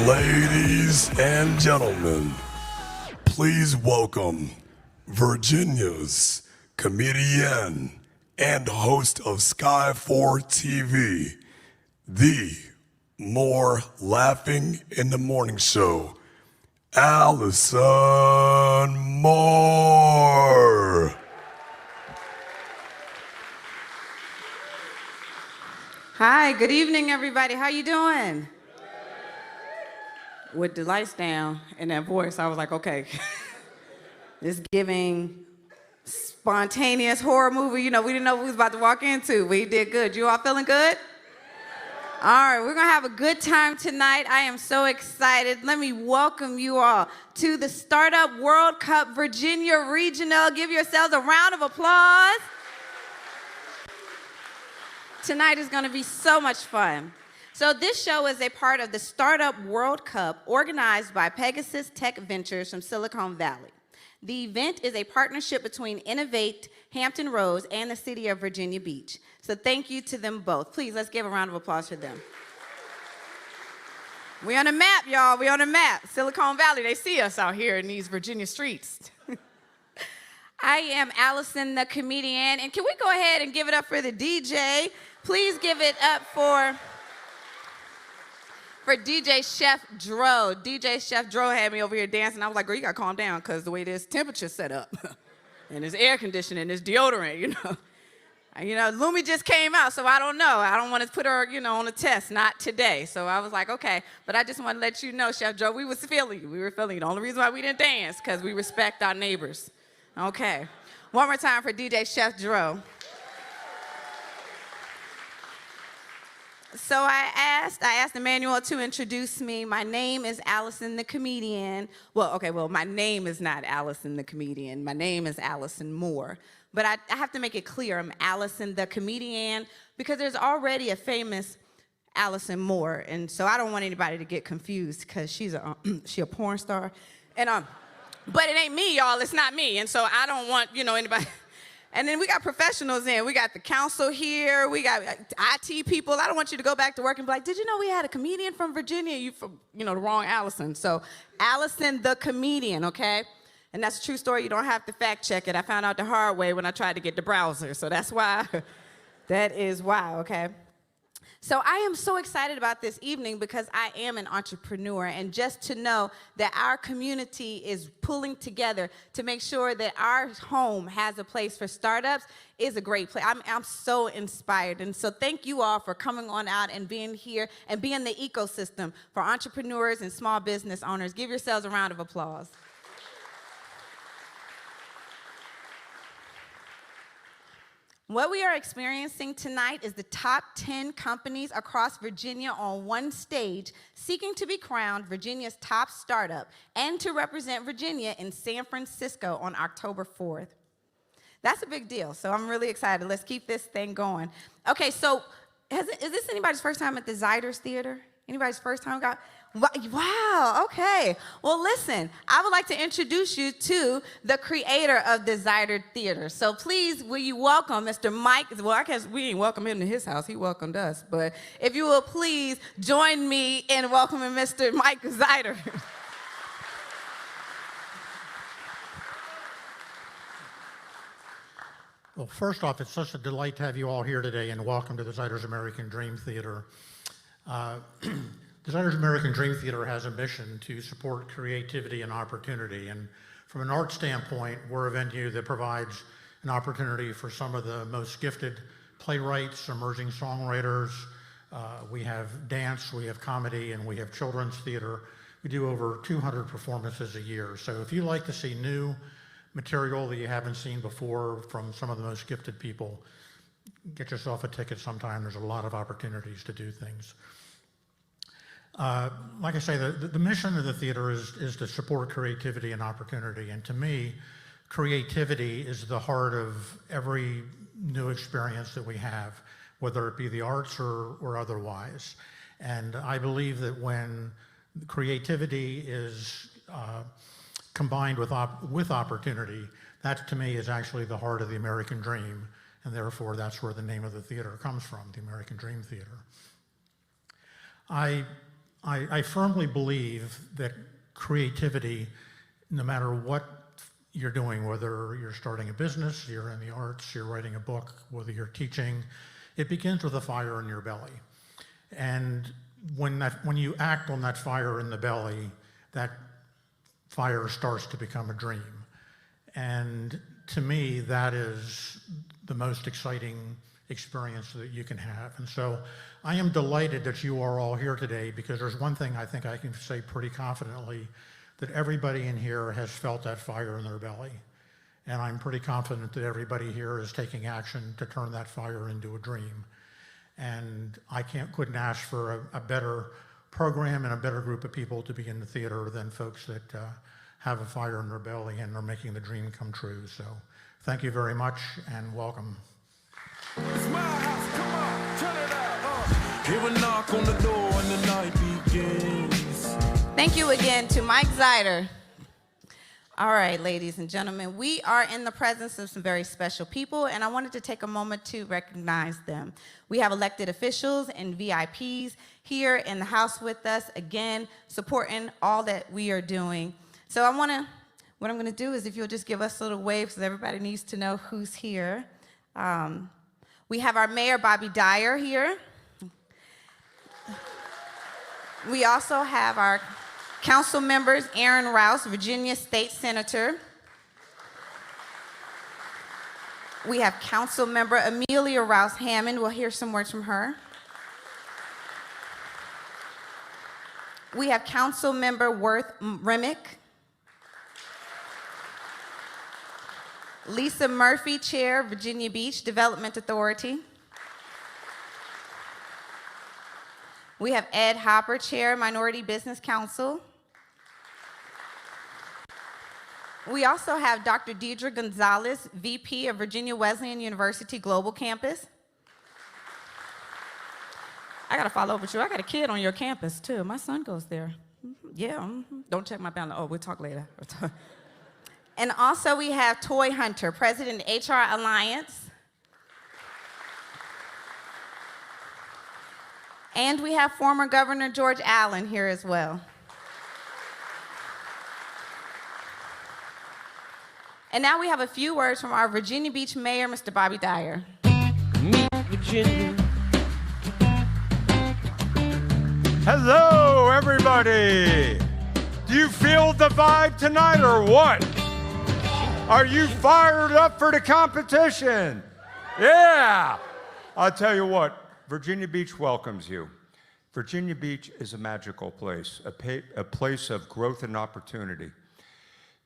Ladies and gentlemen, please welcome Virginia's comedian and host of Sky 4 TV, the More Laughing in the Morning Show, Allison Moore. Hi, good evening, everybody. How you doing? With the lights down and that voice, I was like, okay, it's giving spontaneous horror movie. You know, we didn't know what we was about to walk into. We did good. You all feeling good? All right, we're gonna have a good time tonight. I am so excited. Let me welcome you all to the Startup World Cup Virginia Regional. Give yourselves a round of applause. Tonight is gonna be so much fun. So this show is a part of the Startup World Cup organized by Pegasus Tech Ventures from Silicon Valley. The event is a partnership between Innovate, Hampton Roads, and the city of Virginia Beach. So thank you to them both. Please, let's give a round of applause for them. We on the map, y'all, we on the map. Silicon Valley, they see us out here in these Virginia streets. I am Allison, the comedian, and can we go ahead and give it up for the DJ? Please give it up for DJ Chef Dro. DJ Chef Dro had me over here dancing. I was like, girl, you gotta calm down because the way this temperature set up and this air conditioning, this deodorant, you know. Lumi just came out, so I don't know. I don't want to put her, on a test, not today. So I was like, okay. But I just want to let you know, Chef Dro, we was feeling you. We were feeling you. The only reason why we didn't dance, because we respect our neighbors. Okay. One more time for DJ Chef Dro. So I asked Emmanuel to introduce me. My name is Allison the comedian. Well, my name is not Allison the comedian. My name is Allison Moore. But I have to make it clear, I'm Allison the comedian because there's already a famous Allison Moore. And so I don't want anybody to get confused because she's a porn star. And but it ain't me, y'all, it's not me. And so I don't want, anybody. And then we got professionals in. We got the council here. We got IT people. I don't want you to go back to work and be like, did you know we had a comedian from Virginia? You from, the wrong Allison. So Allison the comedian, okay? And that's a true story. You don't have to fact check it. I found out the hard way when I tried to get the browser. So that's why, that is why, okay? So I am so excited about this evening because I am an entrepreneur, and just to know that our community is pulling together to make sure that our home has a place for startups is a great place. I'm so inspired, and so thank you all for coming on out and being here and being the ecosystem for entrepreneurs and small business owners. Give yourselves a round of applause. What we are experiencing tonight is the top 10 companies across Virginia on one stage seeking to be crowned Virginia's top startup and to represent Virginia in San Francisco on October 4th. That's a big deal, so I'm really excited. Let's keep this thing going. Okay, so is this anybody's first time at the Ziders Theater? Anybody's first time? Wow, okay. Well, listen, I would like to introduce you to the creator of the Ziders Theater. So please, will you welcome Mr. Mike? Well, I guess we ain't welcome him to his house. He welcomed us. But if you will please join me in welcoming Mr. Mike Ziders. Well, first off, it's such a delight to have you all here today, and welcome to the Ziders American Dream Theater. The Ziders American Dream Theater has a mission to support creativity and opportunity, and from an art standpoint, we're a venue that provides an opportunity for some of the most gifted playwrights, emerging songwriters. We have dance, we have comedy, and we have children's theater. We do over 200 performances a year. So if you like to see new material that you haven't seen before from some of the most gifted people, get yourself a ticket sometime. There's a lot of opportunities to do things. Like I say, the mission of the theater is to support creativity and opportunity. And to me, creativity is the heart of every new experience that we have, whether it be the arts or otherwise. And I believe that when creativity is combined with opportunity, that to me is actually the heart of the American dream. And therefore, that's where the name of the theater comes from, the American Dream Theater. I firmly believe that creativity, no matter what you're doing, whether you're starting a business, you're in the arts, you're writing a book, whether you're teaching, it begins with a fire in your belly. And when you act on that fire in the belly, that fire starts to become a dream. And to me, that is the most exciting experience that you can have. And so I am delighted that you are all here today, because there's one thing I think I can say pretty confidently, that everybody in here has felt that fire in their belly. And I'm pretty confident that everybody here is taking action to turn that fire into a dream. And I couldn't ask for a better program and a better group of people to be in the theater than folks that have a fire in their belly and are making the dream come true. So thank you very much and welcome. It's my house, come on, turn it out. Hear a knock on the door and the night begins. Thank you again to Mike Zider. All right, ladies and gentlemen, we are in the presence of some very special people, and I wanted to take a moment to recognize them. We have elected officials and VIPs here in the house with us, again, supporting all that we are doing. So what I'm gonna do is, if you'll just give us a little wave, because everybody needs to know who's here. We have our Mayor, Bobby Dyer, here. We also have our Council members, Aaron Rouse, Virginia State Senator. We have Council member Amelia Rouse Hammond. We'll hear some words from her. We have Council member Worth Remick. Lisa Murphy, Chair, Virginia Beach Development Authority. We have Ed Hopper, Chair, Minority Business Council. We also have Dr. Deidre Gonzalez, VP of Virginia Wesleyan University Global Campus. I gotta follow up with you. I got a kid on your campus too. My son goes there. Yeah, don't check my balance. Oh, we'll talk later. And also we have Toy Hunter, President of HR Alliance. And we have former Governor George Allen here as well. And now we have a few words from our Virginia Beach Mayor, Mr. Bobby Dyer. Meet Virginia. Hello, everybody. Do you feel the vibe tonight or what? Are you fired up for the competition? Yeah. I'll tell you what, Virginia Beach welcomes you. Virginia Beach is a magical place, a place of growth and opportunity.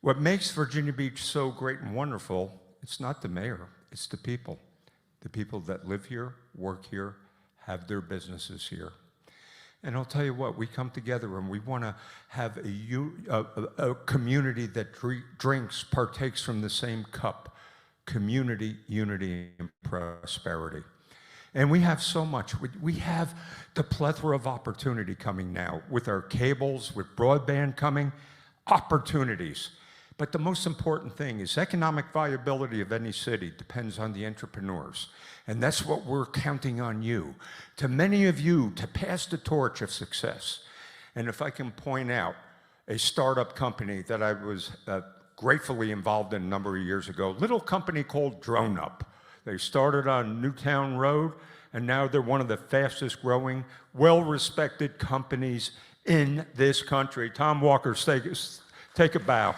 What makes Virginia Beach so great and wonderful, it's not the mayor, it's the people that live here, work here, have their businesses here. And I'll tell you what, we come together and we want to have a community that drinks, partakes from the same cup, community, unity, and prosperity. And we have so much. We have the plethora of opportunity coming now with our cables, with broadband coming, opportunities. But the most important thing is economic viability of any city depends on the entrepreneurs. And that's what we're counting on you, to many of you, to pass the torch of success. And if I can point out a startup company that I was gratefully involved in a number of years ago, a little company called Drone Up. They started on Newtown Road, and now they're one of the fastest growing, well-respected companies in this country. Tom Walker, take a bow.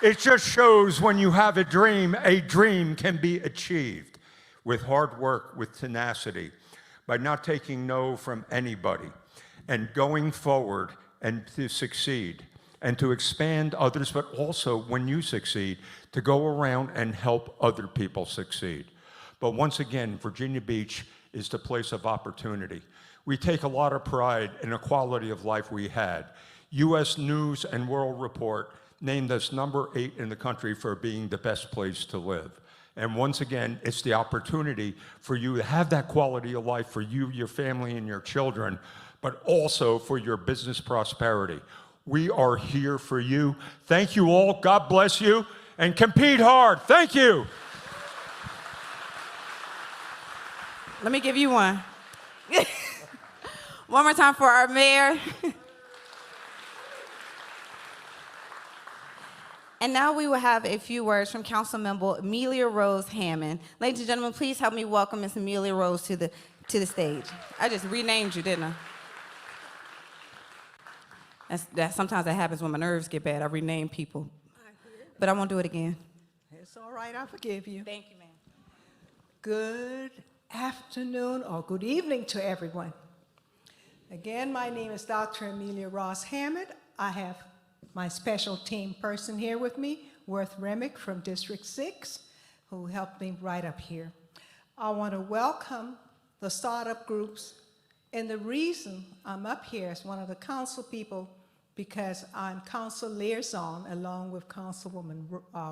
It just shows when you have a dream can be achieved with hard work, with tenacity, by not taking no from anybody, and going forward and to succeed, and to expand others, but also when you succeed, to go around and help other people succeed. But once again, Virginia Beach is the place of opportunity. We take a lot of pride in the quality of life we had. U.S. News and World Report named us number 8 in the country for being the best place to live. And once again, it's the opportunity for you to have that quality of life for you, your family, and your children, but also for your business prosperity. We are here for you. Thank you all. God bless you. And compete hard. Thank you. Let me give you one. One more time for our mayor. And now we will have a few words from Councilmember Amelia Rose Hammond. Ladies and gentlemen, please help me welcome Ms. Amelia Rose to the stage. I just renamed you, didn't I? Sometimes that happens when my nerves get bad. I rename people. But I won't do it again. It's all right, I forgive you. Thank you, ma'am. Good afternoon or good evening to everyone. Again, my name is Dr. Amelia Ross Hammond. I have my special team person here with me, Worth Remick from District 6, who helped me right up here. I want to welcome the startup groups, and the reason I'm up here as one of the council people because I'm council liaison along with Councilwoman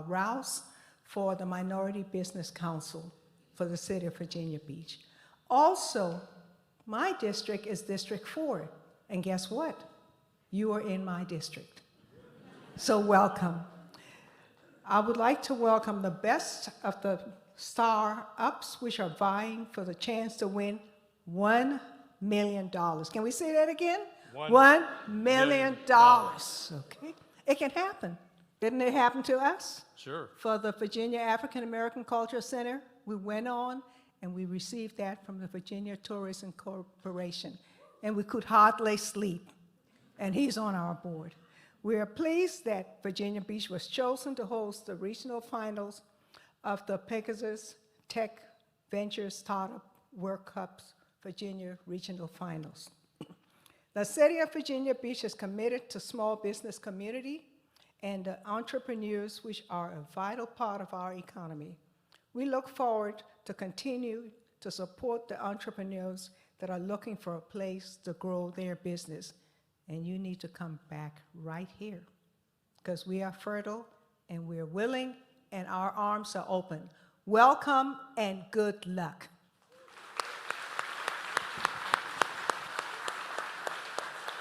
Rouse for the Minority Business Council for the City of Virginia Beach. Also, my district is District 4, and guess what? You are in my district. So welcome. I would like to welcome the best of the star-ups, which are vying for the chance to win $1 million. Can we say that again? $1 million. Okay. It can happen. Didn't it happen to us? Sure. For the Virginia African American Cultural Center, we went on and we received that from the Virginia Tourism Corporation. And we could hardly sleep. And he's on our board. We are pleased that Virginia Beach was chosen to host the regional finals of the Pegasus Tech Ventures Startup World Cup's Virginia Regional Finals. The City of Virginia Beach is committed to small business community and the entrepreneurs, which are a vital part of our economy. We look forward to continue to support the entrepreneurs that are looking for a place to grow their business. And you need to come back right here because we are fertile and we're willing and our arms are open. Welcome and good luck.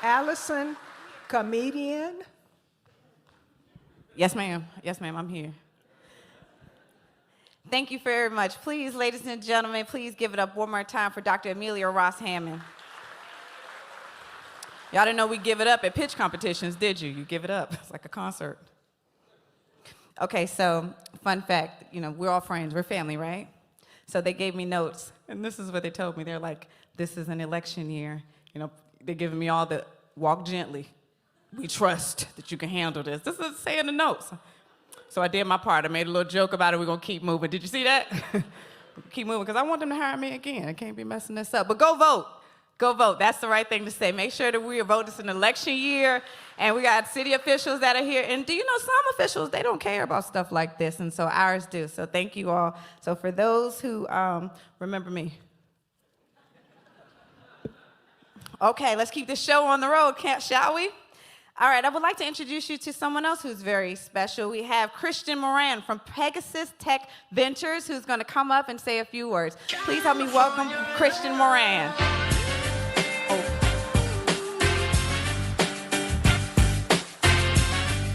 Allison, comedian. Yes, ma'am. Yes, ma'am, I'm here. Thank you very much. Please, ladies and gentlemen, please give it up one more time for Dr. Amelia Ross Hammond. Y'all didn't know we give it up at pitch competitions, did you? You give it up. It's like a concert. Okay, so fun fact, we're all friends. We're family, right? So they gave me notes, and this is what they told me. They're like, this is an election year. They're giving me all the walk gently. We trust that you can handle this. This is saying the notes. So I did my part. I made a little joke about it. We're going to keep moving. Did you see that? Keep moving, because I want them to hire me again. I can't be messing this up. But go vote. Go vote. That's the right thing to say. Make sure that we vote. It's an election year, and we got city officials that are here. And do you know some officials, they don't care about stuff like this, and so ours do. So thank you all. So for those who remember me. Okay, let's keep this show on the road, shall we? All right, I would like to introduce you to someone else who's very special. We have Christian Moran from Pegasus Tech Ventures, who's going to come up and say a few words. Please help me welcome Christian Moran.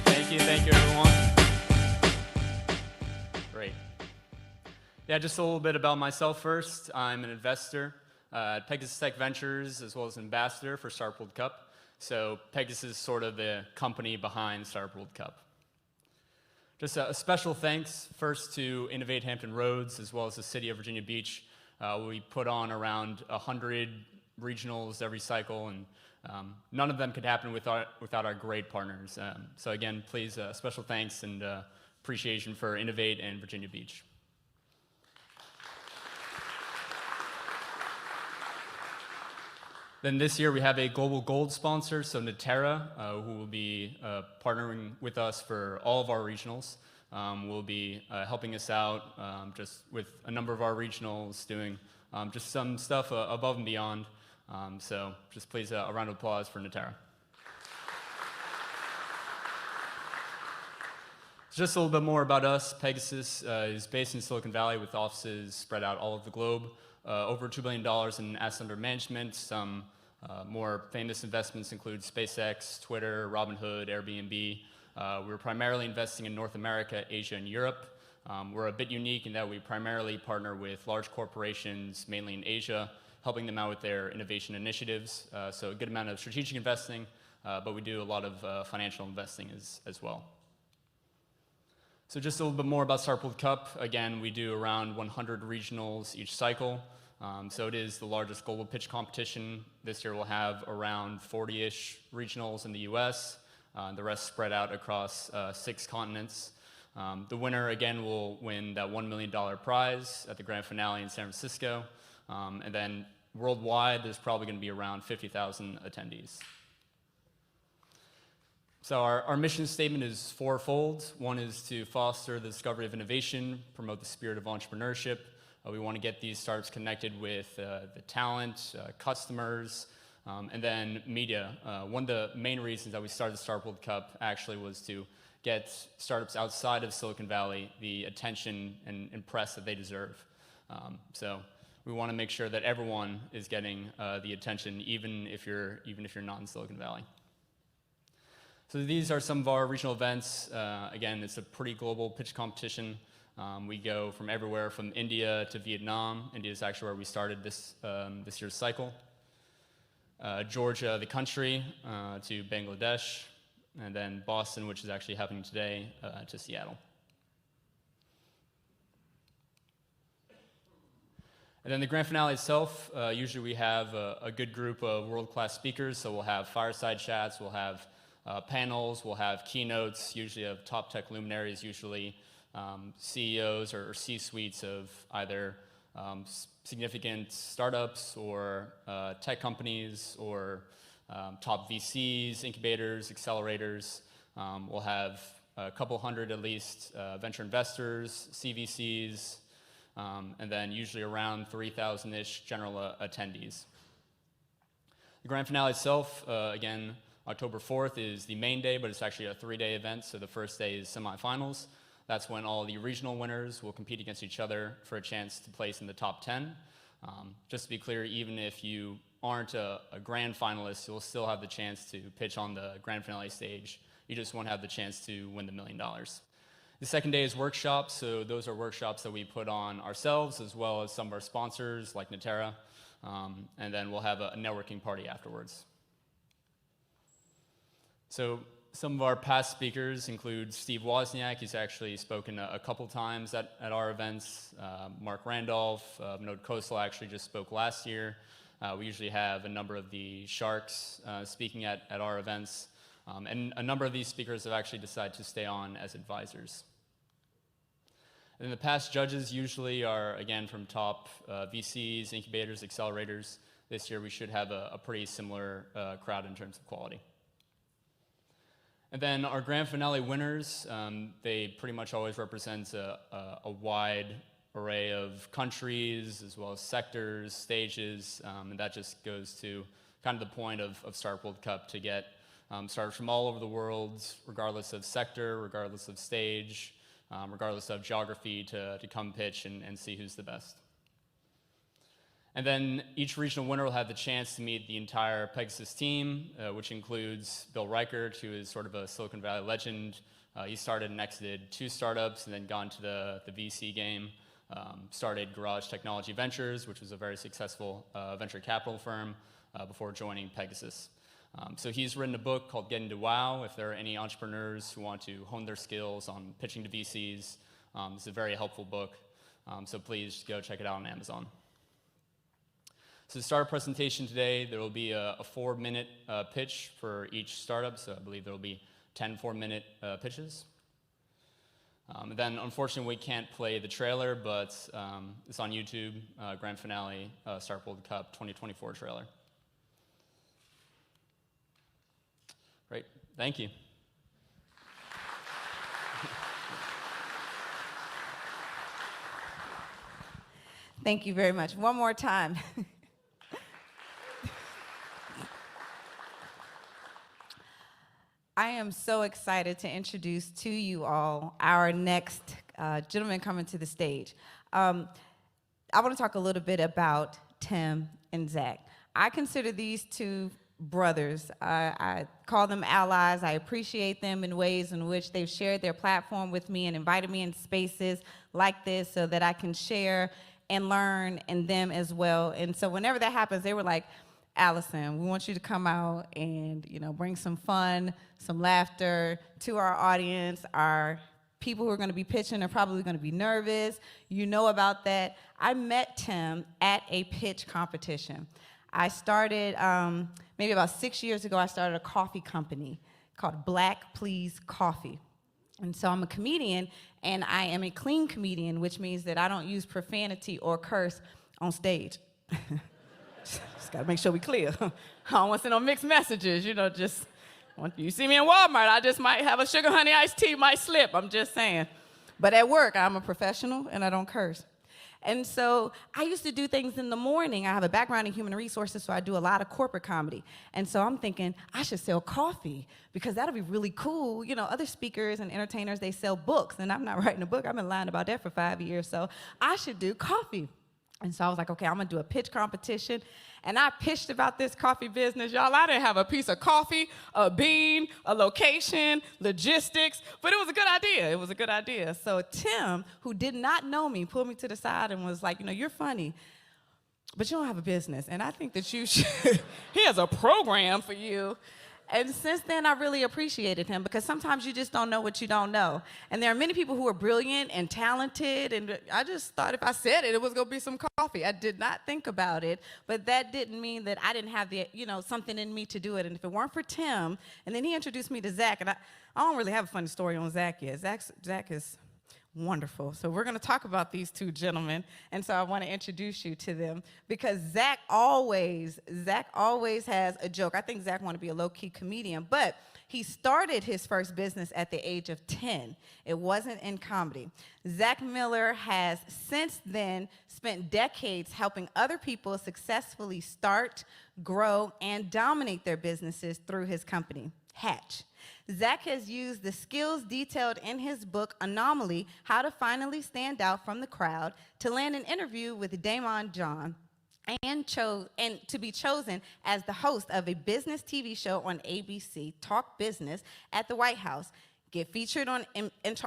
Thank you, everyone. Great. Yeah, just a little bit about myself first. I'm an investor at Pegasus Tech Ventures, as well as an ambassador for Startup World Cup. So Pegasus is sort of the company behind Startup World Cup. Just a special thanks first to Innovate Hampton Roads, as well as the City of Virginia Beach. We put on around 100 regionals every cycle, and none of them could happen without our great partners. So again, please, special thanks and appreciation for Innovate and Virginia Beach. Then this year we have a global gold sponsor, so Natera, who will be partnering with us for all of our regionals. Will be helping us out just with a number of our regionals, doing just some stuff above and beyond. So just please a round of applause for Natera. Just a little bit more about us. Pegasus is based in Silicon Valley with offices spread out all over the globe. Over $2 billion in assets under management. Some more famous investments include SpaceX, Twitter, Robinhood, Airbnb. We're primarily investing in North America, Asia, and Europe. We're a bit unique in that we primarily partner with large corporations, mainly in Asia, helping them out with their innovation initiatives. So a good amount of strategic investing, but we do a lot of financial investing as well. So just a little bit more about Startpool Cup. Again, we do around 100 regionals each cycle. So it is the largest global pitch competition. This year we'll have around 40-ish regionals in the US, the rest spread out across 6 continents. The winner, again, will win that $1 million prize at the grand finale in San Francisco. And then worldwide, there's probably going to be around 50,000 attendees. So our mission statement is fourfold. One is to foster the discovery of innovation, promote the spirit of entrepreneurship. We want to get these startups connected with the talent, customers, and then media. One of the main reasons that we started the Startpool Cup actually was to get startups outside of Silicon Valley the attention and press that they deserve. So we want to make sure that everyone is getting the attention, even if you're not in Silicon Valley. So these are some of our regional events. Again, it's a pretty global pitch competition. We go from everywhere from India to Vietnam. India is actually where we started this year's cycle. Georgia, the country, to Bangladesh, and then Boston, which is actually happening today, to Seattle. And then the grand finale itself, usually we have a good group of world-class speakers, so we'll have fireside chats, we'll have panels, we'll have keynotes, usually of top tech luminaries, usually CEOs or C-suites of either significant startups or tech companies or top VCs, incubators, accelerators. We'll have a couple hundred at least venture investors, CVCs, and then usually around 3,000-ish general attendees. The grand finale itself, again, October 4th is the main day, but it's actually a 3-day event. So the first day is semifinals. That's when all the regional winners will compete against each other for a chance to place in the top 10. Just to be clear, even if you aren't a grand finalist, you'll still have the chance to pitch on the grand finale stage. You just won't have the chance to win the $1 million. The second day is workshops. So those are workshops that we put on ourselves as well as some of our sponsors like Natera. And then we'll have a networking party afterwards. So some of our past speakers include Steve Wozniak. He's actually spoken a couple times at our events. Mark Randolph, Vinod Khosla actually just spoke last year. We usually have a number of the sharks speaking at our events. And a number of these speakers have actually decided to stay on as advisors. And the past judges usually are, again, from top VCs, incubators, accelerators. This year we should have a pretty similar crowd in terms of quality. And then our grand finale winners, they pretty much always represent a wide array of countries as well as sectors, stages, and that just goes to kind of the point of Startpool Cup, to get startups from all over the world, regardless of sector, regardless of stage, regardless of geography, to come pitch and see who's the best. And then each regional winner will have the chance to meet the entire Pegasus team, which includes Bill Reichert, who is sort of a Silicon Valley legend. He started and exited 2 startups and then gone to the VC game. Started Garage Technology Ventures, which was a very successful venture capital firm, before joining Pegasus. So he's written a book called Getting to Wow. If there are any entrepreneurs who want to hone their skills on pitching to VCs, it's a very helpful book. So please go check it out on Amazon. So to start our presentation today, there will be a 4-minute pitch for each startup. So I believe there will be 10 4-minute pitches. And then unfortunately we can't play the trailer, but it's on YouTube, Grand Finale, Startpool Cup 2024 trailer. Great, thank you. Thank you very much. One more time. I am so excited to introduce to you all our next gentleman coming to the stage. I want to talk a little bit about Tim and Zach. I consider these 2 brothers. I call them allies. I appreciate them in ways in which they've shared their platform with me and invited me in spaces like this so that I can share and learn in them as well. And so whenever that happens, they were like, Allison, we want you to come out and, bring some fun, some laughter to our audience. Our people who are going to be pitching are probably going to be nervous. You know about that. I met Tim at a pitch competition. I started, maybe about 6 years ago, I started a coffee company called Black Please Coffee. And so I'm a comedian, and I am a clean comedian, which means that I don't use profanity or curse on stage. Just gotta make sure we clear. I don't want to send no mixed messages, just when you see me in Walmart, I just might have a sugar honey iced tea might slip, I'm just saying. But at work, I'm a professional and I don't curse. And so I used to do things in the morning. I have a background in human resources, so I do a lot of corporate comedy. And so I'm thinking, I should sell coffee because that'll be really cool. Other speakers and entertainers, they sell books, and I'm not writing a book. I've been lying about that for 5 years, so I should do coffee. And so I was like, okay, I'm gonna do a pitch competition. And I pitched about this coffee business. Y'all, I didn't have a piece of coffee, a bean, a location, logistics, but it was a good idea. It was a good idea. So Tim, who did not know me, pulled me to the side and was like, you're funny, but you don't have a business. And I think that you should, he has a program for you. And since then, I really appreciated him because sometimes you just don't know what you don't know. And there are many people who are brilliant and talented, and I just thought if I said it, it was gonna be some coffee. I did not think about it, but that didn't mean that I didn't have the, something in me to do it. And if it weren't for Tim, and then he introduced me to Zach, and I don't really have a funny story on Zach yet. Zach is wonderful. So we're going to talk about these two gentlemen, and so I want to introduce you to them because Zach always has a joke. I think Zach wanted to be a low-key comedian, but he started his first business at the age of 10. It wasn't in comedy. Zach Miller has since then spent decades helping other people successfully start, grow, and dominate their businesses through his company, Hatch. Zach has used the skills detailed in his book, Anomaly, How to Finally Stand Out from the Crowd, to land an interview with Damon John and to be chosen as the host of a business TV show on ABC, Talk Business, at the White House, get featured on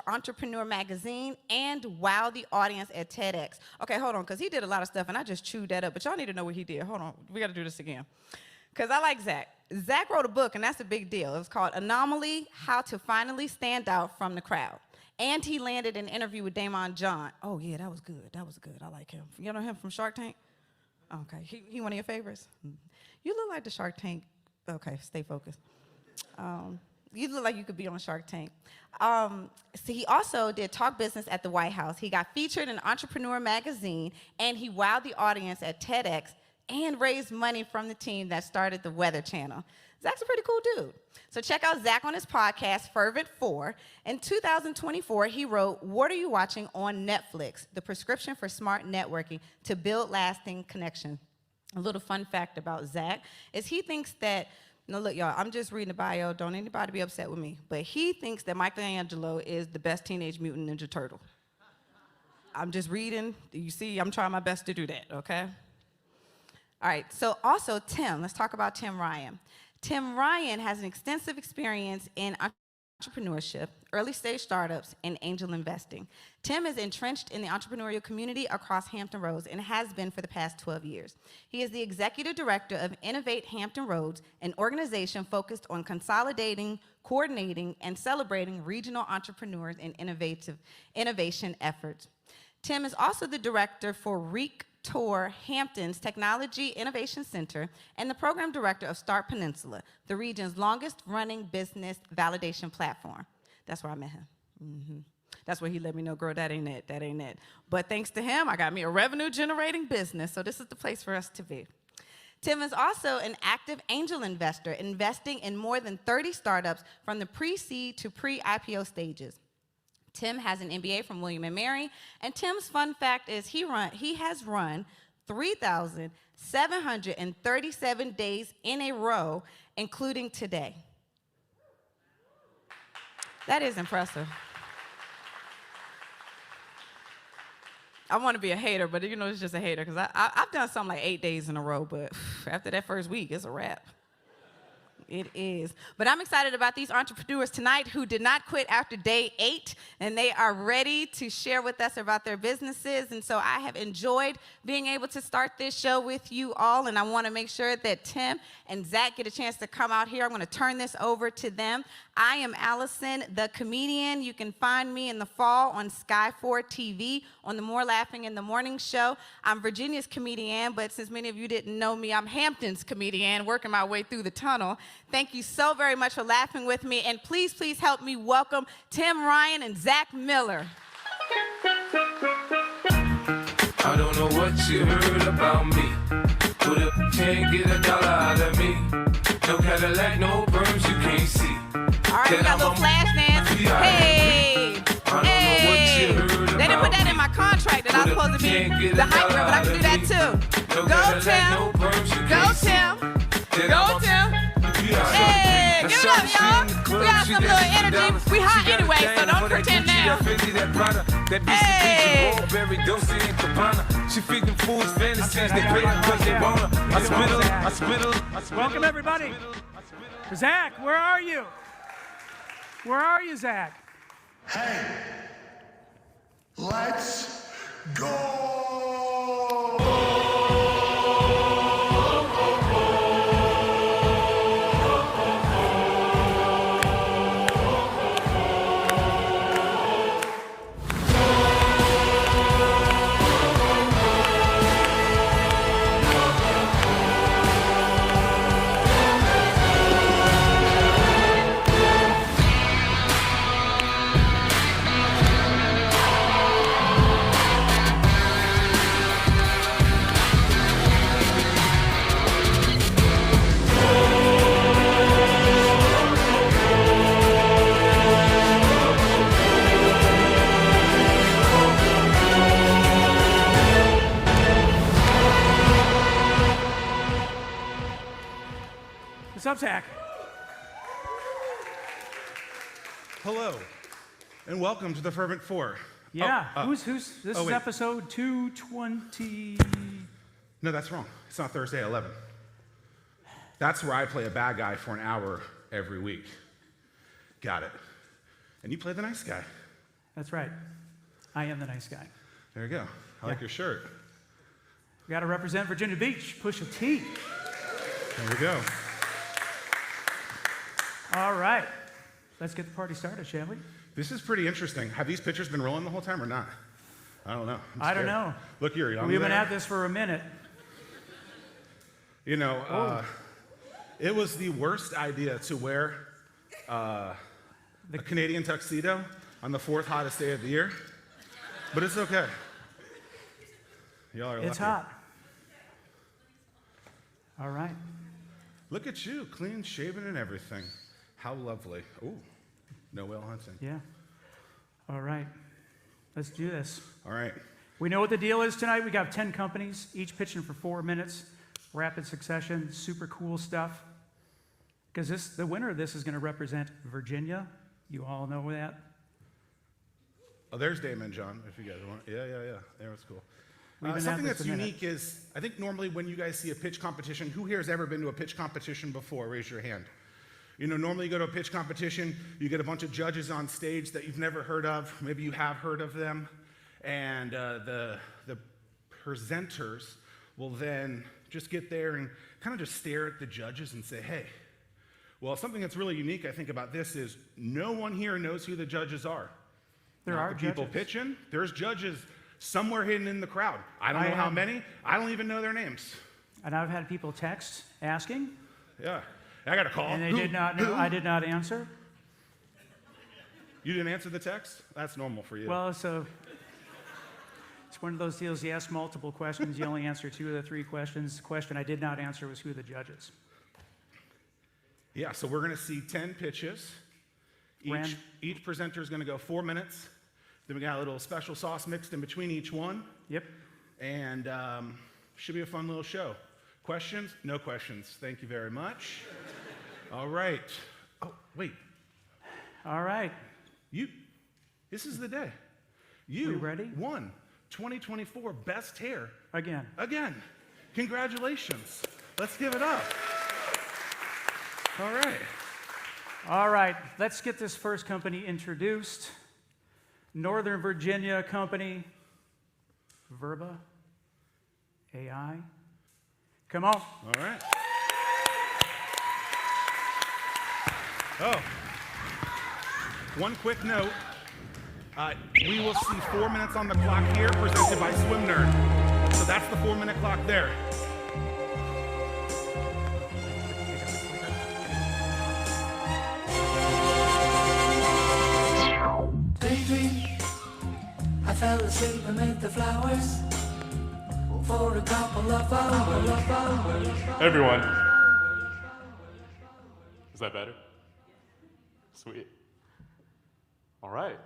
Entrepreneur magazine, and wow the audience at TEDx. Okay, hold on, because he did a lot of stuff, and I just chewed that up, but y'all need to know what he did. Hold on, we got to do this again, because I like Zach. Zach wrote a book, and that's a big deal. It was called Anomaly, How to Finally Stand Out from the Crowd. And he landed an interview with Damon John. Oh, yeah, that was good. That was good. I like him. You know him from Shark Tank? Okay, he one of your favorites? You look like the Shark Tank. Okay, stay focused. You look like you could be on Shark Tank. So he also did Talk Business at the White House. He got featured in Entrepreneur magazine, and he wowed the audience at TEDx and raised money from the team that started the Weather Channel. Zach's a pretty cool dude. So check out Zach on his podcast, Fervent 4. In 2024, he wrote, What Are You Watching on Netflix? The Prescription for Smart Networking to Build Lasting Connection. A little fun fact about Zach is he thinks that, look, y'all, I'm just reading the bio. Don't anybody be upset with me. But he thinks that Michelangelo is the best Teenage Mutant Ninja Turtle. I'm just reading. You see, I'm trying my best to do that, okay? All right, so also Tim, let's talk about Tim Ryan. Tim Ryan has an extensive experience in entrepreneurship, early stage startups, and angel investing. Tim is entrenched in the entrepreneurial community across Hampton Roads and has been for the past 12 years. He is the executive director of Innovate Hampton Roads, an organization focused on consolidating, coordinating, and celebrating regional entrepreneurs and innovation efforts. Tim is also the director for REAK Tour Hampton's Technology Innovation Center and the program director of Start Peninsula, the region's longest running business validation platform. That's where I met him. That's where he let me know, girl, that ain't it. But thanks to him, I got me a revenue generating business, so this is the place for us to be. Tim is also an active angel investor, investing in more than 30 startups from the pre-seed to pre-IPO stages. Tim has an MBA from William & Mary, and Tim's fun fact is he has run 3,737 days in a row, including today. That is impressive. I want to be a hater, but it's just a hater, because I've done something like 8 days in a row, but after that first week, it's a wrap. It is. But I'm excited about these entrepreneurs tonight who did not quit after day 8, and they are ready to share with us about their businesses. And so I have enjoyed being able to start this show with you all, and I want to make sure that Tim and Zach get a chance to come out here. I'm going to turn this over to them. I am Allison, the comedian. You can find me in the fall on Sky 4 TV on the More Laughing in the Morning show. I'm Virginia's comedian, but since many of you didn't know me, I'm Hampton's comedian, working my way through the tunnel. Thank you so very much for laughing with me, and please, please help me welcome Tim Ryan and Zach Miller. I don't know what you heard about me, but if you can't get a dollar out of me, no Cadillac, no perms you can't see. All right, we got a little flash dance. Hey! Hey! They didn't put that in my contract that I was supposed to be the hype girl, but I can do that too. Go, Tim! Go, Tim! Go, Tim! Hey! Give it up, y'all! We got some little energy. We hot anyway, so don't pretend now. Hey! She feed them fools fantasies, they pay because they want her. I spit. Welcome, everybody. Zach, where are you? Where are you, Zach? Hey, let's go! What's up, Zach? Hello, and welcome to the Fervent Four. Yeah, who's this oh, is wait. episode 220. No, that's wrong. It's not Thursday at 11. That's where I play a bad guy for an hour every week. Got it. And you play the nice guy. That's right. I am the nice guy. There you go. I like your shirt. We got to represent Virginia Beach. Push a T. There we go. All right. Let's get the party started, shall we? This is pretty interesting. Have these pictures been rolling the whole time or not? I don't know. I'm I don't scared. know. Look here. We've been at this for a minute. You know, it was the worst idea to wear a Canadian tuxedo on the 4th hottest day of the year, but it's okay. Y'all are It's lucky. hot. All right. Look at you, clean shaven and everything. How lovely. Ooh, no whale hunting. Yeah. All right. Let's do this. All right. We know what the deal is tonight. We got 10 companies, each pitching for 4 minutes, rapid succession, super cool stuff. Because the winner of this is going to represent Virginia. You all know that. Oh, there's Damon John, if you guys want. Yeah. There was cool. We've been Something at this that's a minute. unique is, I think normally when you guys see a pitch competition, who here has ever been to a pitch competition before? Raise your hand. You know, normally you go to a pitch competition, you get a bunch of judges on stage that you've never heard of. Maybe you have heard of them. And the presenters will then just get there and kind of just stare at the judges and say, hey, well, something that's really unique, I think, about this is no one here knows who the judges are. There Not are the people judges. pitching. There's judges somewhere hidden in the crowd. I don't know how many. I don't even know their names. And I've had people text asking, Yeah. I got a call. and they did not know. I did not answer. You didn't answer the text? That's normal for you. Well, so it's one of those deals. You ask multiple questions. You only answer 2 of the 3 questions. The question I did not answer was who the judges. Yeah, so we're going to see 10 pitches. Each presenter is going to go 4 minutes. Then we got a little special sauce mixed in between each one. Yep. And should be a fun little show. Questions? No questions. Thank you very much. All right. Oh, wait. All right. This is the day. We ready? won 2024 Best Hair. Again. Again. Congratulations. Let's give it up. All right. All right, let's get this first company introduced. Northern Virginia company, Verba AI. Come on. All right. Oh, one quick note. We will see 4 minutes on the clock here, presented by Swim Nerd. So that's the 4-minute clock there. Daydream, I fell asleep amid the flowers for a couple of hours. Hey everyone. Is that better? Sweet. All right.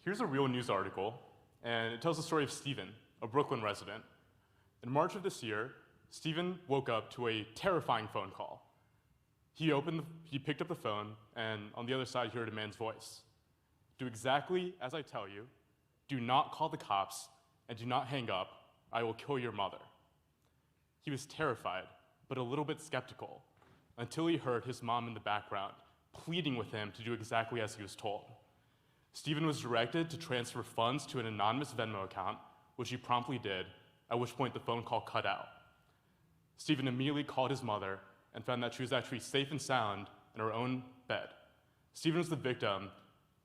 Here's a real news article, and it tells the story of Steven, a Brooklyn resident. In March of this year, Steven woke up to a terrifying phone call. He picked up the phone, and on the other side, he heard a man's voice. Do exactly as I tell you. Do not call the cops, and do not hang up. I will kill your mother. He was terrified, but a little bit skeptical, until he heard his mom in the background pleading with him to do exactly as he was told. Steven was directed to transfer funds to an anonymous Venmo account, which he promptly did, at which point the phone call cut out. Steven immediately called his mother and found that she was actually safe and sound in her own bed. Steven was the victim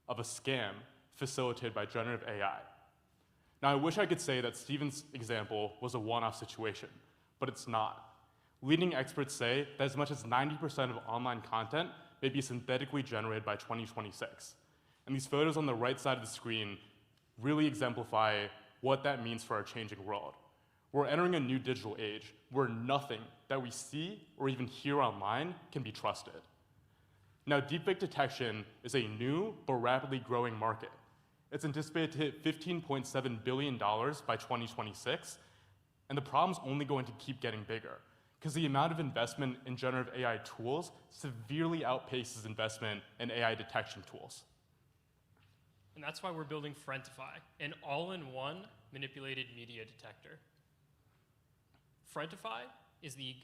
of a scam facilitated by generative AI. Now, I wish I could say that Steven's example was a one-off situation, but it's not. Leading experts say that as much as 90% of online content may be synthetically generated by 2026. And these photos on the right side of the screen really exemplify what that means for our changing world. We're entering a new digital age where nothing that we see or even hear online can be trusted. Now, deepfake detection is a new but rapidly growing market. It's anticipated to hit $15.7 billion by 2026, and the problem's only going to keep getting bigger, because the amount of investment in generative AI tools severely outpaces investment in AI detection tools. And that's why we're building Frentify, an all-in-one manipulated media detector. Frentify is the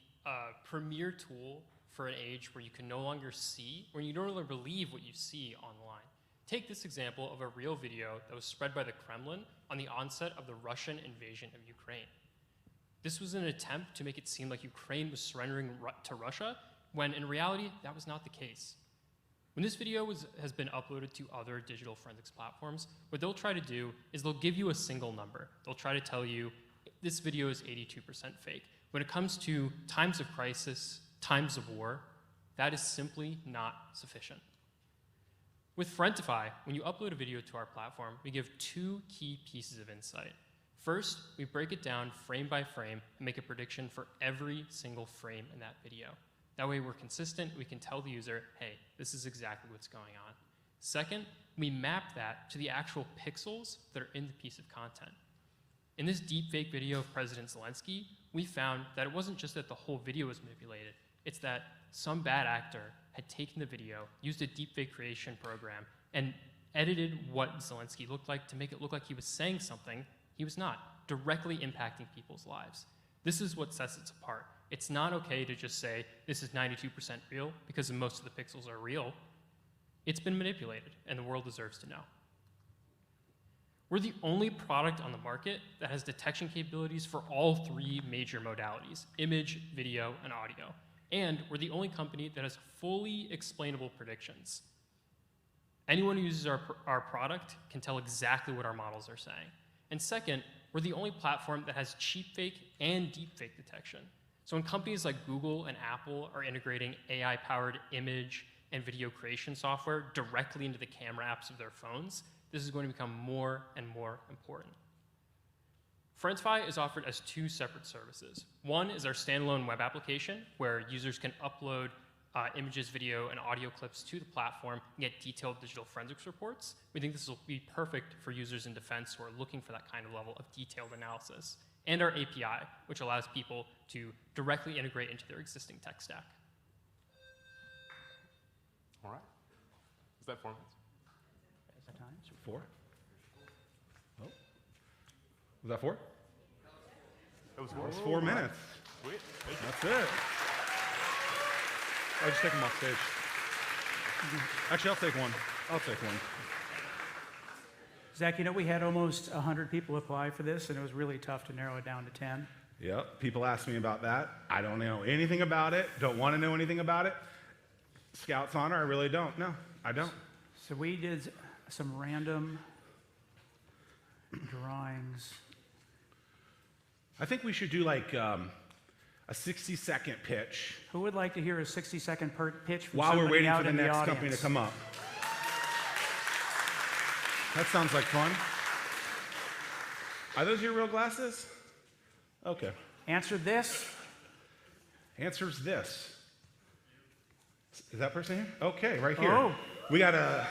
premier tool for an age where you can no longer see, where you no longer believe what you see online. Take this example of a real video that was spread by the Kremlin on the onset of the Russian invasion of Ukraine. This was an attempt to make it seem like Ukraine was surrendering to Russia, when in reality, that was not the case. When this video has been uploaded to other digital forensics platforms, what they'll try to do is they'll give you a single number. They'll try to tell you, this video is 82% fake. When it comes to times of crisis, times of war, that is simply not sufficient. With Frentify, when you upload a video to our platform, we give two key pieces of insight. First, we break it down frame by frame and make a prediction for every single frame in that video. That way we're consistent, we can tell the user, hey, this is exactly what's going on. Second, we map that to the actual pixels that are in the piece of content. In this deepfake video of President Zelensky, we found that it wasn't just that the whole video was manipulated, it's that some bad actor had taken the video, used a deepfake creation program, and edited what Zelensky looked like to make it look like he was saying something he was not, directly impacting people's lives. This is what sets it apart. It's not okay to just say, this is 92% real, because most of the pixels are real. It's been manipulated, and the world deserves to know. We're the only product on the market that has detection capabilities for all three major modalities, image, video, and audio. And we're the only company that has fully explainable predictions. Anyone who uses our product can tell exactly what our models are saying. And second, we're the only platform that has cheap fake and deep fake detection. So when companies like Google and Apple are integrating AI-powered image and video creation software directly into the camera apps of their phones, this is going to become more and more important. Frentify is offered as two separate services. One is our standalone web application, where users can upload images, video, and audio clips to the platform and get detailed digital forensics reports. We think this will be perfect for users in defense who are looking for that kind of level of detailed analysis. And our API, which allows people to directly integrate into their existing tech stack. All right. Is that 4 minutes? Is that time? 4? Oh. Was that 4? That was 4. That was 4 minutes. Sweet. Thank you. That's it. I'll just take them off stage. Actually, I'll take one. I'll take one. Zach, you know, we had almost 100 people apply for this, and it was really tough to narrow it down to 10. Yep, people ask me about that. I don't know anything about it, don't want to know anything about it. Scout's honor, I really don't. No, I don't. So we did some random drawings. I think we should do like a 60-second pitch Who would like to hear a 60-second pitch from while we're somebody waiting out for the in next audience? company to come up. That sounds like fun. Are those your real glasses? Okay. Answer this. Answer's this. Is that person here? Okay, right here. Oh. We got a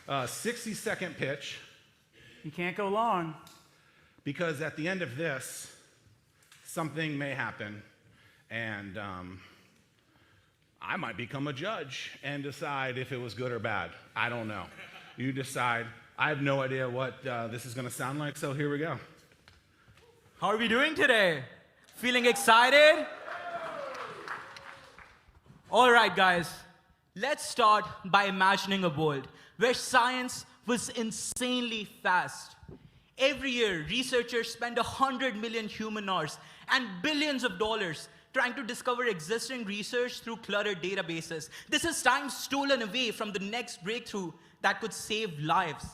60-second pitch You can't go long. because at the end of this, something may happen, and I might become a judge and decide if it was good or bad. I don't know. You decide. I have no idea what this is going to sound like, so here we go. How are we doing today? Feeling excited? All right, guys. Let's start by imagining a world where science was insanely fast. Every year, researchers spend 100 million human hours and billions of dollars trying to discover existing research through cluttered databases. This is time stolen away from the next breakthrough that could save lives.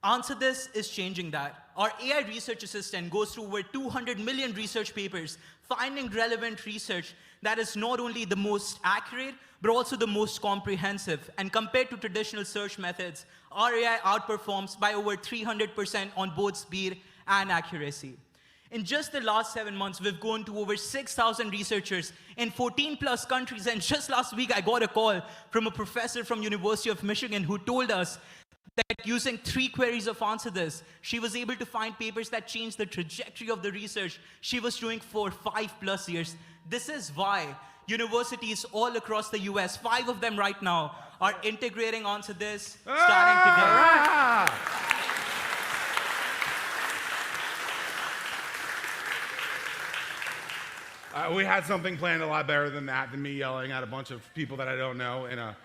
Answer This is changing that. Our AI research assistant goes through over 200 million research papers, finding relevant research that is not only the most accurate, but also the most comprehensive. And compared to traditional search methods, our AI outperforms by over 300% on both speed and accuracy. In just the last 7 months, we've grown to over 6,000 researchers in 14 plus countries. And just last week, I got a call from a professor from University of Michigan who told us that using 3 queries of Answer This, she was able to find papers that changed the trajectory of the research she was doing for 5+ years. This is why universities all across the US, 5 of them right now, are integrating Answer This starting today. We had something planned a lot better than that, than me yelling at a bunch of people that I don't know in a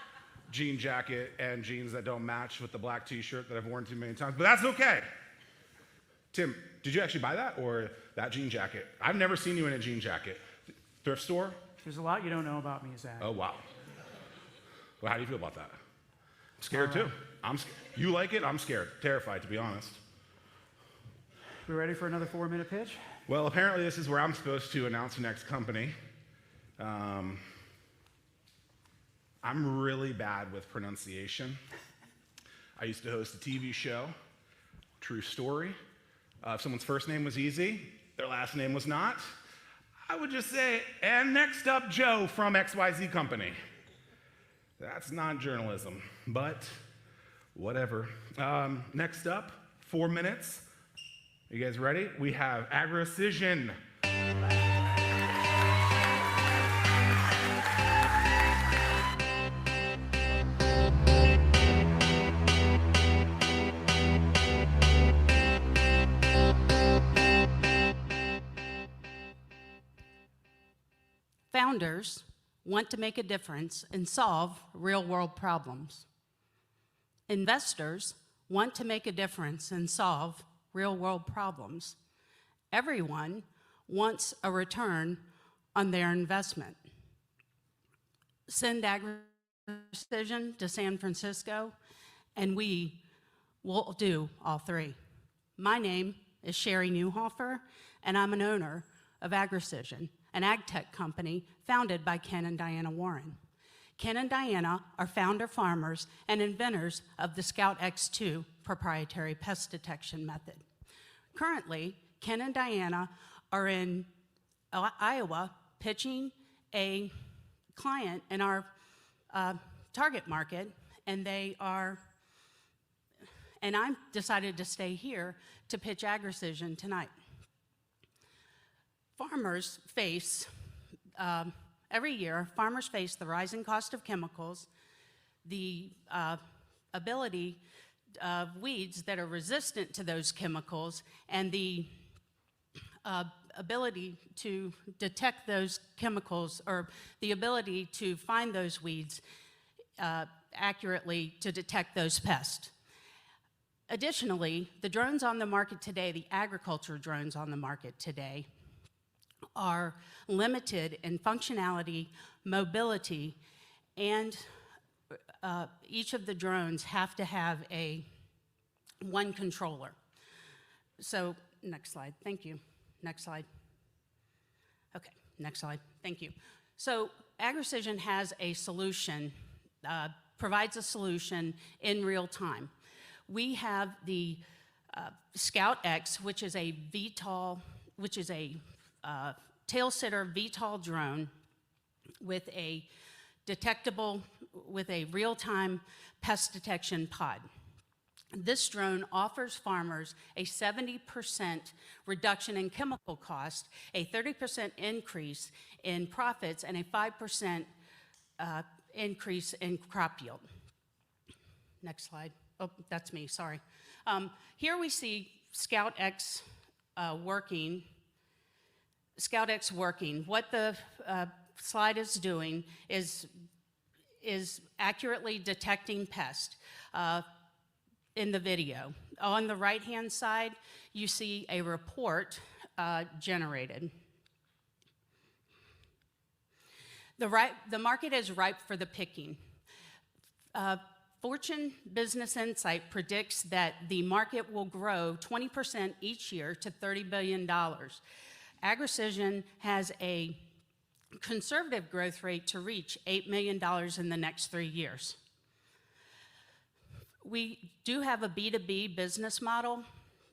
jean jacket and jeans that don't match with the black t-shirt that I've worn too many times, but that's okay. Tim, did you actually buy that or that jean jacket? I've never seen you in a jean jacket. Thrift store? There's a lot you don't know about me, Zach. Oh, wow. Well, how do you feel about that? I'm scared too. You like it? I'm scared. Terrified, to be honest. We ready for another 4-minute pitch? Well, apparently this is where I'm supposed to announce the next company. I'm really bad with pronunciation. I used to host a TV show, true story. If someone's first name was easy, their last name was not, I would just say, and next up, Joe from XYZ Company. That's not journalism, but whatever. Next up, 4 minutes. You guys ready? We have Agricision. Founders want to make a difference and solve real-world problems. Investors want to make a difference and solve real-world problems. Everyone wants a return on their investment. Send Agricision to San Francisco, and we will do all 3. My name is Sherry Newhofer, and I'm an owner of Agricision, an ag tech company founded by Ken and Diana Warren. Ken and Diana are founder farmers and inventors of the Scout X2 proprietary pest detection method. Currently, Ken and Diana are in Iowa pitching a client in our target market, and I decided to stay here to pitch Agricision tonight. Farmers face, every year, farmers face the rising cost of chemicals, the ability of weeds that are resistant to those chemicals, and the ability to detect those chemicals, or the ability to find those weeds accurately to detect those pests. Additionally, the drones on the market today, the agriculture drones on the market today, are limited in functionality, mobility, and each of the drones have to have one controller. So, next slide, thank you. Next slide. Okay, next slide, thank you. So, AgriCision has a solution, provides a solution in real time. We have the Scout X, which is a VTOL, tail sitter VTOL drone with a real-time pest detection pod. This drone offers farmers a 70% reduction in chemical cost, a 30% increase in profits, and a 5% increase in crop yield. Next slide. Oh, that's me, sorry. Here we see Scout X working. Scout X working. What the slide is doing is accurately detecting pests in the video. On the right-hand side, you see a report generated. The market is ripe for the picking. Fortune Business Insight predicts that the market will grow 20% each year to $30 billion. AgriCision has a conservative growth rate to reach $8 million in the next 3 years. We do have a B2B business model,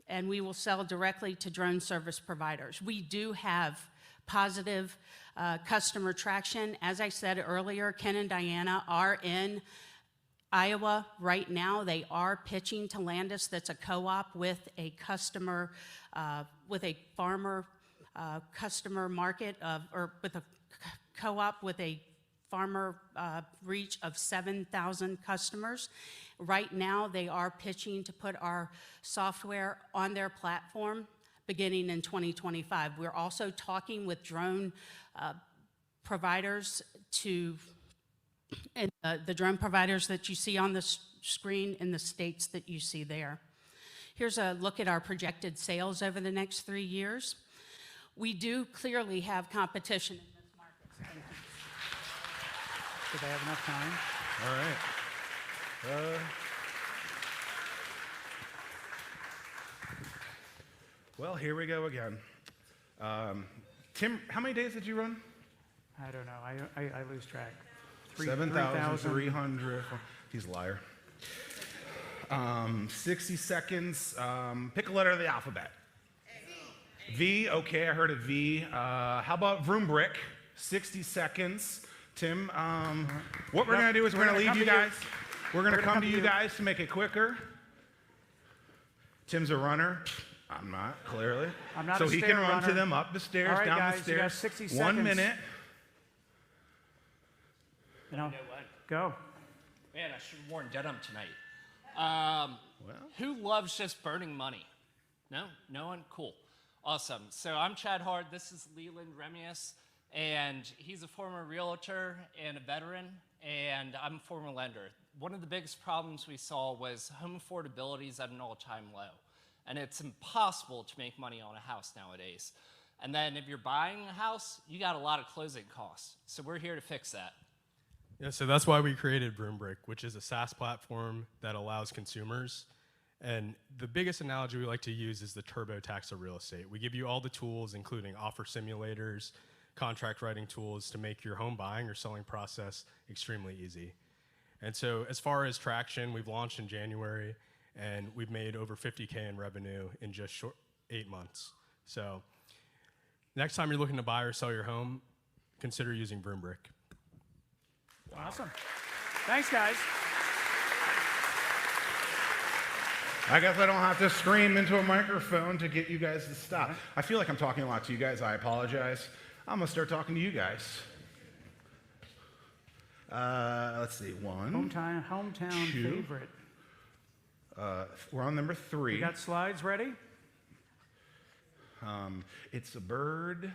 and we will sell directly to drone service providers. We do have positive customer traction. As I said earlier, Ken and Diana are in Iowa right now. They are pitching to Landis. That's a co-op with a customer, with a farmer customer market or with a co-op with a farmer reach of 7,000 customers. Right now, they are pitching to put our software on their platform beginning in 2025. We're also talking with drone providers the drone providers that you see on the screen in the states that you see there. Here's a look at our projected sales over the next 3 years. We do clearly have competition in this market. Thank you. Do they have enough time? All right. Well, here we go again. Tim, how many days did you run? I don't know. I lose track. 7,300. He's a liar. 60 seconds. Pick a letter of the alphabet. V. Okay, I heard a V. How about Vroom Brick? 60 seconds. Tim, what we're going to do is we're going to leave you guys. We're going to come to you guys to make it quicker. Tim's a runner. I'm not, clearly. I'm not so a he can run to them up the stairs, all right, down guys, the stairs. You got 60 seconds. 1 minute. You know, go. Man, I should have worn denim tonight. Who loves just burning money? No? No one? Cool. Awesome. So I'm Chad Hard. This is Leland Remius, and he's a former realtor and a veteran, and I'm a former lender. One of the biggest problems we saw was home affordability is at an all-time low, and it's impossible to make money on a house nowadays. And then if you're buying a house, you got a lot of closing costs. So we're here to fix that. Yeah, so that's why we created Broombrick, which is a SaaS platform that allows consumers. And the biggest analogy we like to use is the TurboTax of real estate. We give you all the tools, including offer simulators, contract writing tools to make your home buying or selling process extremely easy. And so as far as traction, we've launched in January, and we've made over $50K in revenue in just 8 months. So next time you're looking to buy or sell your home, consider using Broombrick. Awesome. Thanks, guys. I guess I don't have to scream into a microphone to get you guys to stop. I feel like I'm talking a lot to you guys. I apologize. I'm going to start talking to you guys. Let's see. Hometown two. favorite. We're on number 3. You got slides ready? It's a bird.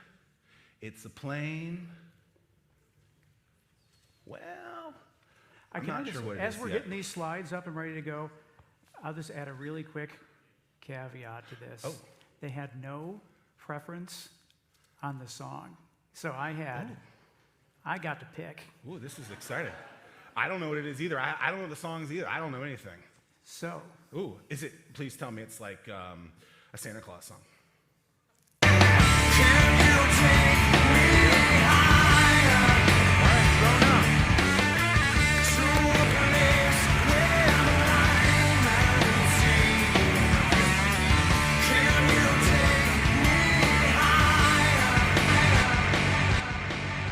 It's a plane. Well, I'm not sure what it is as we're yet. getting these slides up and ready to go, I'll just add a really quick caveat to this. Oh. They had no preference on the song. So I got to pick. Ooh, this is exciting. I don't know what it is either. I don't know the songs either. I don't know anything. So. Ooh, is it, please tell me it's like a Santa Claus song.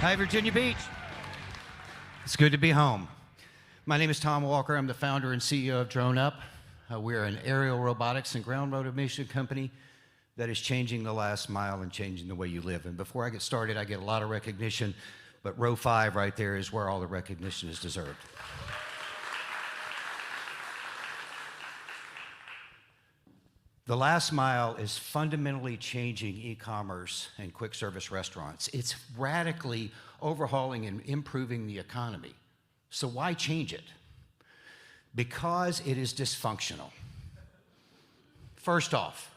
Hi, Virginia Beach. It's good to be home. My name is Tom Walker. I'm the founder and CEO of Drone Up. We're an aerial robotics and ground automation company that is changing the last mile and changing the way you live. And before I get started, I get a lot of recognition, but row 5 right there is where all the recognition is deserved. The last mile is fundamentally changing e-commerce and quick service restaurants. It's radically overhauling and improving the economy. So why change it? Because it is dysfunctional. First off,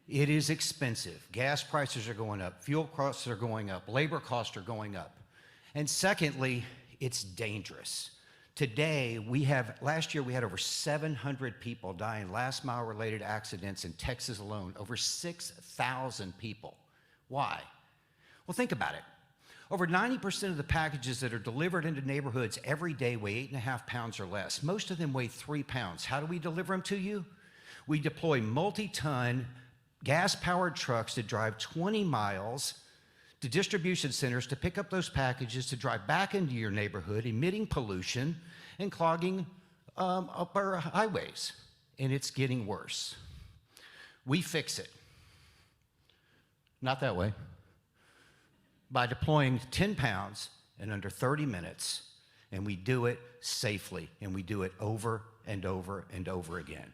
it is expensive. Gas prices are going up, fuel costs are going up, labor costs are going up. And secondly, it's dangerous. Today, last year we had over 700 people die in last mile related accidents in Texas alone, over 6,000 people. Why? Well, think about it. Over 90% of the packages that are delivered into neighborhoods every day weigh 8.5 pounds or less. Most of them weigh 3 pounds. How do we deliver them to you? We deploy multi-ton gas-powered trucks to drive 20 miles to distribution centers to pick up those packages to drive back into your neighborhood, emitting pollution and clogging up our highways. And it's getting worse. We fix it. Not that way. By deploying 10 pounds in under 30 minutes, and we do it safely, and we do it over and over and over again.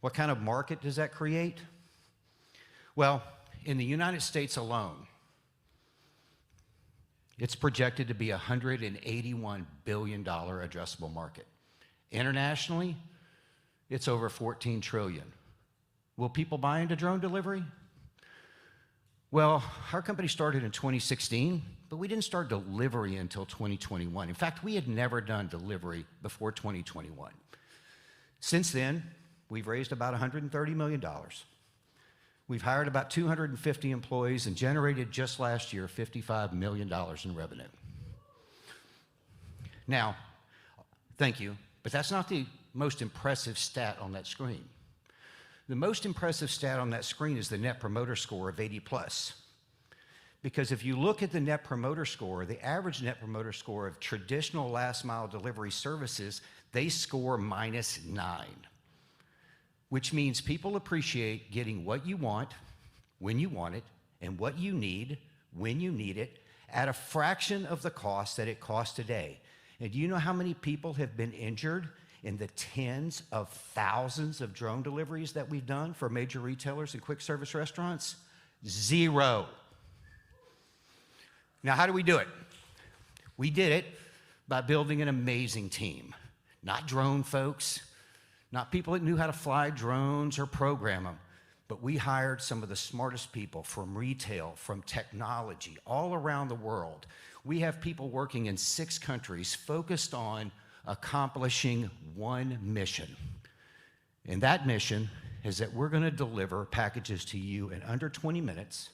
What kind of market does that create? Well, in the United States alone, it's projected to be a $181 billion addressable market. Internationally, it's over 14 trillion. Will people buy into drone delivery? Well, our company started in 2016, but we didn't start delivery until 2021. In fact, we had never done delivery before 2021. Since then, we've raised about $130 million. We've hired about 250 employees and generated just last year $55 million in revenue. Now, thank you, but that's not the most impressive stat on that screen. The most impressive stat on that screen is the Net Promoter Score of 80+. Because if you look at the Net Promoter Score, the average Net Promoter Score of traditional last mile delivery services, they score -9. Which means people appreciate getting what you want, when you want it, and what you need, when you need it, at a fraction of the cost that it costs today. And do you know how many people have been injured in the tens of thousands of drone deliveries that we've done for major retailers and quick service restaurants? 0. Now, how do we do it? We did it by building an amazing team. Not drone folks, not people that knew how to fly drones or program them, but we hired some of the smartest people from retail, from technology, all around the world. We have people working in 6 countries focused on accomplishing one mission. And that mission is that we're gonna deliver packages to you in under 20 minutes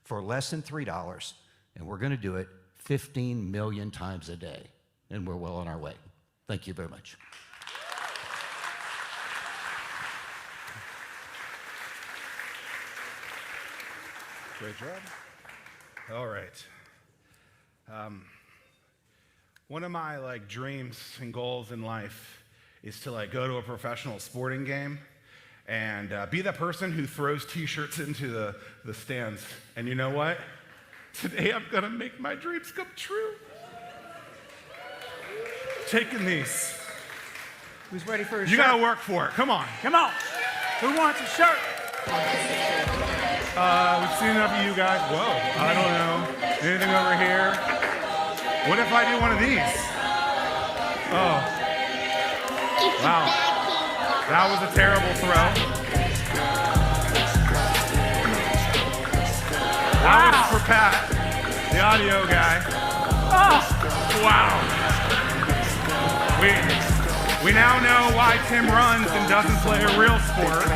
for less than $3, and we're gonna do it 15 million times a day. And we're well on our way. Thank you very much. Great job. All right. One of my dreams and goals in life is to go to a professional sporting game and be the person who throws t-shirts into the stands. And you know what? Today I'm gonna make my dreams come true. Taking these. Who's ready for a shirt? You gotta work for it. Come on. Come on. Who wants a shirt? We've seen enough of you guys. Whoa, I don't know. Anything over here? What if I do one of these? Oh. Wow. That was a terrible throw. That was for Pat, the audio guy. Oh. Wow. We now know why Tim runs and doesn't play a real sport.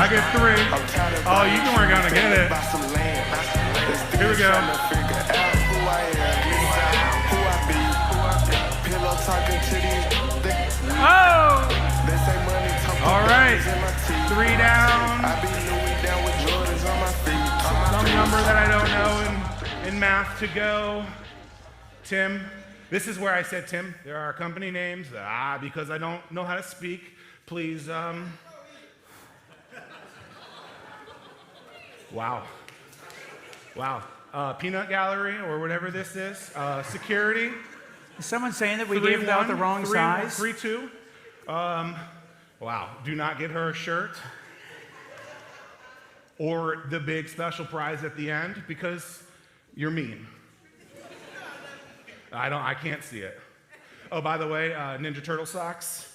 I get 3. Oh, you weren't gonna get it. Here we go. Oh! All right. 3 down. Some number that I don't know in math to go. Tim. This is where I said, Tim, there are company names. Because I don't know how to speak, please, Wow. Wow. Peanut Gallery, or whatever this is. Security. Is someone saying that we gave out the wrong size? 3-2. Wow. Do not get her a shirt. Or the big special prize at the end, because you're mean. I can't see it. Oh, by the way, Ninja Turtle socks.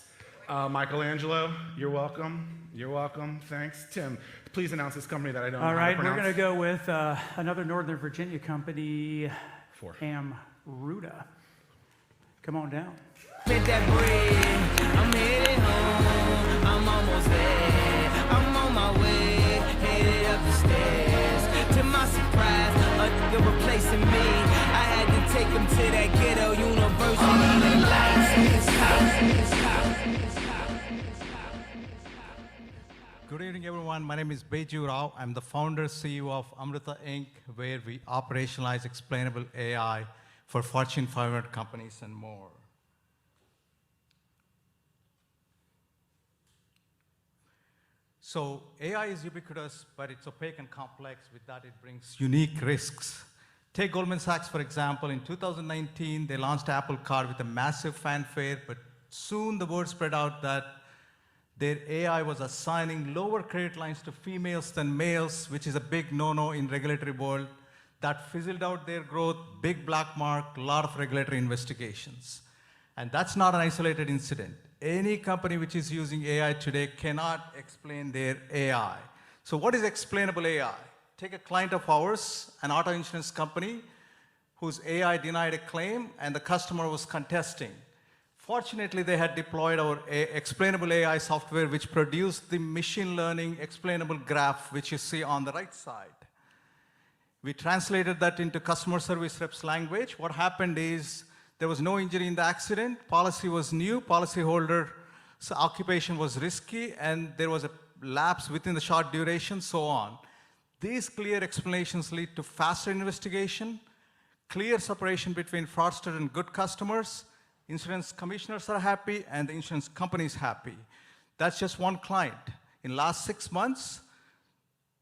Michelangelo, you're welcome. You're welcome. Thanks. Tim, please announce this company that I don't know how to pronounce. All right, we're going to go with another Northern Virginia company, 4. Amruta. Come on down. With that bread, I'm headed home. I'm almost there. I'm on my way, headed up the stairs. To my surprise, a nigga replacing me. I had to take him to that ghetto university. The lights in his house. Good evening, everyone. My name is Beju Rao. I'm the founder, CEO of Amruta Inc., where we operationalize explainable AI for Fortune 500 companies and more. So AI is ubiquitous, but it's opaque and complex. With that, it brings unique risks. Take Goldman Sachs, for example. In 2019, they launched Apple Card with a massive fanfare, but soon the word spread out that their AI was assigning lower credit lines to females than males, which is a big no-no in regulatory world. That fizzled out their growth, big black mark, a lot of regulatory investigations. And that's not an isolated incident. Any company which is using AI today cannot explain their AI. So what is explainable AI? Take a client of ours, an auto insurance company, whose AI denied a claim and the customer was contesting. Fortunately, they had deployed our explainable AI software, which produced the machine learning explainable graph, which you see on the right side. We translated that into customer service reps language. What happened is there was no injury in the accident. Policy was new. Policyholder's occupation was risky, and there was a lapse within the short duration, so on. These clear explanations lead to faster investigation, clear separation between fraudster and good customers. Insurance commissioners are happy, and the insurance company is happy. That's just one client. In the last 6 months,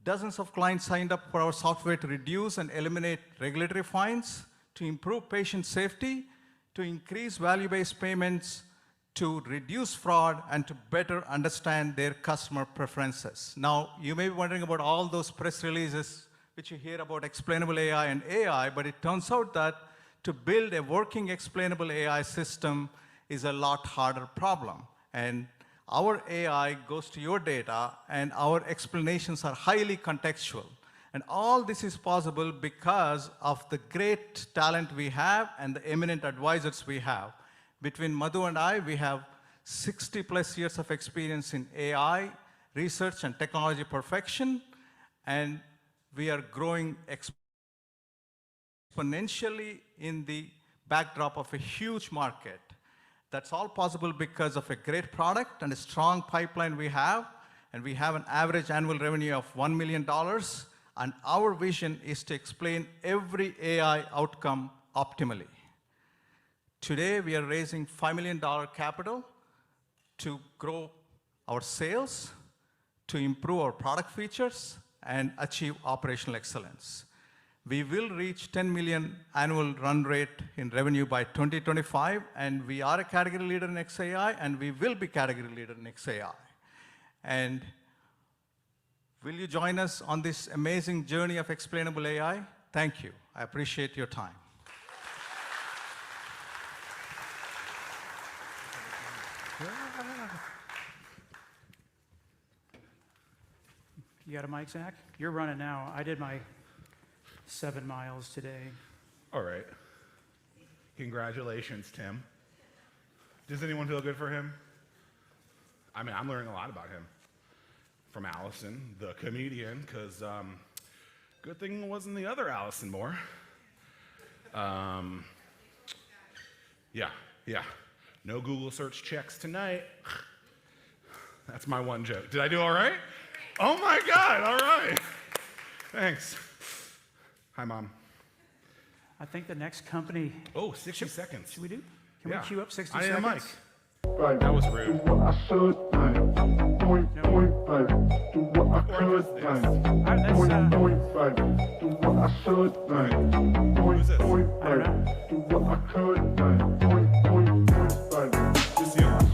dozens of clients signed up for our software to reduce and eliminate regulatory fines, to improve patient safety, to increase value-based payments, to reduce fraud, and to better understand their customer preferences. Now, you may be wondering about all those press releases which you hear about explainable AI and AI, but it turns out that to build a working explainable AI system is a lot harder problem. And our AI goes to your data, and our explanations are highly contextual. And all this is possible because of the great talent we have and the eminent advisors we have. Between Madhu and I, we have 60+ years of experience in AI, research and technology perfection, and we are growing exponentially in the backdrop of a huge market. That's all possible because of a great product and a strong pipeline we have, and we have an average annual revenue of $1 million, and our vision is to explain every AI outcome optimally. Today, we are raising $5 million capital to grow our sales, to improve our product features, and achieve operational excellence. We will reach 10 million annual run rate in revenue by 2025, and we are a category leader in XAI, and we will be category leader in XAI. And will you join us on this amazing journey of explainable AI? Thank you. I appreciate your time. You got a mic, Zach? You're running now. I did my 7 miles today. All right. Congratulations, Tim. Does anyone feel good for him? I mean, I'm learning a lot about him from Allison, the comedian, because good thing it wasn't the other Allison Moore. Yeah. No Google search checks tonight. That's my one joke. Did I do all right? Oh my God, all right. Thanks. Hi, Mom. I think the next company. Oh, 60 seconds. Should we do? Can we queue up 60 I seconds? need a mic. That was rude.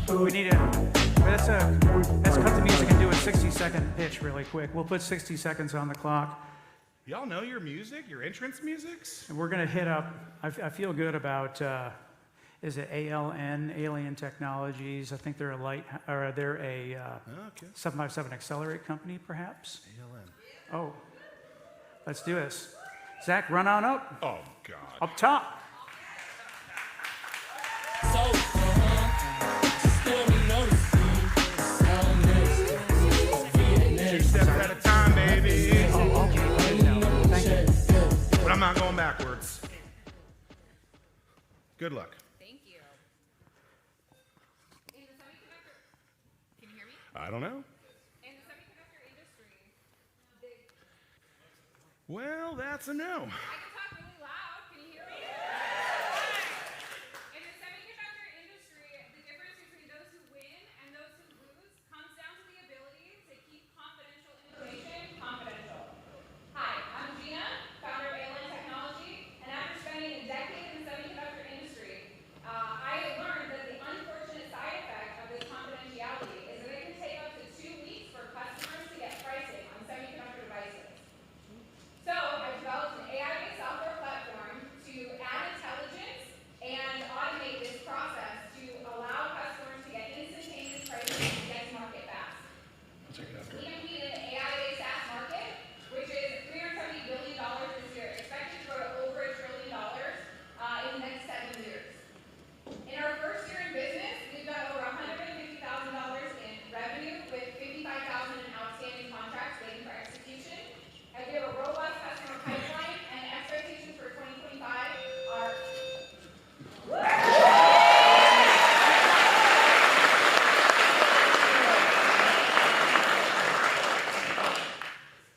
We need let's cut the music and do a 60-second pitch really quick. We'll put 60 seconds on the clock. Y'all know your music, your entrance musics? And we're going to hit up, I feel good about, is it ALN, Alien Technologies? I think they're they're a 757 Accelerate company, perhaps? ALN. Oh, let's do this. Zach, run on up. Oh, God. Up top. Two steps at a time, baby. Oh, okay. Thank you. But I'm not going backwards. Good luck. Thank you. In the semiconductor, can you hear me? I don't know. In the semiconductor industry, Well, that's a no. I can talk really loud. Can you hear me? In the semiconductor industry, the difference between those who win and those who lose comes down to the ability to keep confidential information confidential. Hi, I'm Gina, founder of Alien Technology, and after spending a decade in the semiconductor industry, I learned that the unfortunate side effect of this confidentiality is that it can take up to 2 weeks for customers to get pricing on semiconductor devices. So I developed an AI-based software platform to add intelligence and automate this process to allow customers to get instantaneous pricing and get to market fast. We compete in the AI-based SaaS market, which is $370 billion this year, expected to grow to over $1 trillion in the next 7 years. In our first year in business, we've done over $150,000 in revenue with 55,000 in outstanding contracts waiting for execution. And we have a robust customer pipeline, and expectations for 2025 are.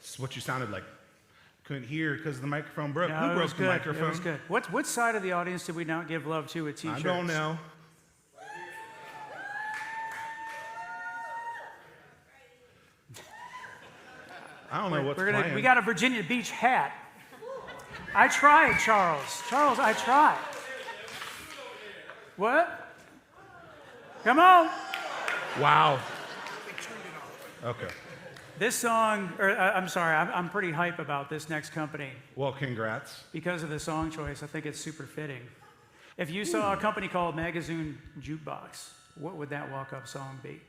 This is what you sounded like. Couldn't hear because the microphone broke. No, Who it broke was the good. microphone? It was good. What side of the audience did we not give love to with t-shirts? I don't know. I don't know what's playing. We got a Virginia Beach hat. I tried, Charles. Charles, I tried. What? Come on. Wow. Okay. This song, I'm sorry, I'm pretty hype about this next company. Well, congrats. Because of the song choice, I think it's super fitting. If you saw a company called Magazine Jukebox, what would that walk-up song be?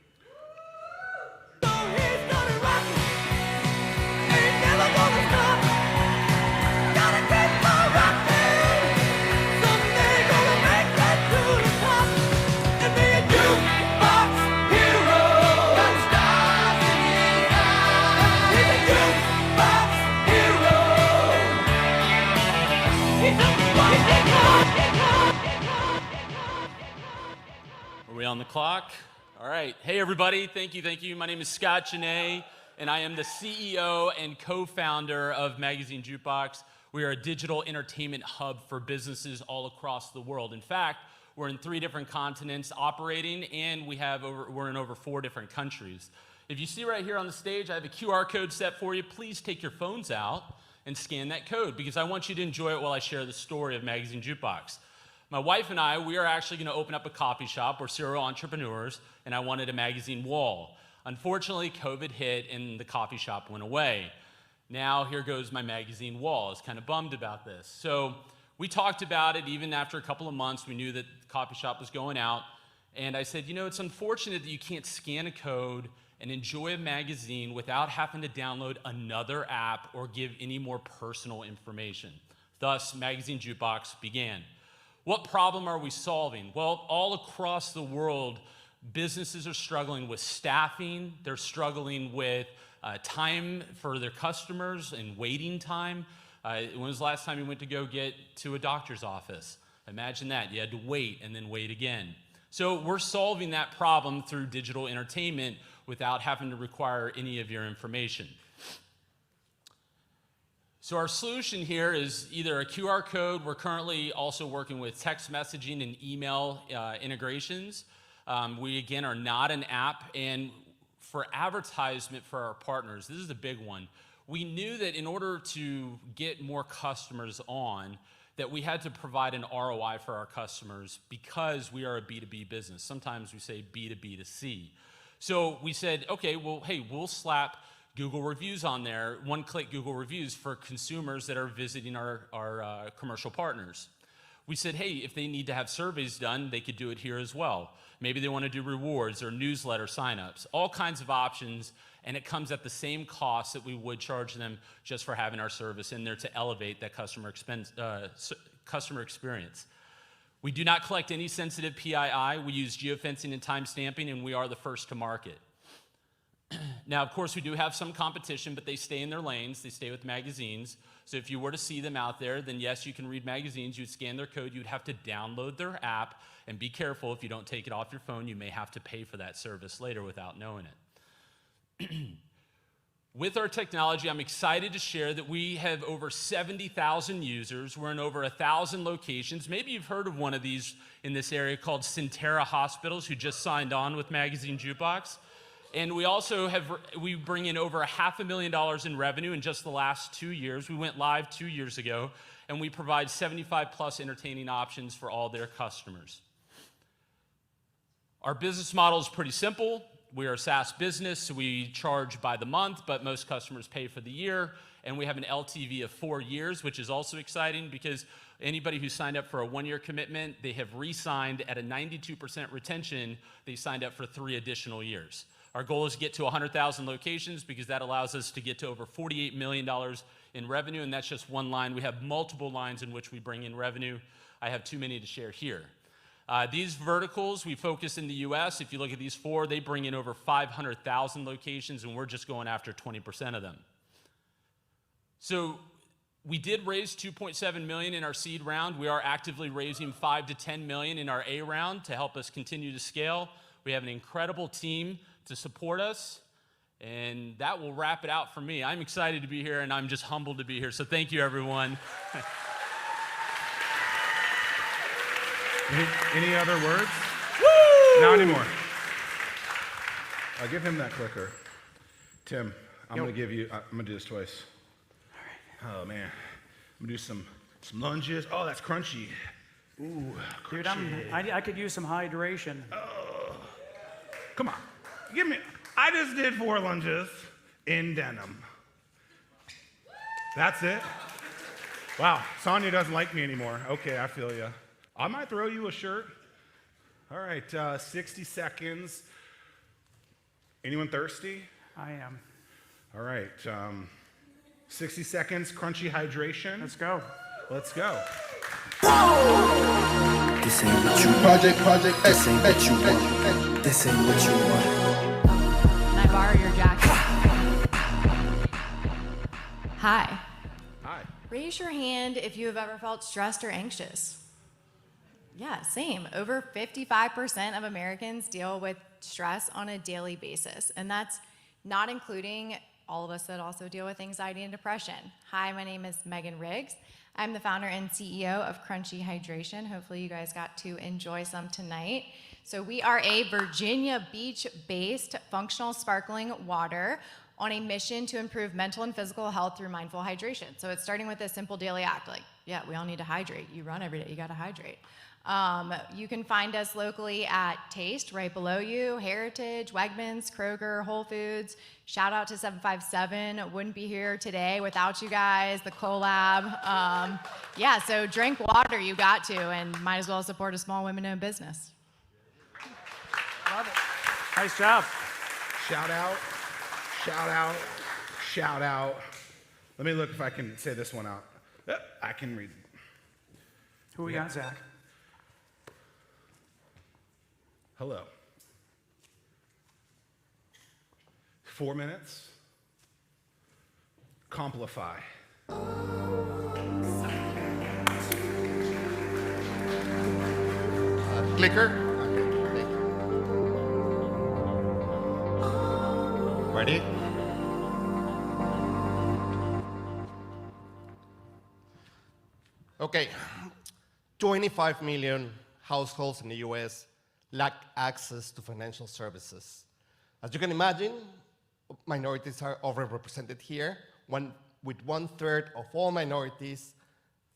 Are we on the clock? All right. Hey, everybody. Thank you. My name is Scott Janae, and I am the CEO and co-founder of Magazine Jukebox. We are a digital entertainment hub for businesses all across the world. In fact, we're in 3 different continents operating, and we're in over 4 different countries. If you see right here on the stage, I have a QR code set for you. Please take your phones out and scan that code, because I want you to enjoy it while I share the story of Magazine Jukebox. My wife and I, we are actually going to open up a coffee shop. We're serial entrepreneurs, and I wanted a magazine wall. Unfortunately, COVID hit and the coffee shop went away. Now here goes my magazine wall. I was kind of bummed about this. So we talked about it even after a couple of months. We knew that the coffee shop was going out. And I said, you know, it's unfortunate that you can't scan a code and enjoy a magazine without having to download another app or give any more personal information. Thus, Magazine Jukebox began. What problem are we solving? Well, all across the world, businesses are struggling with staffing. They're struggling with time for their customers and waiting time. When was the last time you went to go get to a doctor's office? Imagine that. You had to wait and then wait again. So we're solving that problem through digital entertainment without having to require any of your information. So our solution here is either a QR code. We're currently also working with text messaging and email integrations. We, again, are not an app. And for advertisement for our partners, this is a big one. We knew that in order to get more customers on, that we had to provide an ROI for our customers because we are a B2B business. Sometimes we say B2B2C. So we said, okay, well, hey, we'll slap Google reviews on there, one-click Google reviews for consumers that are visiting our commercial partners. We said, hey, if they need to have surveys done, they could do it here as well. Maybe they want to do rewards or newsletter signups, all kinds of options, and it comes at the same cost that we would charge them just for having our service in there to elevate that customer experience. We do not collect any sensitive PII. We use geofencing and timestamping, and we are the first to market. Now, of course, we do have some competition, but they stay in their lanes. They stay with magazines. So if you were to see them out there, then yes, you can read magazines. You'd scan their code. You'd have to download their app. And be careful, if you don't take it off your phone, you may have to pay for that service later without knowing it. With our technology, I'm excited to share that we have over 70,000 users. We're in over 1,000 locations. Maybe you've heard of one of these in this area called Centera Hospitals, who just signed on with Magazine Jukebox. And we also we bring in over $500,000 in revenue in just the last 2 years. We went live 2 years ago, and we provide 75 plus entertaining options for all their customers. Our business model is pretty simple. We are a SaaS business, so we charge by the month, but most customers pay for the year. And we have an LTV of 4 years, which is also exciting because anybody who signed up for a 1-year commitment, they have re-signed at a 92% retention. They signed up for 3 additional years. Our goal is to get to 100,000 locations because that allows us to get to over $48 million in revenue, and that's just one line. We have multiple lines in which we bring in revenue. I have too many to share here. These verticals, we focus in the US. If you look at these 4, they bring in over 500,000 locations, and we're just going after 20% of them. So we did raise $2.7 million in our seed round. We are actively raising $5 to $10 million in our A round to help us continue to scale. We have an incredible team to support us, and that will wrap it out for me. I'm excited to be here, and I'm just humbled to be here, so thank you, everyone. Any other words? Woo! Not anymore. I'll give him that clicker. Tim, I'm going to give you, I'm going to do this twice. All right. Oh, man. I'm going to do some lunges. Oh, that's crunchy. Ooh, crunchy. Dude, I could use some hydration. Oh. Come on. Give me, I just did 4 lunges in denim. That's it? Wow, Sonia doesn't like me anymore. Okay, I feel you. I might throw you a shirt. All right, 60 seconds. Anyone thirsty? I am. All right, 60 seconds, crunchy hydration. Let's go. Let's go. This ain't what you project. This ain't what you want. This ain't what you want. Can I borrow your jacket? Hi. Hi. Raise your hand if you have ever felt stressed or anxious. Yeah, same. Over 55% of Americans deal with stress on a daily basis, and that's not including all of us that also deal with anxiety and depression. Hi, my name is Megan Riggs. I'm the founder and CEO of Crunchy Hydration. Hopefully you guys got to enjoy some tonight. So we are a Virginia Beach-based functional sparkling water. on a mission to improve mental and physical health through mindful hydration. So it's starting with a simple daily act, like, yeah, we all need to hydrate. You run every day, you gotta hydrate. You can find us locally at Taste, right below you, Heritage, Wegmans, Kroger, Whole Foods. Shout out to 757. Wouldn't be here today without you guys, the collab. Yeah, so drink water, you got to, and might as well support a small women-owned business. Love it. Nice job. Shout out, shout out, shout out. Let me look if I can say this one out. Yep, I can read. Who we got, Zach? Hello. 4 minutes. Complify. Clicker. Ready? Okay. 25 million households in the US lack access to financial services. As you can imagine, minorities are overrepresented here, with 1/3 of all minorities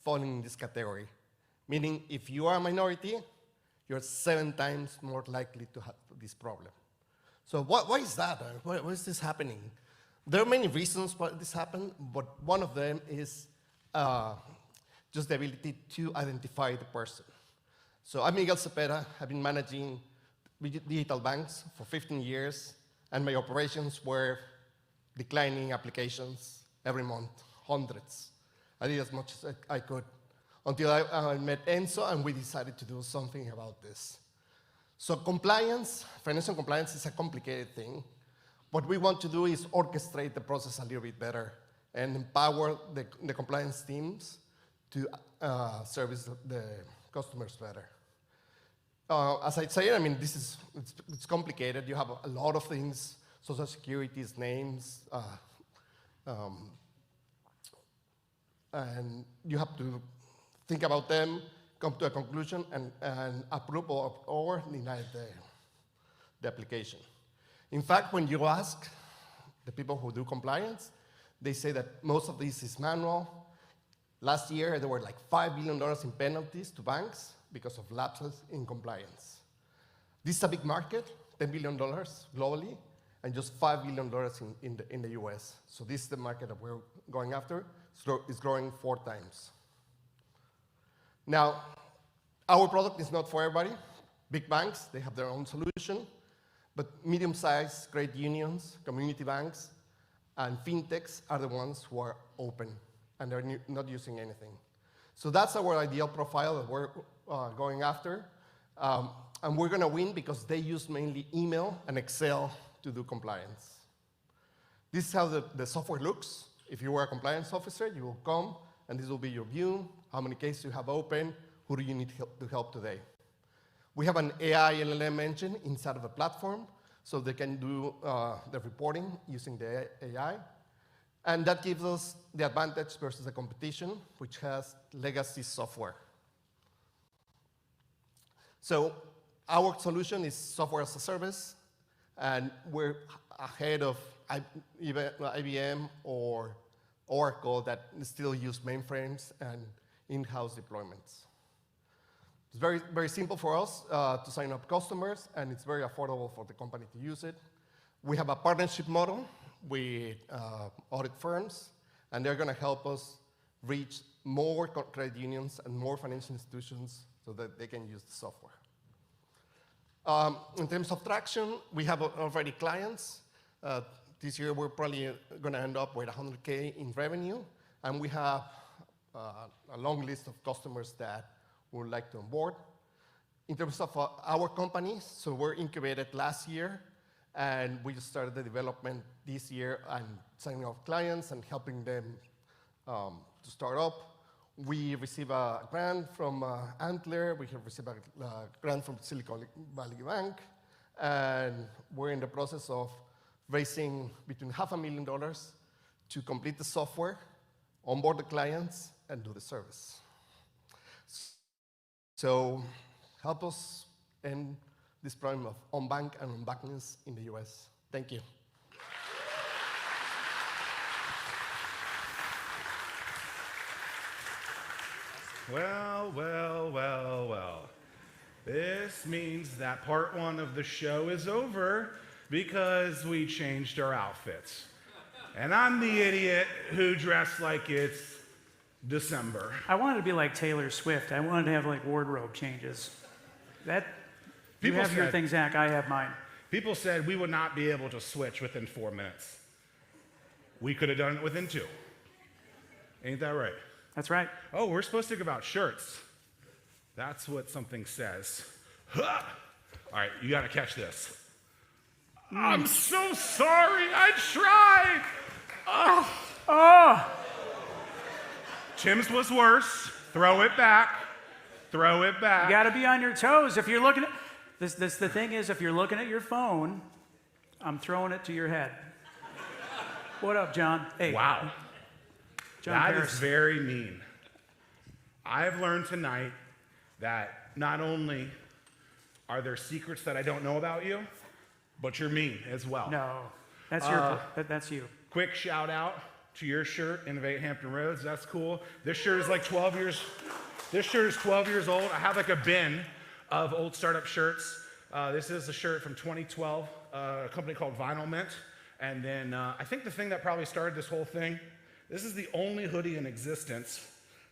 falling in this category. Meaning, if you are a minority, you're 7 times more likely to have this problem. So why is that? Why is this happening? There are many reasons why this happened, but one of them is just the ability to identify the person. So I'm Miguel Cepeda. I've been managing digital banks for 15 years, and my operations were declining applications every month, hundreds. I did as much as I could until I met Enzo, and we decided to do something about this. So compliance, financial compliance is a complicated thing. What we want to do is orchestrate the process a little bit better and empower the compliance teams to service the customers better. As I say, I mean, it's complicated. You have a lot of things, social securities, names, and you have to think about them, come to a conclusion, and approve or deny the application. In fact, when you ask the people who do compliance, they say that most of this is manual. Last year, there were like $5 billion in penalties to banks because of lapses in compliance. This is a big market, $10 billion globally, and just $5 billion in the US. So this is the market that we're going after. It's growing 4 times. Now, our product is not for everybody. Big banks, they have their own solution, but medium-sized credit unions, community banks, and fintechs are the ones who are open, and they're not using anything. So that's our ideal profile that we're going after. And we're going to win because they use mainly email and Excel to do compliance. This is how the software looks. If you were a compliance officer, you will come, and this will be your view, how many cases you have open, who do you need to help today. We have an AI LLM engine inside of the platform, so they can do the reporting using the AI. And that gives us the advantage versus the competition, which has legacy software. So our solution is software as a service, and we're ahead of IBM or Oracle that still use mainframes and in-house deployments. It's very, very simple for us to sign up customers, and it's very affordable for the company to use it. We have a partnership model with audit firms, and they're going to help us reach more credit unions and more financial institutions so that they can use the software. In terms of traction, we have already clients. This year, we're probably going to end up with $100K in revenue, and we have a long list of customers that we would like to onboard. In terms of our company, so we're incubated last year, and we just started the development this year and signing up clients and helping them to start up. We receive a grant from Antler. We have received a grant from Silicon Valley Bank, and we're in the process of raising between $500,000 to complete the software, onboard the clients, and do the service. So help us end this problem of unbanked and unbackedness in the US. Thank you. Well, well, well, well. This means that part one of the show is over because we changed our outfits. And I'm the idiot who dressed like it's December. I wanted to be like Taylor Swift. I wanted to have like wardrobe changes. You have your thing, Zach. I have mine. People said we would not be able to switch within 4 minutes. We could have done it within 2. Ain't that right? That's right. Oh, we're supposed to talk about shirts. That's what something says. Huh! All right, you got to catch this. I'm so sorry. I tried. Oh. Tim's was worse. Throw it back. Throw it back. You got to be on your toes. If you're looking at this, the thing is, if you're looking at your phone, I'm throwing it to your head. What up, John? Hey. Wow. John That Paris. is very mean. I've learned tonight that not only are there secrets that I don't know about you, but you're mean as well. No, that's that's you. Quick shout out to your shirt, Innovate Hampton Roads. That's cool. This shirt is like 12 years. This shirt is 12 years old. I have like a bin of old startup shirts. This is a shirt from 2012, a company called Vinyl Mint. And then I think the thing that probably started this whole thing, this is the only hoodie in existence.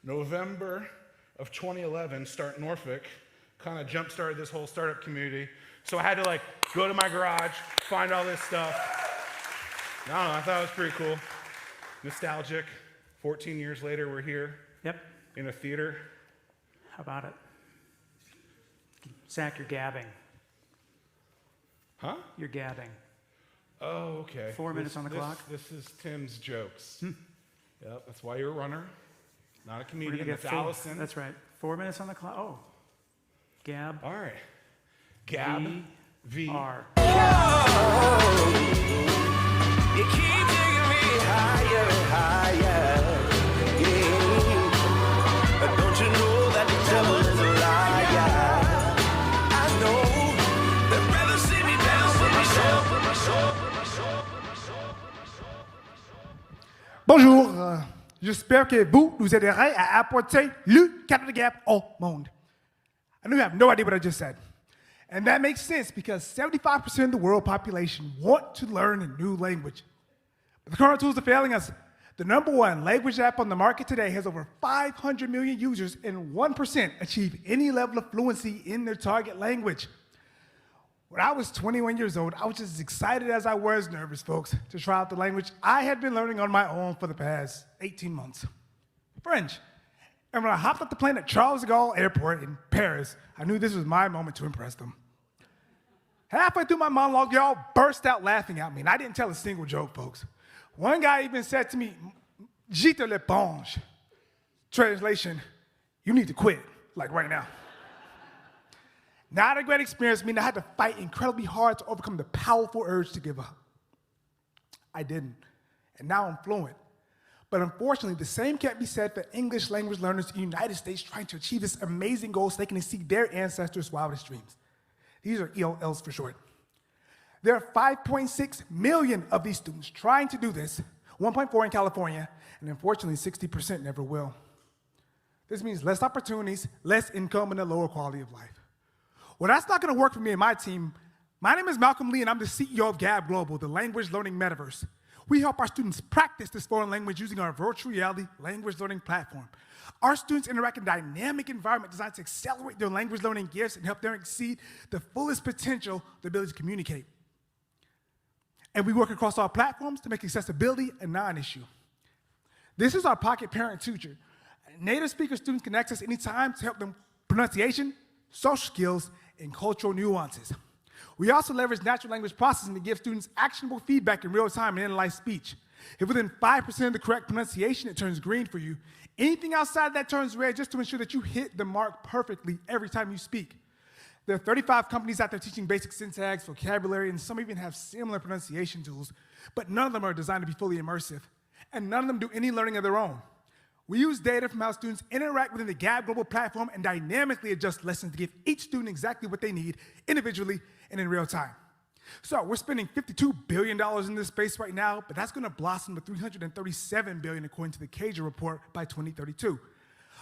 November of 2011, Start Norfolk, kind of jump-started this whole startup community. So I had to like go to my garage, find all this stuff. I don't know, I thought it was pretty cool. Nostalgic. 14 years later, we're here. Yep. In a theater. How about it? Zach, you're gabbing. Huh? You're gabbing. Oh, okay. 4 minutes on the clock. This is Tim's jokes. Yep, that's why you're a runner, not a We're comedian. gonna get That's Allison. That's right. 4 minutes on the clock. Oh. Gab. All right. Gab. V. R. You keep taking me higher and higher. Yeah. Don't you know that the devil is a liar? I know they'd rather see me down for myself, for myself, for myself, for myself. Bonjour, j'espère que vous nous aiderez à apporter le Canada Gap au monde. I know you have no idea what I just said. And that makes sense because 75% of the world population want to learn a new language. But the current tools are failing us. The #1 language app on the market today has over 500 million users and 1% achieve any level of fluency in their target language. When I was 21 years old, I was just as excited as I was nervous, folks, to try out the language I had been learning on my own for the past 18 months. French. And when I hopped off the plane at Charles de Gaulle Airport in Paris, I knew this was my moment to impress them. Halfway through my monologue, y'all burst out laughing at me, and I didn't tell a single joke, folks. One guy even said to me, "Je te l'éponge." Translation, you need to quit, like right now. Not a great experience, meaning I had to fight incredibly hard to overcome the powerful urge to give up. I didn't, and now I'm fluent. But unfortunately, the same can't be said for English language learners in the United States trying to achieve this amazing goal so they can exceed their ancestors' wildest dreams. These are ELLs for short. There are 5.6 million of these students trying to do this, 1.4 in California, and unfortunately, 60% never will. This means less opportunities, less income, and a lower quality of life. Well, that's not gonna work for me and my team. My name is Malcolm Lee, and I'm the CEO of Gab Global, the language learning metaverse. We help our students practice this foreign language using our virtual reality language learning platform. Our students interact in a dynamic environment designed to accelerate their language learning gifts and help them exceed the fullest potential, the ability to communicate. And we work across all platforms to make accessibility a non-issue. This is our Pocket Parent Tutor. Native speaker students can access anytime to help them pronunciation, social skills, and cultural nuances. We also leverage natural language processing to give students actionable feedback in real time and analyze speech. If within 5% of the correct pronunciation, it turns green for you. Anything outside that turns red just to ensure that you hit the mark perfectly every time you speak. There are 35 companies out there teaching basic syntax, vocabulary, and some even have similar pronunciation tools, but none of them are designed to be fully immersive, and none of them do any learning of their own. We use data from how students interact within the Gab Global platform and dynamically adjust lessons to give each student exactly what they need individually and in real time. So we're spending $52 billion in this space right now, but that's gonna blossom to $337 billion according to the Cager report by 2032.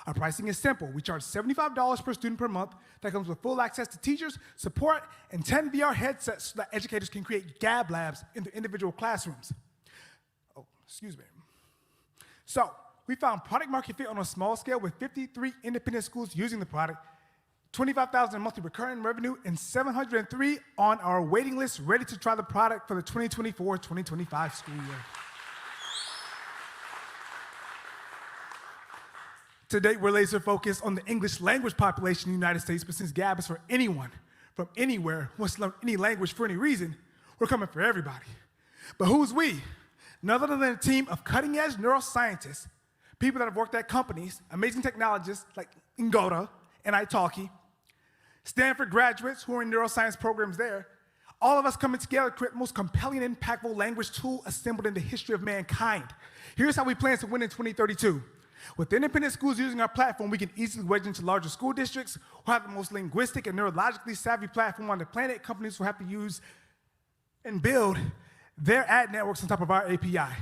Our pricing is simple. We charge $75 per student per month. That comes with full access to teachers, support, and 10 VR headsets so that educators can create Gab labs in their individual classrooms. Oh, excuse me. So, we found product market fit on a small scale with 53 independent schools using the product, 25,000 in monthly recurring revenue, and 703 on our waiting list ready to try the product for the 2024-2025 school year. To date, we're laser focused on the English language population in the United States, but since Gab is for anyone from anywhere who wants to learn any language for any reason, we're coming for everybody. But who's we? None other than a team of cutting-edge neuroscientists, people that have worked at companies, amazing technologists like Ngoda and Italki, Stanford graduates who are in neuroscience programs there, all of us coming together to create the most compelling and impactful language tool assembled in the history of mankind. Here's how we plan to win in 2032. With independent schools using our platform, we can easily wedge into larger school districts who have the most linguistic and neurologically savvy platform on the planet. Companies will have to use and build their ad networks on top of our API.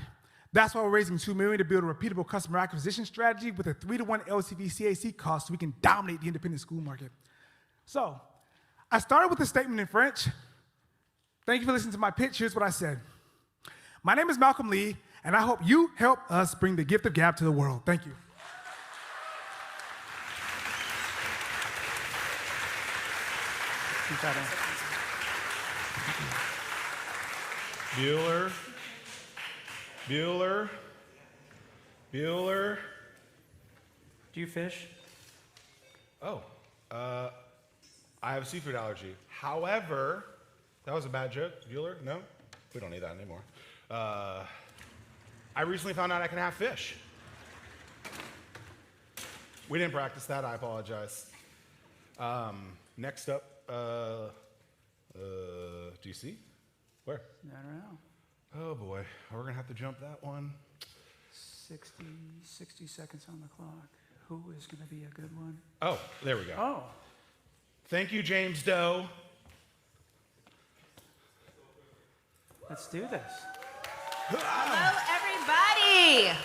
That's why we're raising $2 million to build a repeatable customer acquisition strategy with a 3-to-1 LTV CAC cost so we can dominate the independent school market. So, I started with a statement in French. Thank you for listening to my pitch. Here's what I said. My name is Malcolm Lee, and I hope you help us bring the gift of Gab to the world. Thank you. Bueller. Bueller. Bueller. Do you fish? Oh, I have a seafood allergy. However, that was a bad joke. Bueller? No? We don't need that anymore. I recently found out I can have fish. We didn't practice that. I apologize. Next up, do you see? Where? I don't know. Oh boy, we're gonna have to jump that one. 60 seconds on the clock. Who is gonna be a good one? Oh, there we go. Oh. Thank you, James Doe. Let's do this. Hello, everybody.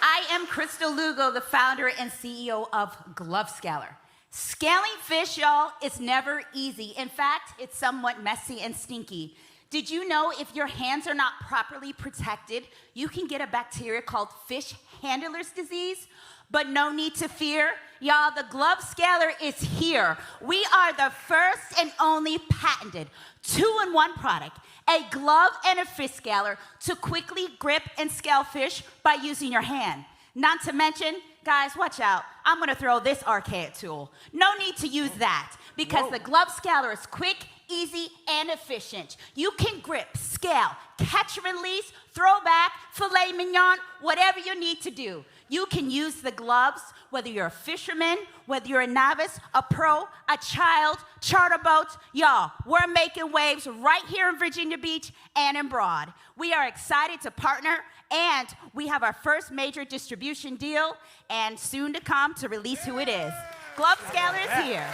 I am Crystal Lugo, the founder and CEO of Glove Scaler. Scaling fish, y'all, is never easy. In fact, it's somewhat messy and stinky. Did you know if your hands are not properly protected, you can get a bacteria called fish handler's disease? But no need to fear. Y'all, the Glove Scaler is here. We are the first and only patented 2-in-1 product, a glove and a fish scaler to quickly grip and scale fish by using your hand. Not to mention, guys, watch out. I'm gonna throw this archaic tool. No need to use that because the Glove Scaler is quick, easy, and efficient. You can grip, scale, catch, release, throw back, filet mignon, whatever you need to do. You can use the gloves, whether you're a fisherman, whether you're a novice, a pro, a child, charter boats. Y'all, we're making waves right here in Virginia Beach and in Broad. We are excited to partner, and we have our first major distribution deal, and soon to come to release who it is. Glove Scaler is here.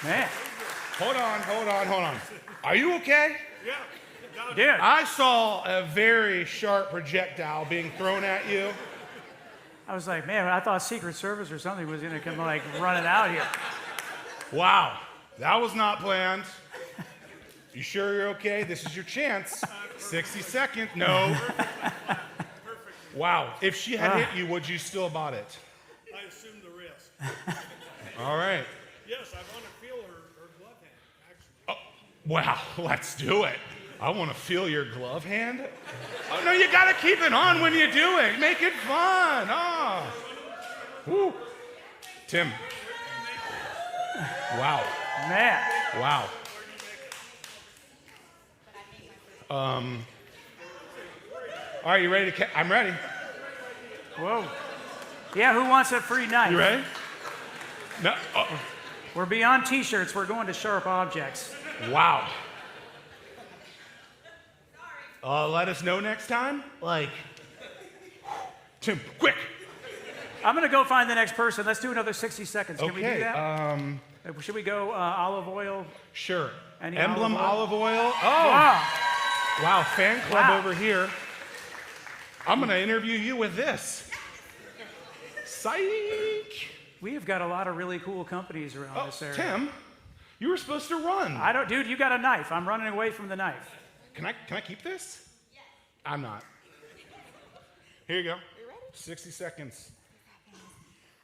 Man. Hold on. Are you okay? Yeah. Dude. I saw a very sharp projectile being thrown at you. I was like, man, I thought Secret Service or something was gonna come like running out here. Wow, that was not planned. You sure you're okay? This is your chance. 60 seconds. No. Wow, if she had hit you, would you still have bought it? I assume the risk. All right. Yes, I want to feel her glove hand, actually. Oh, wow, let's do it. I want to feel your glove hand. Oh, no, you got to keep it on when you do it. Make it fun. Oh. Woo. Tim. Wow. Man. Wow. All right, you ready to I'm ready. Whoa. Yeah, who wants a free knife? You ready? No. We're beyond t-shirts. We're going to sharp objects. Wow. Let us know next time. Tim, quick. I'm going to go find the next person. Let's do another 60 seconds. Can we do Okay. that? Should we go olive oil? Sure. Any Emblem olive oil. Oh. Wow. Wow, fan club over here. I'm gonna interview you with this. Psych! We have got a lot of really cool companies around this area. Tim, you were supposed to run. I don't, dude, you got a knife. I'm running away from the knife. Can I keep this? Yes. I'm not. Here you go. You ready? 60 seconds.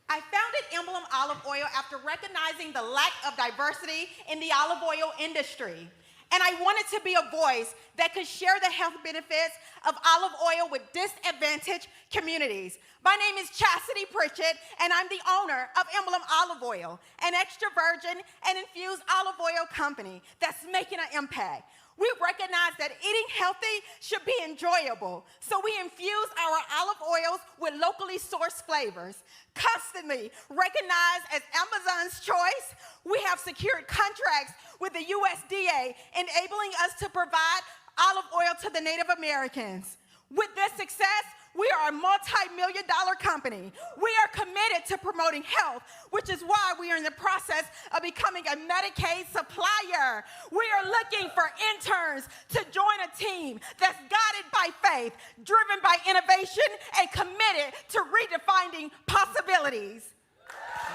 I founded Emblem Olive Oil after recognizing the lack of diversity in the olive oil industry. And I wanted to be a voice that could share the health benefits of olive oil with disadvantaged communities. My name is Chastity Pritchett, and I'm the owner of Emblem Olive Oil, an extra virgin and infused olive oil company that's making an impact. We recognize that eating healthy should be enjoyable, so we infuse our olive oils with locally sourced flavors. Constantly recognized as Amazon's choice, we have secured contracts with the USDA, enabling us to provide olive oil to the Native Americans. With this success, we are a multi-million-dollar company. We are committed to promoting health, which is why we are in the process of becoming a Medicaid supplier. We are looking for interns to join a team that's guided by faith, driven by innovation, and committed to redefining possibilities.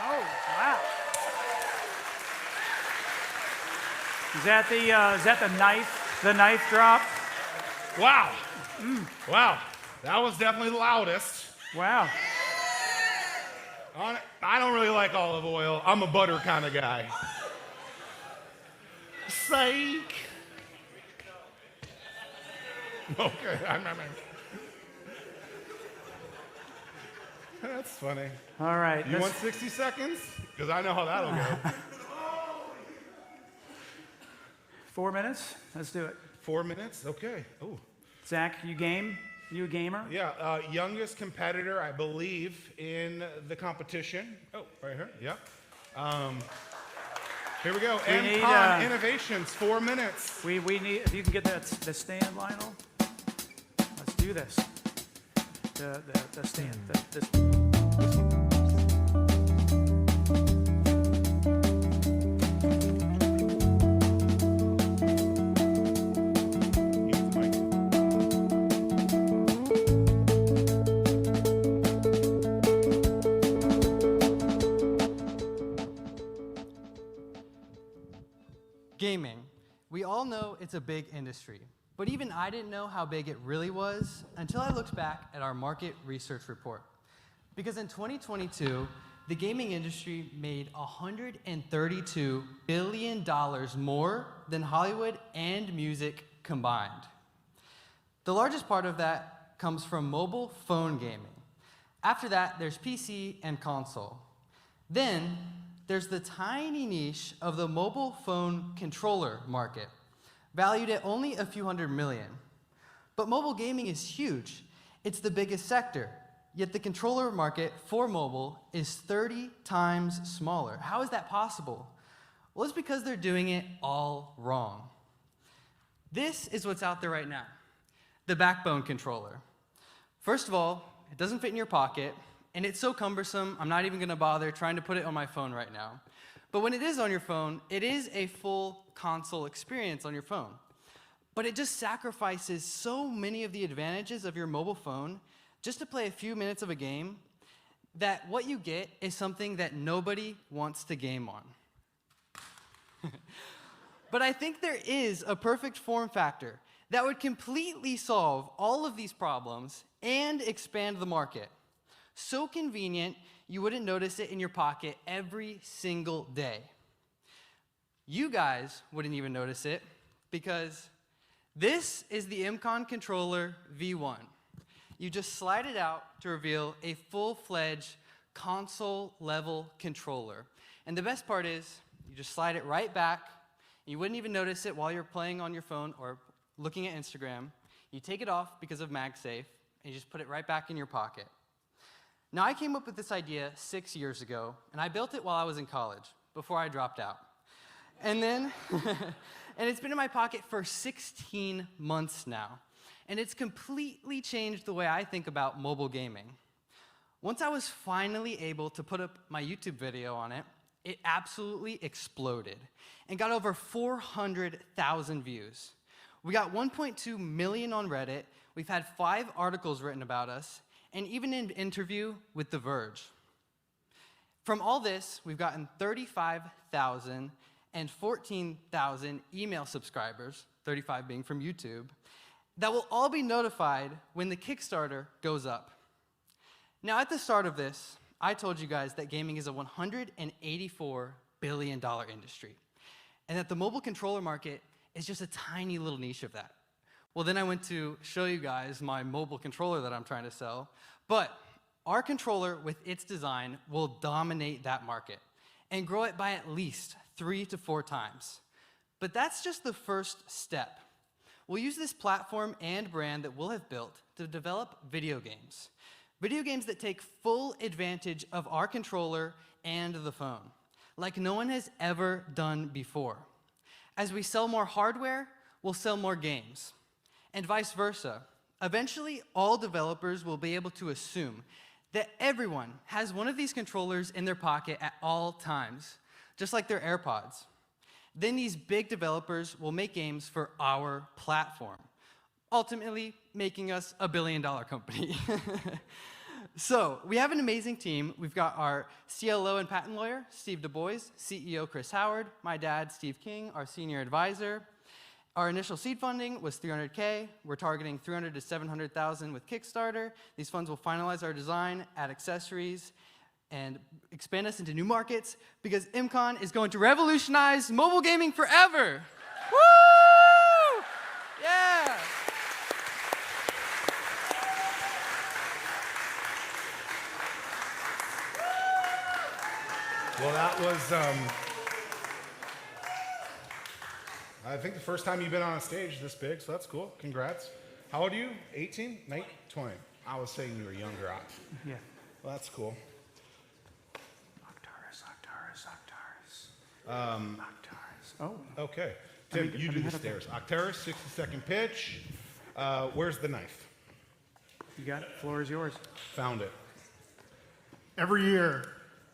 Oh, wow. Is that the knife drop? Wow. Wow. That was definitely the loudest. Wow. I don't really like olive oil. I'm a butter kind of guy. Psych. Okay. That's funny. All right. You want 60 seconds? Because I know how that'll go. 4 minutes? Let's do it. 4 minutes? Okay. Oh. Zach, you game? You a gamer? Yeah, youngest competitor, I believe, in the competition. Oh, right here, yep. Here we go, MCon Innovations, 4 minutes. We need, if you can get the stand, Lionel. Let's do this. The stand, this. Gaming. We all know it's a big industry, but even I didn't know how big it really was until I looked back at our market research report. Because in 2022, the gaming industry made $132 billion more than Hollywood and music combined. The largest part of that comes from mobile phone gaming. After that, there's PC and console. Then, there's the tiny niche of the mobile phone controller market, valued at only a few $100 million. But mobile gaming is huge. It's the biggest sector, yet the controller market for mobile is 30 times smaller. How is that possible? Well, it's because they're doing it all wrong. This is what's out there right now, the backbone controller. First of all, it doesn't fit in your pocket, and it's so cumbersome, I'm not even gonna bother trying to put it on my phone right now. But when it is on your phone, it is a full console experience on your phone. But it just sacrifices so many of the advantages of your mobile phone just to play a few minutes of a game that what you get is something that nobody wants to game on. But I think there is a perfect form factor that would completely solve all of these problems and expand the market. So convenient, you wouldn't notice it in your pocket every single day. You guys wouldn't even notice it because this is the MCon Controller V1. You just slide it out to reveal a full-fledged console-level controller. And the best part is, you just slide it right back. You wouldn't even notice it while you're playing on your phone or looking at Instagram. You take it off because of MagSafe, and you just put it right back in your pocket. Now, I came up with this idea 6 years ago, and I built it while I was in college, before I dropped out. And then, and it's been in my pocket for 16 months now. And it's completely changed the way I think about mobile gaming. Once I was finally able to put up my YouTube video on it, it absolutely exploded and got over 400,000 views. We got 1.2 million on Reddit. We've had 5 articles written about us, and even an interview with The Verge. From all this, we've gotten 35,000 and 14,000 email subscribers, 35 being from YouTube, that will all be notified when the Kickstarter goes up. Now, at the start of this, I told you guys that gaming is a $184 billion industry, and that the mobile controller market is just a tiny little niche of that. Well, then I went to show you guys my mobile controller that I'm trying to sell, but our controller with its design will dominate that market and grow it by at least 3 to 4 times. But that's just the first step. We'll use this platform and brand that we'll have built to develop video games. Video games that take full advantage of our controller and the phone, like no one has ever done before. As we sell more hardware, we'll sell more games, and vice versa. Eventually, all developers will be able to assume that everyone has one of these controllers in their pocket at all times, just like their AirPods. Then these big developers will make games for our platform, ultimately making us a billion-dollar company. So we have an amazing team. We've got our CLO and patent lawyer, Steve Du Bois, CEO Chris Howard, my dad, Steve King, our senior advisor. Our initial seed funding was $300K. We're targeting $300,000 to $700,000 with Kickstarter. These funds will finalize our design, add accessories, and expand us into new markets, because IMCON is going to revolutionize mobile gaming forever. Woo! Yeah! Well, that was, I think the first time you've been on a stage this big, so that's cool. Congrats. How old are you? 18? 19? 20? I was saying you were younger. Yeah. Well, that's cool. Octaris. Oh. Okay. Tim, you do the stairs. Octaris, 60-second pitch. Where's the knife? You got it. Floor is yours. Found it. Every year,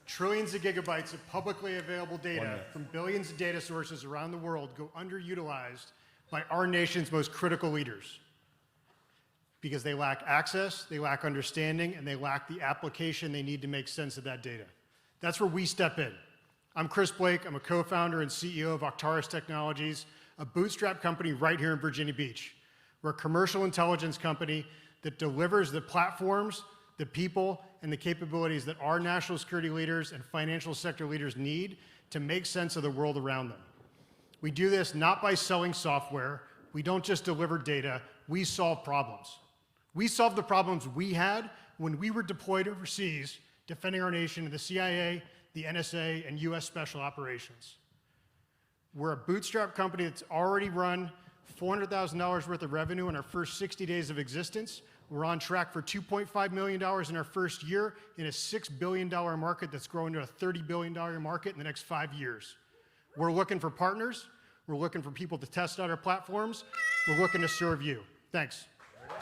trillions of gigabytes of publicly available data from billions of data sources around the world go underutilized by our nation's most critical leaders because they lack access, they lack understanding, and they lack the application they need to make sense of that data. That's where we step in. I'm Chris Blake. I'm a co-founder and CEO of Octaris Technologies, a bootstrap company right here in Virginia Beach. We're a commercial intelligence company that delivers the platforms, the people, and the capabilities that our national security leaders and financial sector leaders need to make sense of the world around them. We do this not by selling software. We don't just deliver data. We solve problems. We solve the problems we had when we were deployed overseas defending our nation in the CIA, the NSA, and US Special Operations. We're a bootstrap company that's already run $400,000 worth of revenue in our first 60 days of existence. We're on track for $2.5 million in our first year in a $6 billion market that's growing to a $30 billion market in the next 5 years. We're looking for partners. We're looking for people to test out our platforms. We're looking to serve you. Thanks. All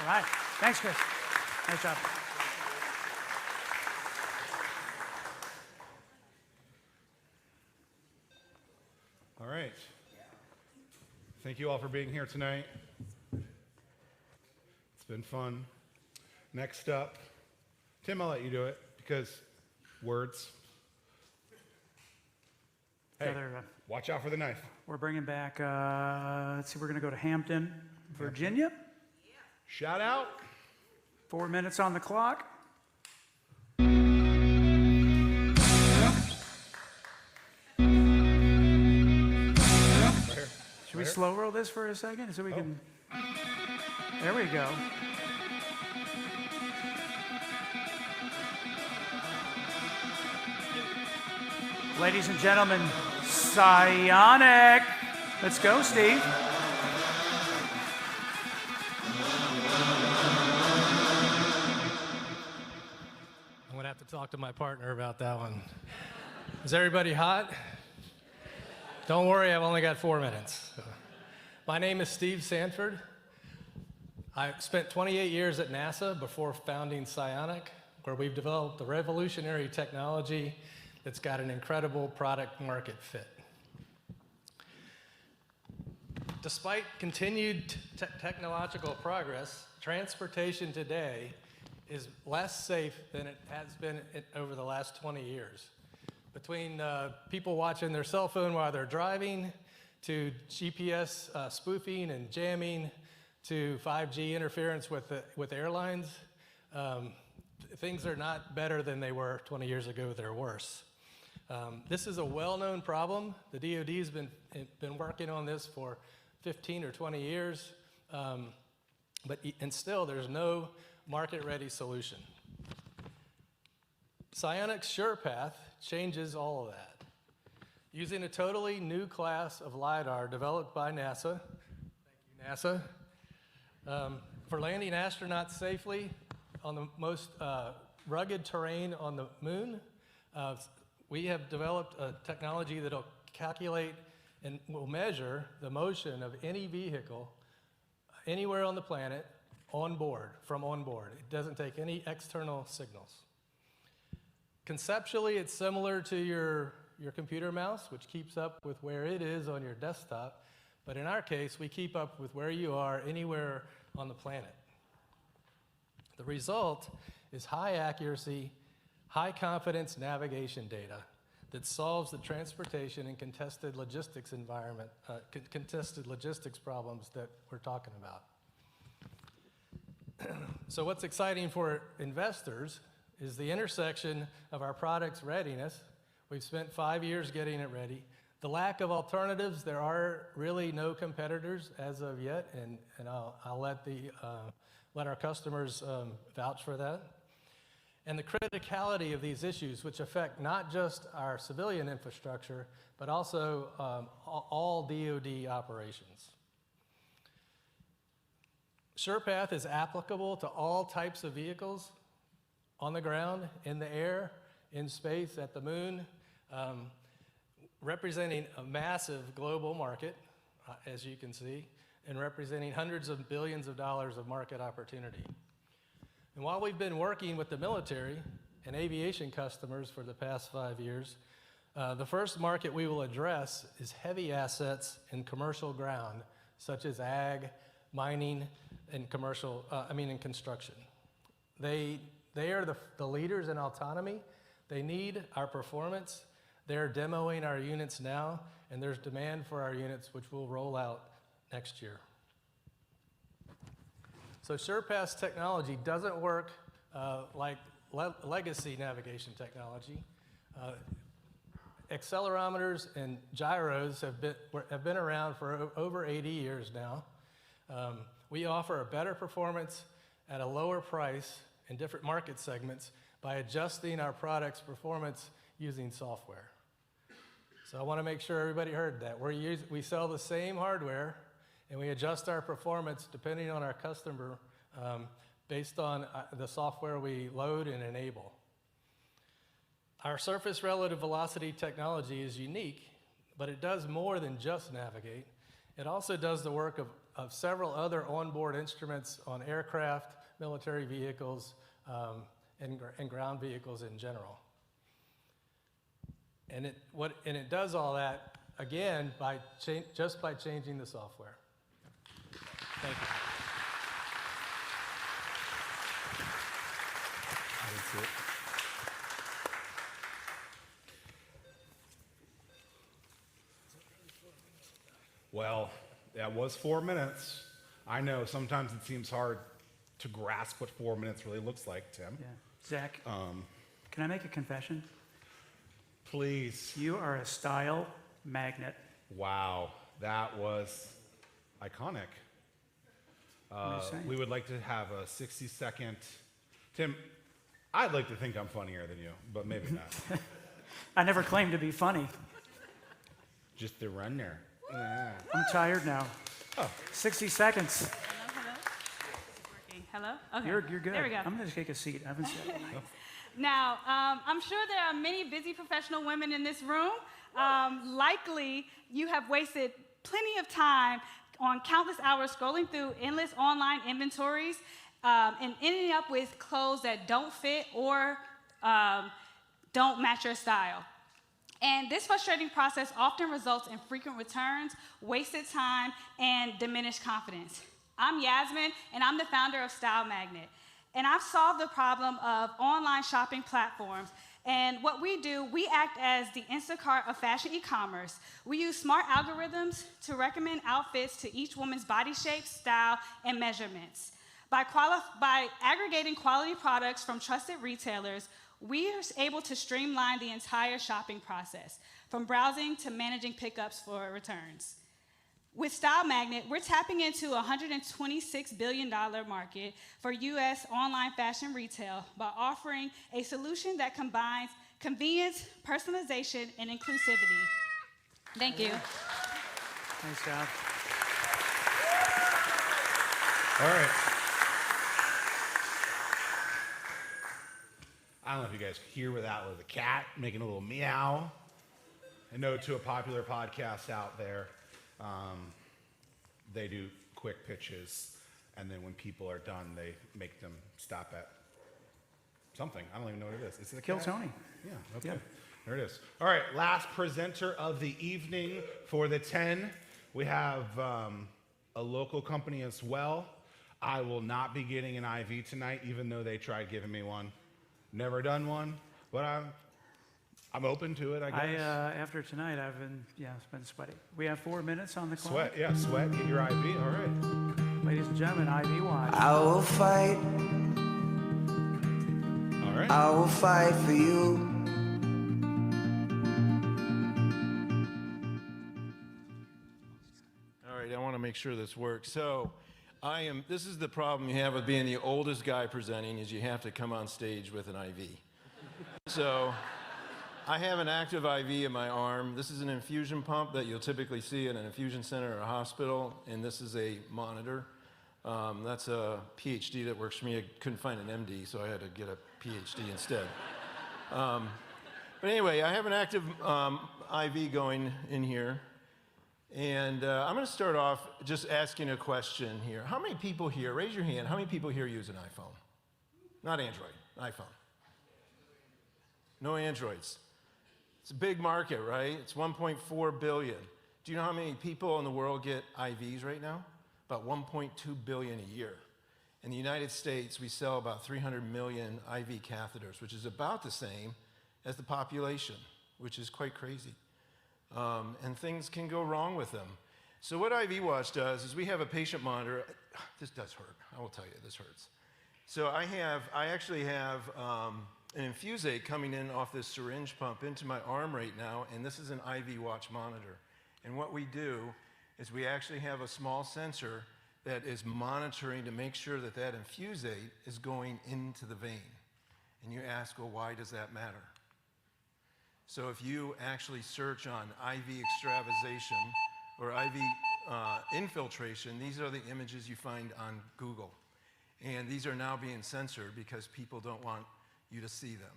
right. Thanks, Chris. Nice job. All right. Thank you all for being here tonight. It's been fun. Next up, Tim, I'll let you do it because words. Hey, watch out for the knife. We're bringing back, let's see, we're going to go to Hampton, Virginia. Shout out. 4 minutes on the clock. Should we slow roll this for a second so we can? There we go. Ladies and gentlemen, Psionic. Let's go, Steve. I'm going to have to talk to my partner about that one. Is everybody hot? Don't worry, I've only got 4 minutes. My name is Steve Sanford. I spent 28 years at NASA before founding Psionic, where we've developed a revolutionary technology that's got an incredible product market fit. Despite continued technological progress, transportation today is less safe than it has been over the last 20 years. Between people watching their cell phone while they're driving, to GPS spoofing and jamming, to 5G interference with airlines, things are not better than they were 20 years ago, they're worse. This is a well-known problem. The DoD has been working on this for 15 or 20 years, and still there's no market-ready solution. Psionic's SurePath changes all of that. Using a totally new class of LiDAR developed by NASA, thank you, NASA, for landing astronauts safely on the most rugged terrain on the moon, we have developed a technology that'll calculate and will measure the motion of any vehicle anywhere on the planet on board, from on board. It doesn't take any external signals. Conceptually, it's similar to your computer mouse, which keeps up with where it is on your desktop. But in our case, we keep up with where you are anywhere on the planet. The result is high accuracy, high confidence navigation data that solves the transportation and contested logistics environment, contested logistics problems that we're talking about. So what's exciting for investors is the intersection of our product's readiness. We've spent 5 years getting it ready. The lack of alternatives, there are really no competitors as of yet, and I'll let our customers vouch for that. And the criticality of these issues, which affect not just our civilian infrastructure, but also all DoD operations. SurePath is applicable to all types of vehicles on the ground, in the air, in space, at the moon, representing a massive global market, as you can see, and representing hundreds of billions of dollars of market opportunity. And while we've been working with the military and aviation customers for the past 5 years, the first market we will address is heavy assets in commercial ground, such as ag, mining, and and construction. They are the leaders in autonomy. They need our performance. They're demoing our units now, and there's demand for our units, which will roll out next year. So SurePath's technology doesn't work like legacy navigation technology. Accelerometers and gyros have been around for over 80 years now. We offer a better performance at a lower price in different market segments by adjusting our product's performance using software. So I want to make sure everybody heard that. We sell the same hardware, and we adjust our performance depending on our customer based on the software we load and enable. Our surface relative velocity technology is unique, but it does more than just navigate. It also does the work of several other onboard instruments on aircraft, military vehicles, and ground vehicles in general. And it does all that, again, just by changing the software. Thank you. I didn't see it. Well, that was 4 minutes. I know sometimes it seems hard to grasp what 4 minutes really looks like, Tim. Yeah. Zach, can I make a confession? Please. You are a style magnet. Wow, that was iconic. We would like to have a 60-second. Tim, I'd like to think I'm funnier than you, but maybe not. I never claimed to be funny. Just the run there. I'm tired now. Oh. 60 seconds. Hello? Okay. You're good. There we go. I'm going to take a seat. I haven't said it. Now, I'm sure there are many busy professional women in this room. Likely, you have wasted plenty of time on countless hours scrolling through endless online inventories and ending up with clothes that don't fit or don't match your style. And this frustrating process often results in frequent returns, wasted time, and diminished confidence. I'm Yasmin, and I'm the founder of Style Magnet. And I've solved the problem of online shopping platforms. And what we do, we act as the Instacart of fashion e-commerce. We use smart algorithms to recommend outfits to each woman's body shape, style, and measurements. By aggregating quality products from trusted retailers, we are able to streamline the entire shopping process, from browsing to managing pickups for returns. With Style Magnet, we're tapping into a $126 billion market for U.S. online fashion retail by offering a solution that combines convenience, personalization, and inclusivity. Thank you. Nice job. All right. I don't know if you guys hear where that was, a cat making a little meow. I know to a popular podcast out there, they do quick pitches, and then when people are done, they make them stop at something. I don't even know what it is. Is it a Kill cat? Tony. Yeah, okay. Yeah. There it is. All right, last presenter of the evening for the 10. We have a local company as well. I will not be getting an IV tonight, even though they tried giving me one. Never done one, but I'm open to it, I guess. After tonight, it's been sweaty. We have 4 minutes on the clock. Sweat, yeah, sweat, get your IV, all right. Ladies and gentlemen, IV watch. I will fight. All right. I will fight for you. All right, I want to make sure this works. So, this is the problem you have with being the oldest guy presenting, is you have to come on stage with an IV. So, I have an active IV in my arm. This is an infusion pump that you'll typically see in an infusion center or a hospital, and this is a monitor. That's a PhD that works for me. I couldn't find an MD, so I had to get a PhD instead. But anyway, I have an active IV going in here. And I'm going to start off just asking a question here. How many people here, raise your hand, how many people here use an iPhone? Not Android, iPhone. No Androids. It's a big market, right? It's 1.4 billion. Do you know how many people in the world get IVs right now? About 1.2 billion a year. In the United States, we sell about 300 million IV catheters, which is about the same as the population, which is quite crazy. And things can go wrong with them. So what IV Watch does is we have a patient monitor. This does hurt. I will tell you, this hurts. So I actually have an infusate coming in off this syringe pump into my arm right now, and this is an IV Watch monitor. And what we do is we actually have a small sensor that is monitoring to make sure that that infusate is going into the vein. And you ask, well, why does that matter? So if you actually search on IV extravasation or IV infiltration, these are the images you find on Google. And these are now being censored because people don't want you to see them.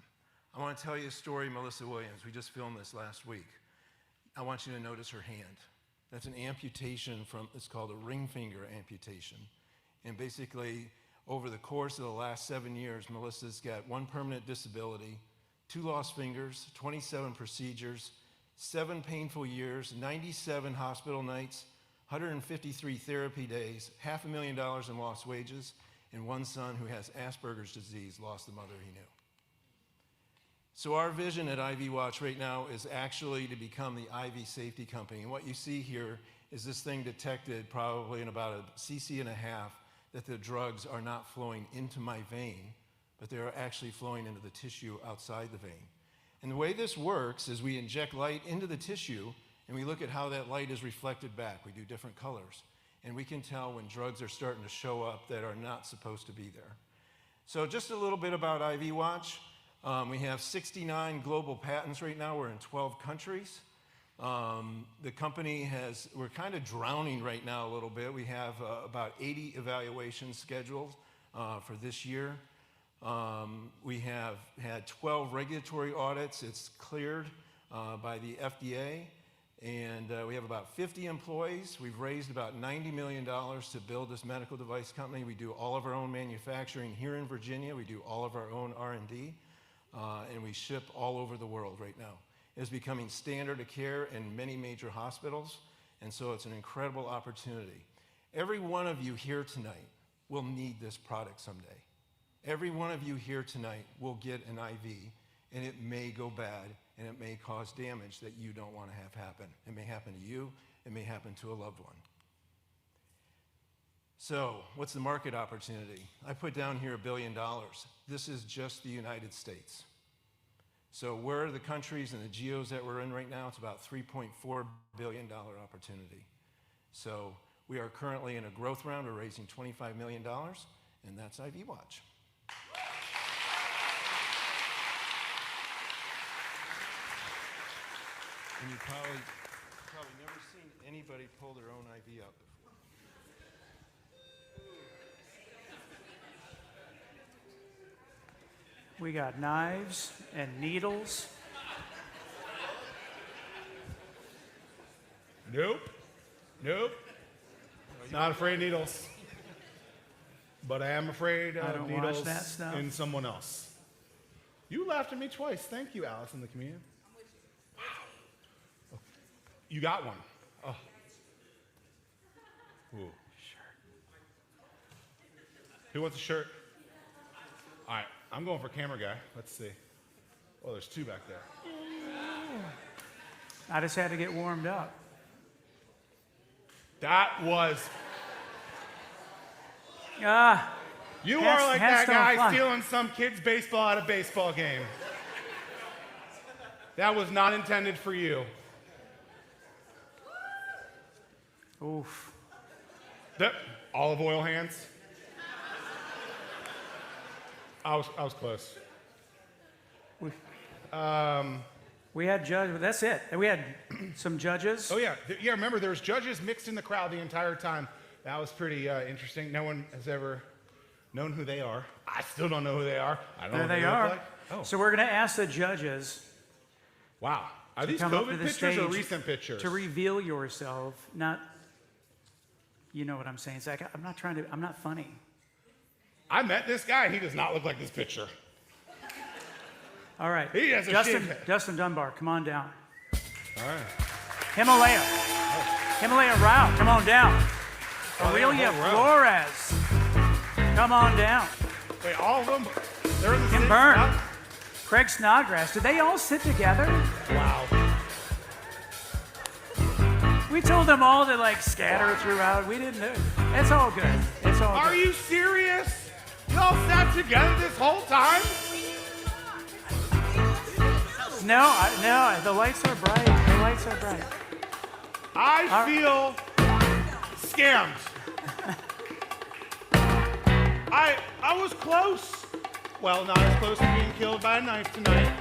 I want to tell you a story, Melissa Williams. We just filmed this last week. I want you to notice her hand. That's an amputation it's called a ring finger amputation. And basically, over the course of the last 7 years, Melissa's got 1 permanent disability, 2 lost fingers, 27 procedures, 7 painful years, 97 hospital nights, 153 therapy days, $500,000 in lost wages, and 1 son who has Asperger's disease lost the mother he knew. So our vision at IV Watch right now is actually to become the IV safety company. And what you see here is this thing detected probably in about a cc and a half that the drugs are not flowing into my vein, but they're actually flowing into the tissue outside the vein. And the way this works is we inject light into the tissue, and we look at how that light is reflected back. We do different colors. And we can tell when drugs are starting to show up that are not supposed to be there. So just a little bit about IV Watch. We have 69 global patents right now. We're in 12 countries. The company we're kind of drowning right now a little bit. We have about 80 evaluations scheduled for this year. We have had 12 regulatory audits. It's cleared by the FDA. And we have about 50 employees. We've raised about $90 million to build this medical device company. We do all of our own manufacturing here in Virginia. We do all of our own R&D. And we ship all over the world right now. is becoming standard of care in many major hospitals, and so it's an incredible opportunity. Every one of you here tonight will need this product someday. Every one of you here tonight will get an IV, and it may go bad, and it may cause damage that you don't want to have happen. It may happen to you, it may happen to a loved one. So, what's the market opportunity? I put down here $1 billion. This is just the United States. So where are the countries and the geos that we're in right now? It's about $3.4 billion opportunity. So we are currently in a growth round. We're raising $25 million, and that's IV Watch. And you've probably never seen anybody pull their own IV out before. We got knives and needles. Nope. Nope. Not afraid of needles. But I am afraid I of don't needles watch that stuff. in someone else. You laughed at me twice. Thank you, Allison, the comedian. Wow. You got one. Oh. Ooh. Shirt. Who wants a shirt? All right, I'm going for camera guy. Let's see. Oh, there's two back there. I just had to get warmed up. That was. You That's- are like that's that no guy fun. stealing some kid's baseball at a baseball game. That was not intended for you. Oof. Olive oil hands. I was close. We had judges. That's it. We had some judges. Oh yeah, yeah. Remember, there was judges mixed in the crowd the entire time. That was pretty interesting. No one has ever known who they are. I still don't know who they are. I don't know There what they look are. like. Oh. So we're going to ask the judges. Wow. Are to these come up to COVID the pictures or stage recent pictures? To reveal yourself, not. You know what I'm saying? It's like I'm not funny. I met this guy. He does not look like this picture. All right. He has a Justin, shaved head. Justin Dunbar, come on down. All right. Himalaya. Himalaya Rao, come on down. Oh, they have a Aurelia whole row. Flores, come on down. Wait, all of them? They're in the Kim same Byrne, spot? Craig Snodgrass, did they all sit together? Wow. We told them all to like scatter throughout. We didn't know. It's all good. It's all Are good. you serious? Y'all sat together this whole time? No, the lights are bright. The lights are bright. I feel scammed. I was close. Well, not as close to being killed by a knife tonight.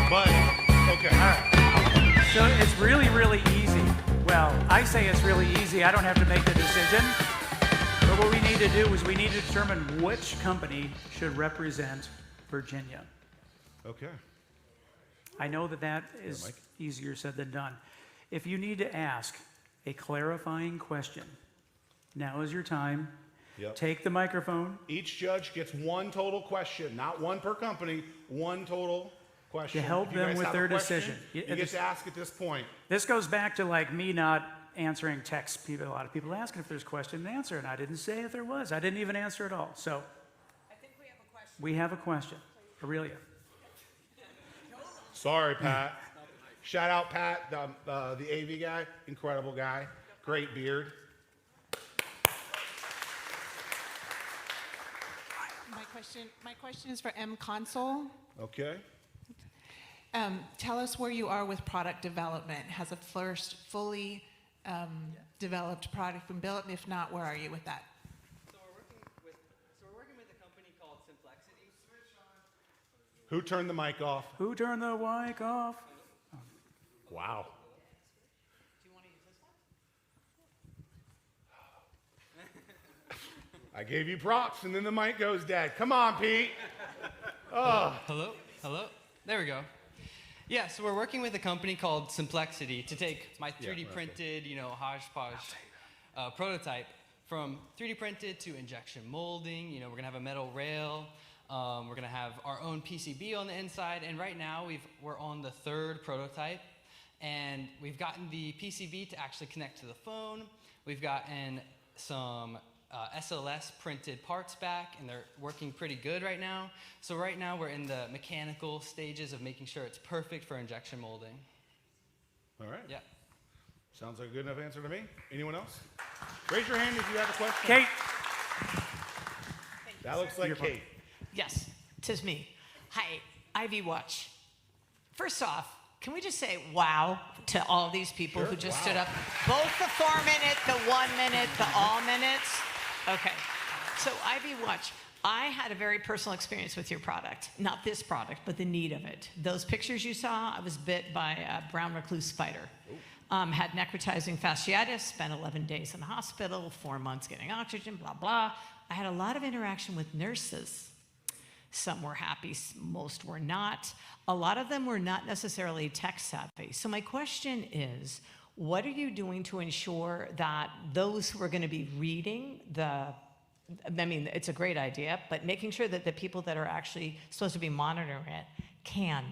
But, okay. All right. So it's really, really easy. Well, I say it's really easy. I don't have to make the decision. But what we need to do is we need to determine which company should represent Virginia. Okay. I know that is easier said than done. If you need to ask a clarifying question, now is your time. Yep. Take the microphone. Each judge gets one total question, not one per company, one total question. To help If you them guys with have a their question, decision. You get to ask at this point. This goes back to like me not answering text. A lot of people asking if there's question and answer, and I didn't say if there was. I didn't even answer at all. So I think we have a question. we have a question. Aurelia. Sorry, Pat. Shout out Pat, the AV guy, incredible guy, great beard. My question is for M. Console. Okay. Tell us where you are with product development. Has a first fully developed product been built? And if not, where are you with that? So we're working with a company called Simplexity. Who turned the mic off? Who turned the mic off? Wow. I gave you props, and then the mic goes dead. Come on, Pete. Oh. Hello? There we go. Yeah, so we're working with a company called Simplexity to take my 3D printed, hodgepodge prototype from 3D printed to injection molding. We're gonna have a metal rail. We're gonna have our own PCB on the inside, and right now we're on the 3rd prototype, and we've gotten the PCB to actually connect to the phone. We've gotten some SLS printed parts back, and they're working pretty good right now. So right now we're in the mechanical stages of making sure it's perfect for injection molding. All right. Yeah. Sounds like a good enough answer to me. Anyone else? Raise your hand if you have a question. Kate. That looks like Kate. Yes, 'tis me. Hi, Ivy Watch. First off, can we just say wow to all these people who just stood up? Both the 4-minute, the 1-minute, the all minutes. Okay, so Ivy Watch, I had a very personal experience with your product. Not this product, but the need of it. Those pictures you saw, I was bit by a brown recluse spider. Had necrotizing fasciitis, spent 11 days in the hospital, 4 months getting oxygen, blah, blah. I had a lot of interaction with nurses. Some were happy, most were not. A lot of them were not necessarily tech savvy. So my question is, what are you doing to ensure that those who are going to be reading I mean, it's a great idea, but making sure that the people that are actually supposed to be monitoring it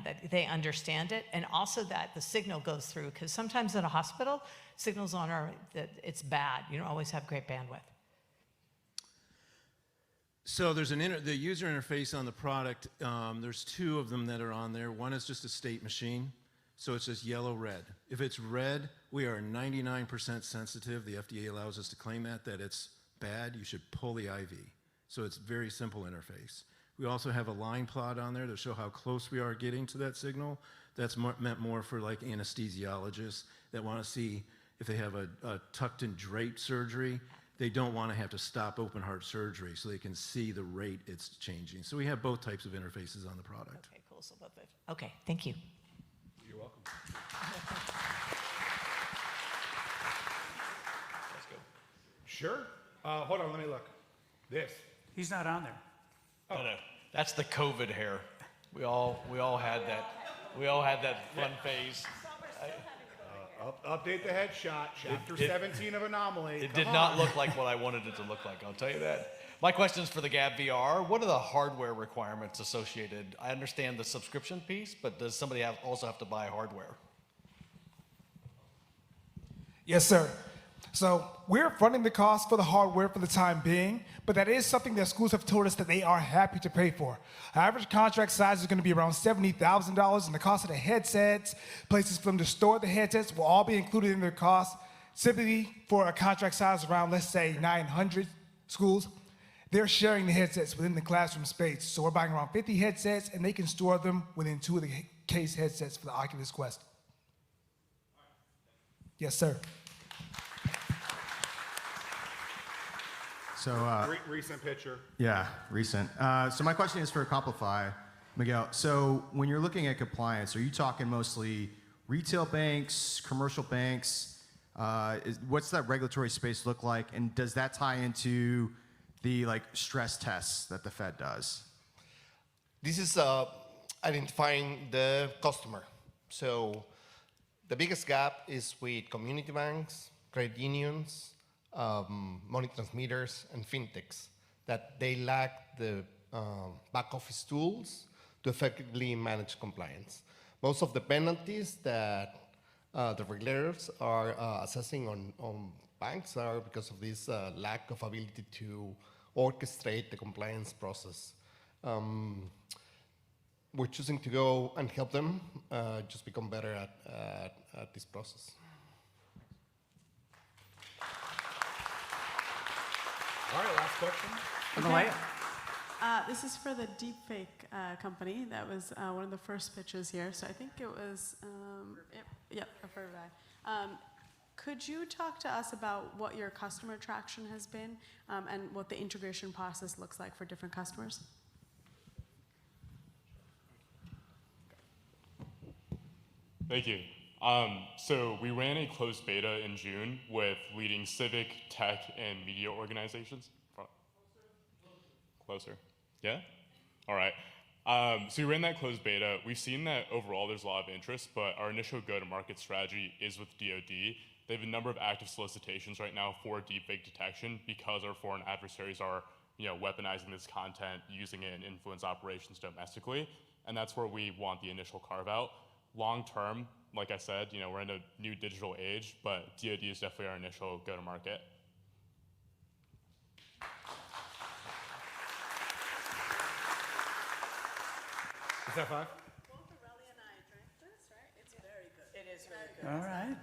that they understand it, and also that the signal goes through, because sometimes at a hospital, signals that it's bad. You don't always have great bandwidth. So there's the user interface on the product. There's 2 of them that are on there. One is just a state machine, so it's just yellow, red. If it's red, we are 99% sensitive. The FDA allows us to claim that it's bad. You should pull the IV. So it's very simple interface. We also have a line plot on there to show how close we are getting to that signal. That's meant more for like anesthesiologists that want to see if they have a tucked and draped surgery. They don't want to have to stop open heart surgery, so they can see the rate it's changing. So we have both types of interfaces on the product. Okay, cool. So both. Okay, thank you. You're welcome. Let's go. Sure. Hold on, let me look. This. He's not on there. Oh. No, that's the COVID hair. We all had that. We all had that fun phase. Update the headshot. Chapter 17 of Anomaly. It did not look like what I wanted it to look like, I'll tell you that. My question is for the Gab VR. What are the hardware requirements associated? I understand the subscription piece, but does somebody also have to buy hardware? Yes, sir. So we're funding the cost for the hardware for the time being, but that is something that schools have told us that they are happy to pay for. Our average contract size is going to be around $70,000, and the cost of the headsets, places for them to store the headsets will all be included in their cost. Simply for a contract size around, let's say, 900 schools, they're sharing the headsets within the classroom space. So we're buying around 50 headsets, and they can store them within 2 of the case headsets for the Oculus Quest. Yes, sir. So, recent picture. Yeah, recent. So my question is for Accomplify, Miguel. So when you're looking at compliance, are you talking mostly retail banks, commercial banks? What's that regulatory space look like? And does that tie into the stress tests that the Fed does? This is identifying the customer. So the biggest gap is with community banks, credit unions, money transmitters, and fintechs, that they lack the back office tools to effectively manage compliance. Most of the penalties that the regulators are assessing on banks are because of this lack of ability to orchestrate the compliance process. We're choosing to go and help them just become better at this process. All right, last question. Okay. This is for the deepfake company. That was one of the first pitches here. So I think it was, could you talk to us about what your customer traction has been and what the integration process looks like for different customers? Thank you. So we ran a closed beta in June with leading civic, tech, and media organizations. Closer. Yeah? All right. So we ran that closed beta. We've seen that overall there's a lot of interest, but our initial go-to-market strategy is with DoD. They have a number of active solicitations right now for deepfake detection because our foreign adversaries are weaponizing this content, using it in influence operations domestically. And that's where we want the initial carve out. Long term, like I said, we're in a new digital age, but DoD is definitely our initial go-to-market. Is that 5? All right.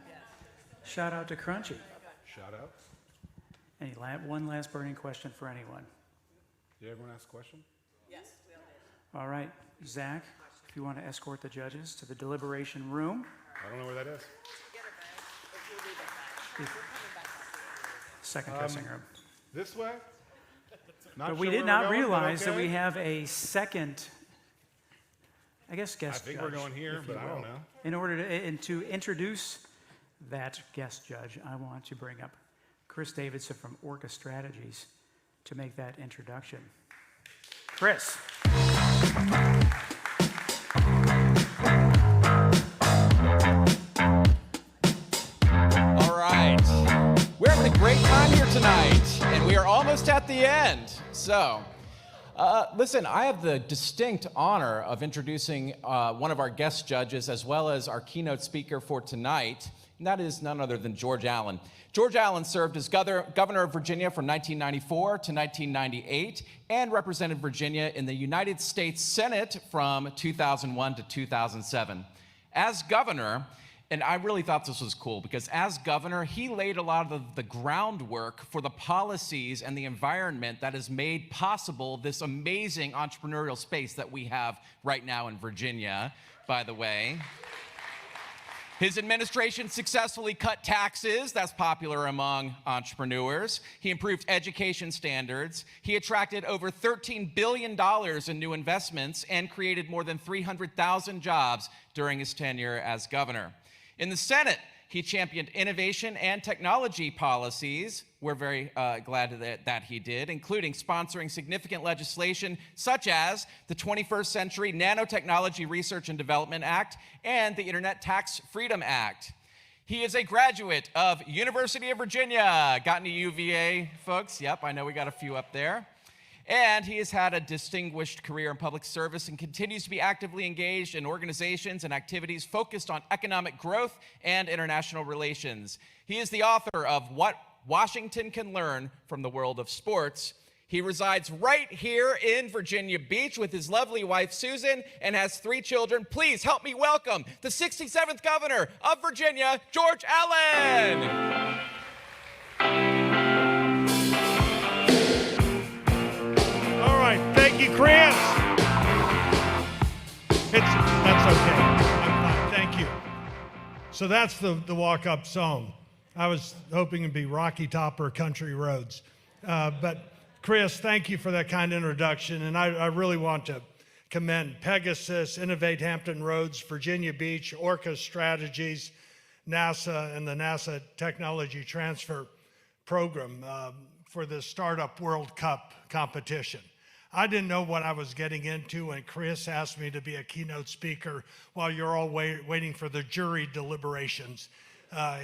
Shout out to Crunchy. Shout out. One last burning question for anyone. Did everyone ask a question? Yes, we all did. All right, Zach, if you want to escort the judges to the deliberation room. I don't know where that is. Second dressing room. This way? But we did not realize that we have a second, I guess, guest I think judge, we're going here, if you but I don't will. know. In order to introduce that guest judge, I want to bring up Chris Davidson from Orca Strategies to make that introduction. Chris. All right. We're having a great time here tonight, and we are almost at the end. So, listen, I have the distinct honor of introducing one of our guest judges as well as our keynote speaker for tonight, and that is none other than George Allen. George Allen served as governor of Virginia from 1994 to 1998 and represented Virginia in the United States Senate from 2001 to 2007. As governor, and I really thought this was cool because as governor, he laid a lot of the groundwork for the policies and the environment that has made possible this amazing entrepreneurial space that we have right now in Virginia, by the way. His administration successfully cut taxes, that's popular among entrepreneurs. He improved education standards. He attracted over $13 billion in new investments and created more than 300,000 jobs during his tenure as governor. In the Senate, he championed innovation and technology policies. We're very glad that he did, including sponsoring significant legislation such as the 21st Century Nanotechnology Research and Development Act and the Internet Tax Freedom Act. He is a graduate of University of Virginia. Got any UVA folks? Yep, I know we got a few up there. And he has had a distinguished career in public service and continues to be actively engaged in organizations and activities focused on economic growth and international relations. He is the author of What Washington Can Learn from the World of Sports. He resides right here in Virginia Beach with his lovely wife, Susan, and has 3 children. Please help me welcome the 67th governor of Virginia, George Allen. Thank you, Chris. That's okay. I'm fine. Thank you. So that's the walk-up song. I was hoping it'd be Rocky Top or Country Roads. But Chris, thank you for that kind introduction. And I really want to commend Pegasus, Innovate Hampton Roads, Virginia Beach, Orca Strategies, NASA, and the NASA Technology Transfer Program for the Startup World Cup competition. I didn't know what I was getting into when Chris asked me to be a keynote speaker while you're all waiting for the jury deliberations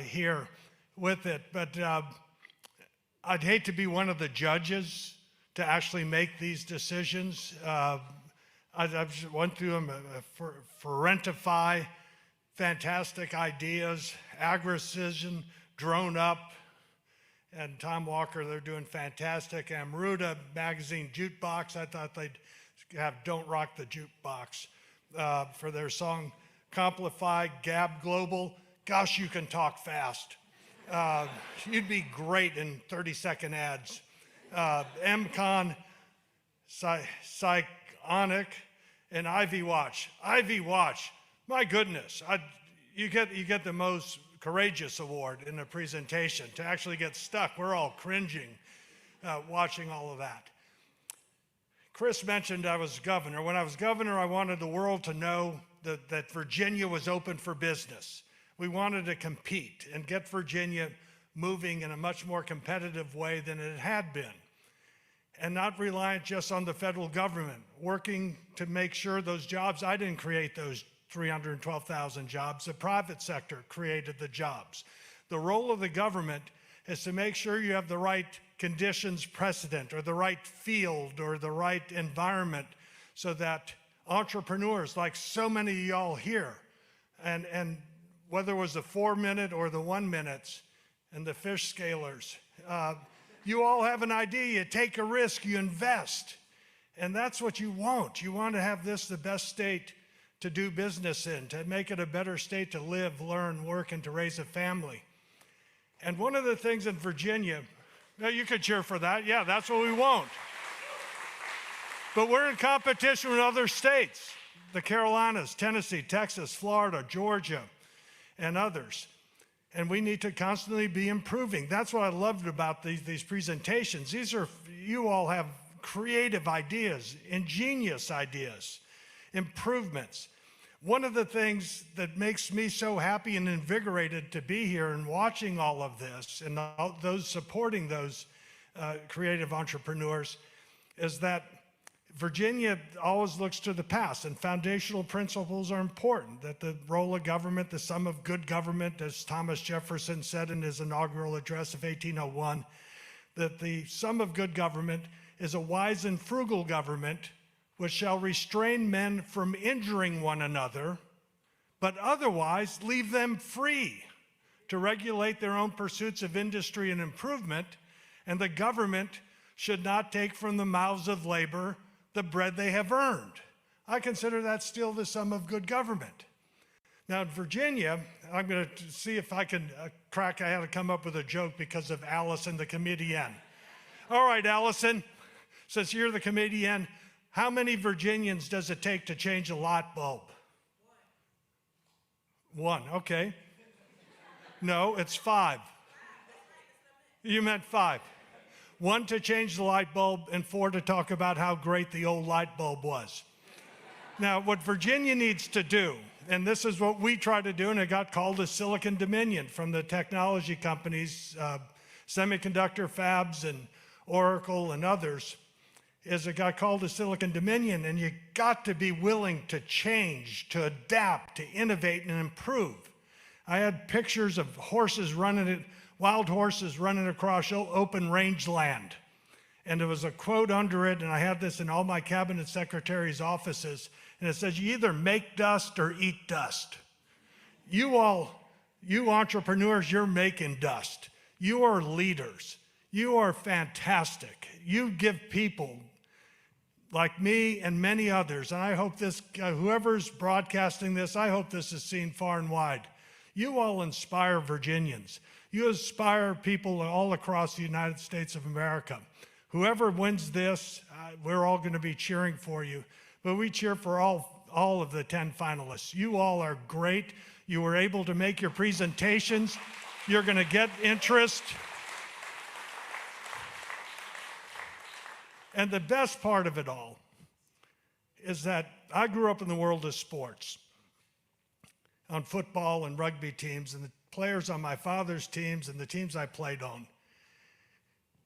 here with it. But I'd hate to be one of the judges to actually make these decisions. I've just went through them, Forentify, fantastic ideas, Agricism, Drone Up, and Tom Walker, they're doing fantastic. Amruta Magazine Jukebox, I thought they'd have Don't Rock the Jukebox for their song Complify. Gab Global, gosh, you can talk fast. You'd be great in 30-second ads. MCon, Psychonic, and Ivy Watch. Ivy Watch, my goodness, you get the most courageous award in the presentation. To actually get stuck, we're all cringing watching all of that. Chris mentioned I was governor. When I was governor, I wanted the world to know that Virginia was open for business. We wanted to compete and get Virginia moving in a much more competitive way than it had been, and not reliant just on the federal government, working to make sure those jobs, I didn't create those 312,000 jobs. The private sector created the jobs. The role of the government is to make sure you have the right conditions precedent or the right field or the right environment so that entrepreneurs, like so many of y'all here, and whether it was the 4-minute or the 1 minutes and the fish scalers, you all have an idea, you take a risk, you invest. And that's what you want. You want to have this the best state to do business in, to make it a better state to live, learn, work, and to raise a family. And one of the things in Virginia, now you could cheer for that. Yeah, that's what we want. But we're in competition with other states, the Carolinas, Tennessee, Texas, Florida, Georgia, and others. And we need to constantly be improving. That's what I loved about these presentations. You all have creative ideas, ingenious ideas, improvements. One of the things that makes me so happy and invigorated to be here and watching all of this and those supporting those creative entrepreneurs is that Virginia always looks to the past, and foundational principles are important, that the role of government, the sum of good government, as Thomas Jefferson said in his inaugural address of 1801, that the sum of good government is a wise and frugal government which shall restrain men from injuring one another, but otherwise leave them free to regulate their own pursuits of industry and improvement, and the government should not take from the mouths of labor the bread they have earned. I consider that still the sum of good government. Now in Virginia, I'm going to see if I can I had to come up with a joke because of Allison, the comedian. All right, Allison, since you're the comedian, how many Virginians does it take to change a light bulb? One, okay. No, it's 5. You meant 5. 1 to change the light bulb and 4 to talk about how great the old light bulb was. Now, what Virginia needs to do, and this is what we try to do, and it got called a Silicon Dominion from the technology companies, semiconductor fabs and Oracle and others, is it got called a Silicon Dominion, and you got to be willing to change, to adapt, to innovate and improve. I had pictures of wild horses running across open rangeland. And there was a quote under it, and I had this in all my cabinet secretaries' offices, and it says, you either make dust or eat dust. You entrepreneurs, you're making dust. You are leaders. You are fantastic. You give people like me and many others, and I hope this, whoever's broadcasting this, I hope this is seen far and wide. You all inspire Virginians. You inspire people all across the United States of America. Whoever wins this, we're all going to be cheering for you. But we cheer for all of the 10 finalists. You all are great. You were able to make your presentations. You're going to get interest. And the best part of it all is that I grew up in the world of sports, on football and rugby teams, and the players on my father's teams and the teams I played on.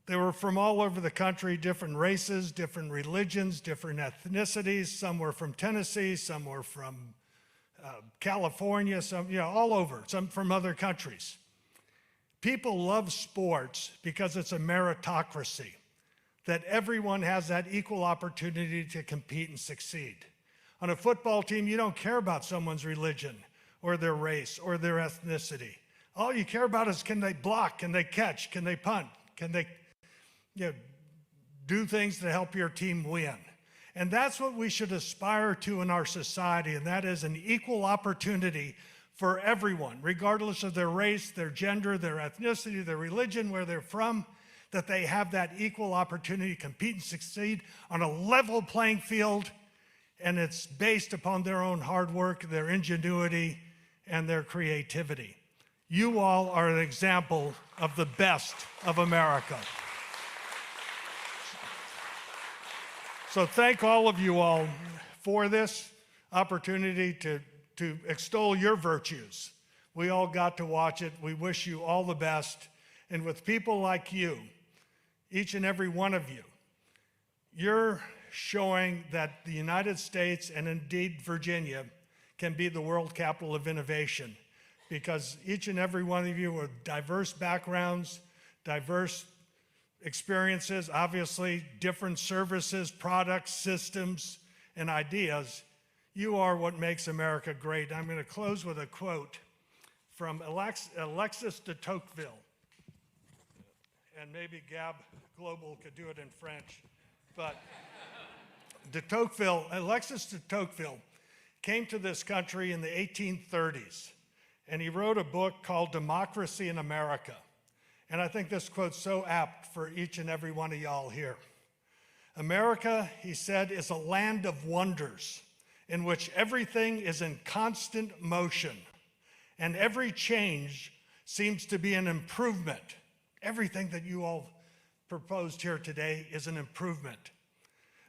They were from all over the country, different races, different religions, different ethnicities. Some were from Tennessee, some were from California, some, all over, some from other countries. People love sports because it's a meritocracy, that everyone has that equal opportunity to compete and succeed. On a football team, you don't care about someone's religion or their race or their ethnicity. All you care about is, can they block, can they catch, can they punt, can they do things to help your team win. And that's what we should aspire to in our society, and that is an equal opportunity for everyone, regardless of their race, their gender, their ethnicity, their religion, where they're from, that they have that equal opportunity to compete and succeed on a level playing field, and it's based upon their own hard work, their ingenuity, and their creativity. You all are an example of the best of America. So thank all of you all for this opportunity to extol your virtues. We all got to watch it. We wish you all the best. And with people like you, each and every one of you, you're showing that the United States, and indeed Virginia, can be the world capital of innovation, because each and every one of you with diverse backgrounds, diverse experiences, obviously, different services, products, systems, and ideas, you are what makes America great. I'm going to close with a quote from Alexis de Tocqueville. And maybe Gab Global could do it in French. But Alexis de Tocqueville came to this country in the 1830s, and he wrote a book called Democracy in America. And I think this quote's so apt for each and every one of y'all here. America, he said, is a land of wonders in which everything is in constant motion, and every change seems to be an improvement. Everything that you all proposed here today is an improvement.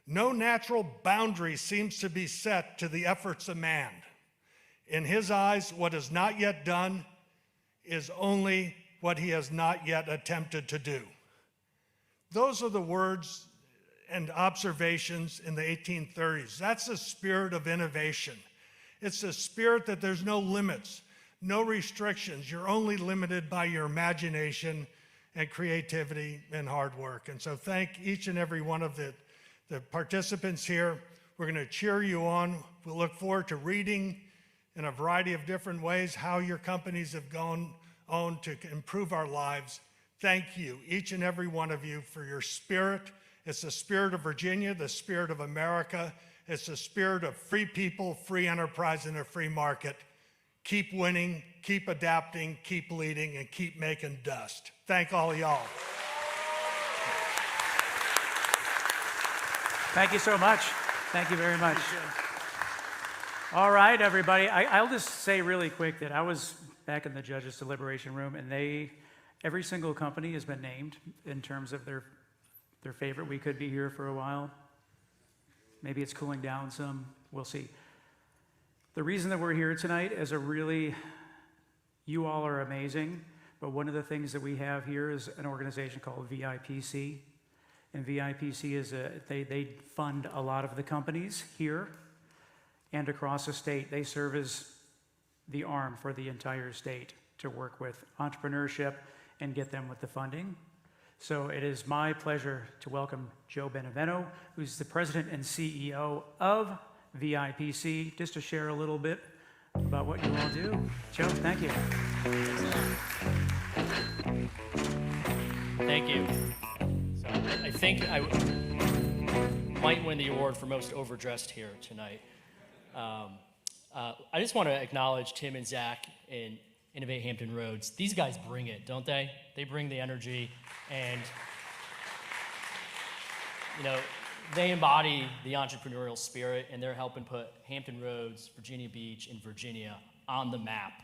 No natural boundary seems to be set to the efforts of man. In his eyes, what is not yet done is only what he has not yet attempted to do. Those are the words and observations in the 1830s. That's the spirit of innovation. It's the spirit that there's no limits, no restrictions. You're only limited by your imagination and creativity and hard work. And so thank each and every one of the participants here. We're going to cheer you on. We'll look forward to reading in a variety of different ways how your companies have gone on to improve our lives. Thank you, each and every one of you, for your spirit. It's the spirit of Virginia, the spirit of America. It's the spirit of free people, free enterprise, and a free market. Keep winning, keep adapting, keep leading, and keep making dust. Thank all of y'all. Thank you so much. Thank you very much. All right, everybody. I'll just say really quick that I was back in the judges' deliberation room, and every single company has been named in terms of their favorite. We could be here for a while. Maybe it's cooling down some. We'll see. The reason that we're here tonight is you all are amazing, but one of the things that we have here is an organization called VIPC. And VIPC they fund a lot of the companies here and across the state. They serve as the arm for the entire state to work with entrepreneurship and get them with the funding. So it is my pleasure to welcome Joe Benevento, who's the president and CEO of VIPC, just to share a little bit about what you all do. Joe, thank you. Thank you. So I think I might win the award for most overdressed here tonight. I just want to acknowledge Tim and Zach in Innovate Hampton Roads. These guys bring it, don't they? They bring the energy, and they embody the entrepreneurial spirit, and they're helping put Hampton Roads, Virginia Beach, and Virginia on the map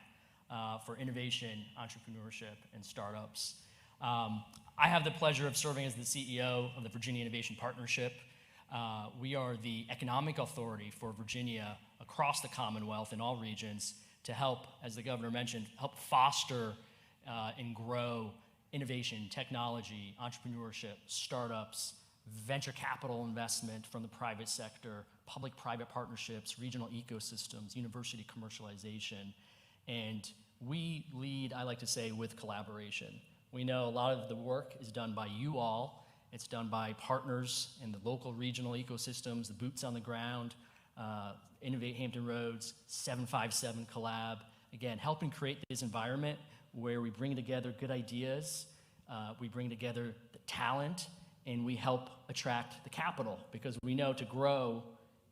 for innovation, entrepreneurship, and startups. I have the pleasure of serving as the CEO of the Virginia Innovation Partnership. We are the economic authority for Virginia across the Commonwealth in all regions to help, as the governor mentioned, help foster and grow innovation, technology, entrepreneurship, startups, venture capital investment from the private sector, public-private partnerships, regional ecosystems, university commercialization. And we lead, I like to say, with collaboration. We know a lot of the work is done by you all. It's done by partners in the local regional ecosystems, the boots on the ground, Innovate Hampton Roads, 757 Collab. Again, helping create this environment where we bring together good ideas, we bring together the talent, and we help attract the capital, because we know to grow,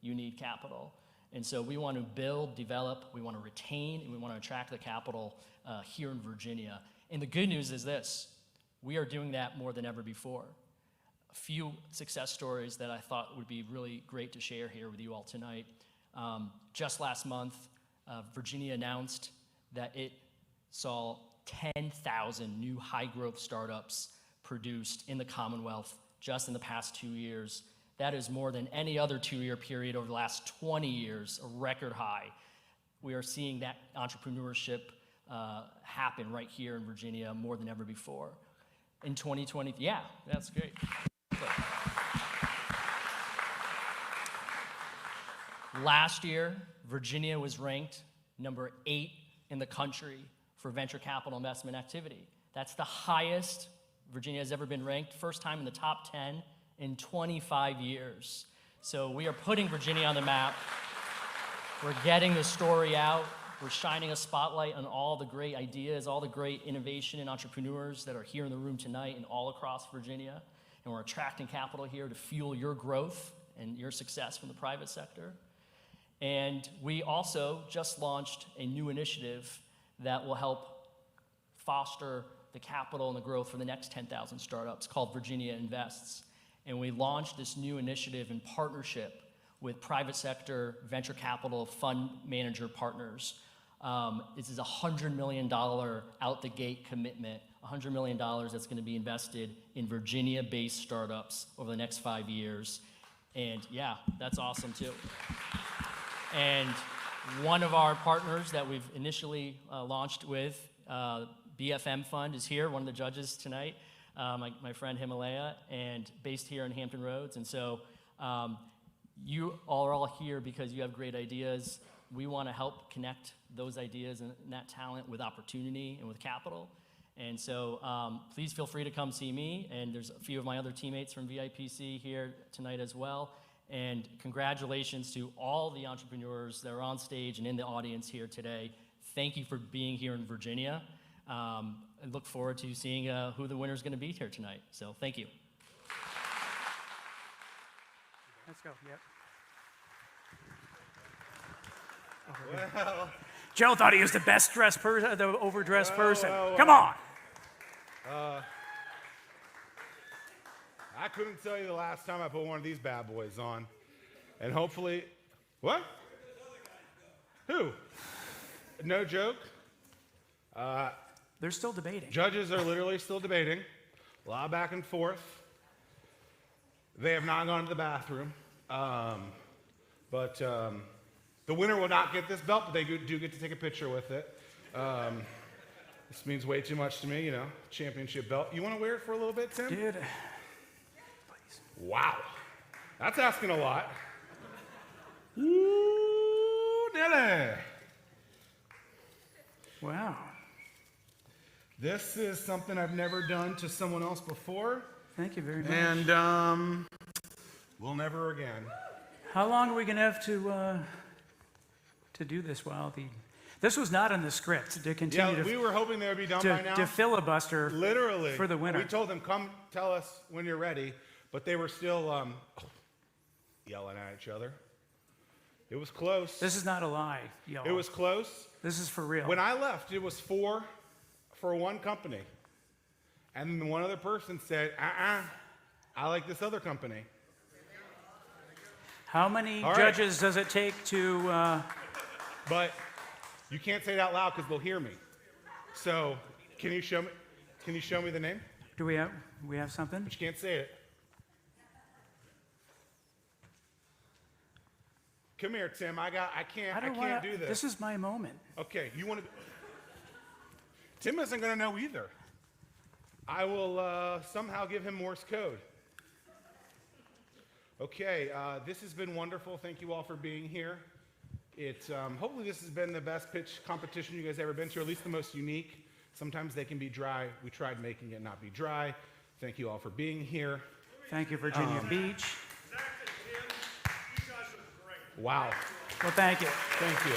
you need capital. And so we want to build, develop, we want to retain, and we want to attract the capital here in Virginia. And the good news is this: we are doing that more than ever before. A few success stories that I thought would be really great to share here with you all tonight. Just last month, Virginia announced that it saw 10,000 new high-growth startups produced in the Commonwealth just in the past 2 years. That is more than any other 2-year period over the last 20 years, a record high. We are seeing that entrepreneurship happen right here in Virginia more than ever before. In 2020, yeah, that's great. Last year, Virginia was ranked number 8 in the country for venture capital investment activity. That's the highest Virginia has ever been ranked. First time in the top 10 in 25 years. So we are putting Virginia on the map. We're getting the story out. We're shining a spotlight on all the great ideas, all the great innovation and entrepreneurs that are here in the room tonight and all across Virginia. And we're attracting capital here to fuel your growth and your success from the private sector. And we also just launched a new initiative that will help foster the capital and the growth for the next 10,000 startups called Virginia Invests. And we launched this new initiative in partnership with private sector venture capital fund manager partners. This is a $100 million out the gate commitment, $100 million that's going to be invested in Virginia-based startups over the next 5 years. And yeah, that's awesome too. And one of our partners that we've initially launched with, BFM Fund, is here, one of the judges tonight, my friend Himalaya, and based here in Hampton Roads. And so you are all here because you have great ideas. We want to help connect those ideas and that talent with opportunity and with capital. And so please feel free to come see me. And there's a few of my other teammates from VIPC here tonight as well. And congratulations to all the entrepreneurs that are on stage and in the audience here today. Thank you for being here in Virginia. I look forward to seeing who the winner is going to be here tonight. So thank you. Let's go. Yep. Well, Joe thought he was the best dressed person, the overdressed person. well. Come on. I couldn't tell you the last time I put one of these bad boys on. And hopefully, what? Who? No joke. They're still debating. Judges are literally still debating. A lot of back and forth. They have not gone to the bathroom. But the winner will not get this belt, but they do get to take a picture with it. This means way too much to me, you know, championship belt. You want to wear it for a little bit, Tim? Dude. Wow. That's asking a lot. Ooh, Nelly. Wow. This is something I've never done to someone else before. Thank you very much. And we'll never again. How long are we going to have to do this while this was not in the script to continue we were hoping they would be done by now. To filibuster literally for the winner. We told them, come tell us when you're ready, but they were still yelling at each other. It was close. This is not a lie, y'all. It was close. This is for real. When I left, it was 4 for one company. And then one other person said, I like this other company. How many All right. judges does it take to... But you can't say it out loud because they'll hear me. So can you show me the name? Do we have something? But you can't say it. Come here, Tim. I can't do this. This is my moment. Okay, you want to... Tim isn't going to know either. I will somehow give him Morse code. Okay, this has been wonderful. Thank you all for being here. Hopefully this has been the best pitch competition you guys ever been to, or at least the most unique. Sometimes they can be dry. We tried making it not be dry. Thank you all for being here. Thank you, Virginia Beach. Wow. Well, thank you. Thank you.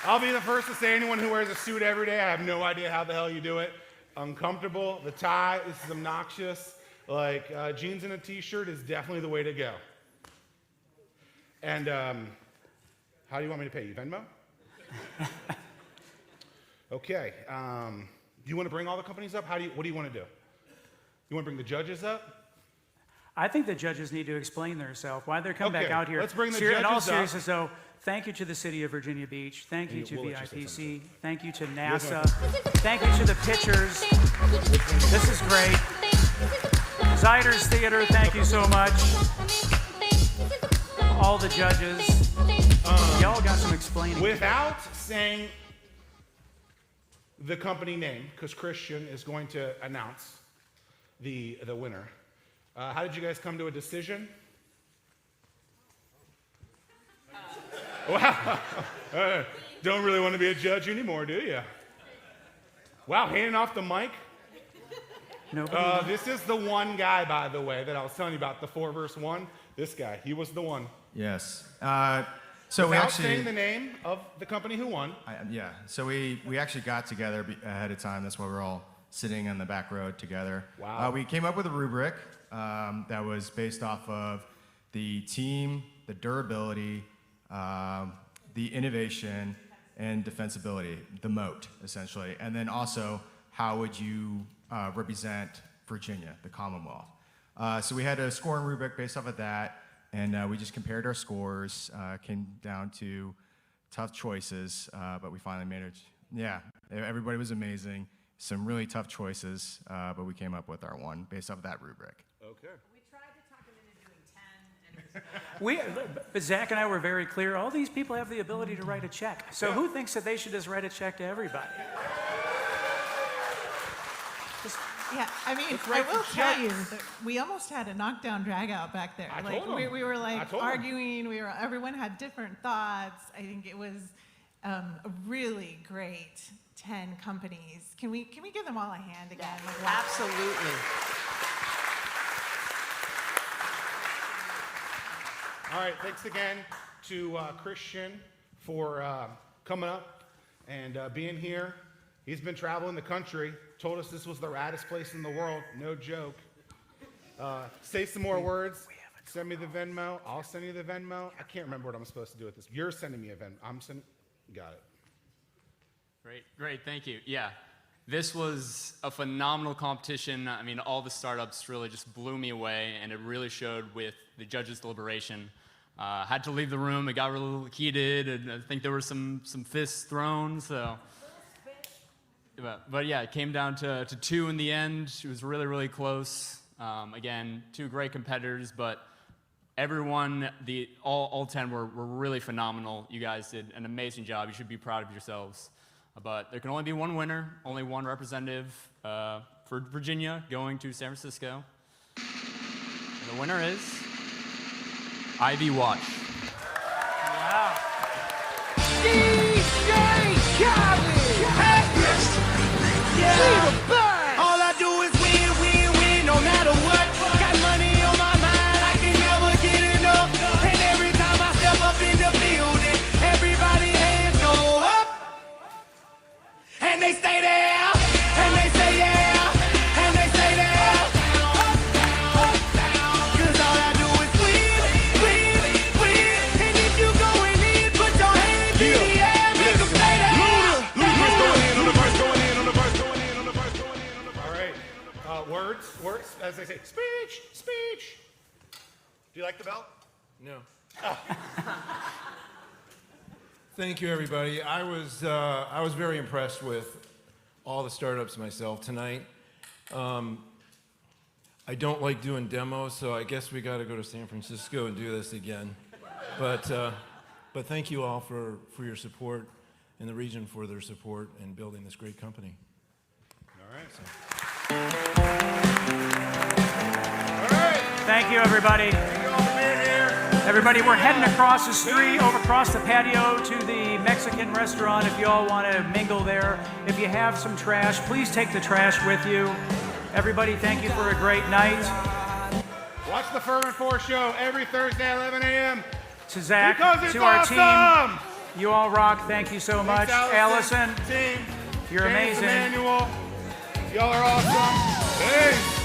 I'll be the first to say anyone who wears a suit every day, I have no idea how the hell you do it. Uncomfortable. The tie, this is obnoxious. Like, jeans and a t-shirt is definitely the way to go. And how do you want me to pay you? Venmo? Okay. You want to bring all the companies up? What do you want to do? You want to bring the judges up? I think the judges need to explain themselves, why they're coming back out here. Let's bring the judges in all up. seriousness, though, thank you to the city of Virginia Beach. Thank you to VIPC. Thank you to NASA. Thank you to the pitchers. This is great. Ziders Theater, thank you so much. All the judges. Y'all got some explaining. Without saying the company name, because Christian is going to announce the winner. How did you guys come to a decision? Wow. Don't really want to be a judge anymore, do you? Wow, handing off the mic. Nobody. This is the one guy, by the way, that I was telling you about, the 4 verse 1. This guy, he was the one. Yes. So we Without actually saying the name of the company who won. Yeah. So we actually got together ahead of time. That's why we're all sitting on the back row together. Wow. We came up with a rubric that was based off of the team, the durability, the innovation, and defensibility, the moat, essentially. And then also, how would you represent Virginia, the Commonwealth? So we had a scoring rubric based off of that, and we just compared our scores, came down to tough choices, but we finally made it. Yeah, everybody was amazing. Some really tough choices, but we came up with our one based off of that rubric. Okay. We tried to talk him into doing 10, and it was But Zach and I were very clear. All these people have the ability to write a check. So who thinks that they should just write a check to everybody? Yeah, I mean, Let's I write will the tell checks. you, that we almost had a knockdown drag out back there. I Like told him. we were I like told him. arguing. Everyone had different thoughts. I think it was a really great 10 companies. Can we give them all a hand again? Like, wow. absolutely. All right, thanks again to Christian for coming up and being here. He's been traveling the country, told us this was the raddest place in the world, no joke. Say some more words, send me the Venmo, I'll send you the Venmo. I can't remember what I'm supposed to do with this. You're sending me a Venmo, I'm sending, got it. Great, thank you. Yeah, this was a phenomenal competition. I mean, all the startups really just blew me away, and it really showed with the judges' deliberation. Had to leave the room, it got really heated, and I think there were some fists thrown, so. But yeah, it came down to 2 in the end. It was really, really close. Again, 2 great competitors, but everyone, all 10 were really phenomenal. You guys did an amazing job. You should be proud of yourselves. But there can only be one winner, only one representative for Virginia going to San Francisco. And the winner is Ivy Watch. Wow. DJ Khaled! All I do is win, win, win, no matter what. Got money on my mind, I can never get enough. And every time I step up in the building, everybody hands go up. And they stay there, and they say yeah, and they say there. Cause all I do is win, win, win. And if you going in, put your hands in the air, make them stay there. Words, as they say, speech. Do you like the bell? No. Thank you, everybody. I was very impressed with all the startups myself tonight. I don't like doing demos, so I guess we got to go to San Francisco and do this again. But thank you all for your support and the region for their support in building this great company. All right. Thank you, everybody. Everybody, we're heading across the street, over across the patio to the Mexican restaurant if you all want to mingle there. If you have some trash, please take the trash with you. Everybody, thank you for a great night. Watch the Furman 4 show every Thursday at 11 a.m. To Zach, Because it's to our awesome. team, you all rock. Thank you so much. Thanks, Allison, team. you're James, amazing. Emmanuel, y'all are awesome. Peace.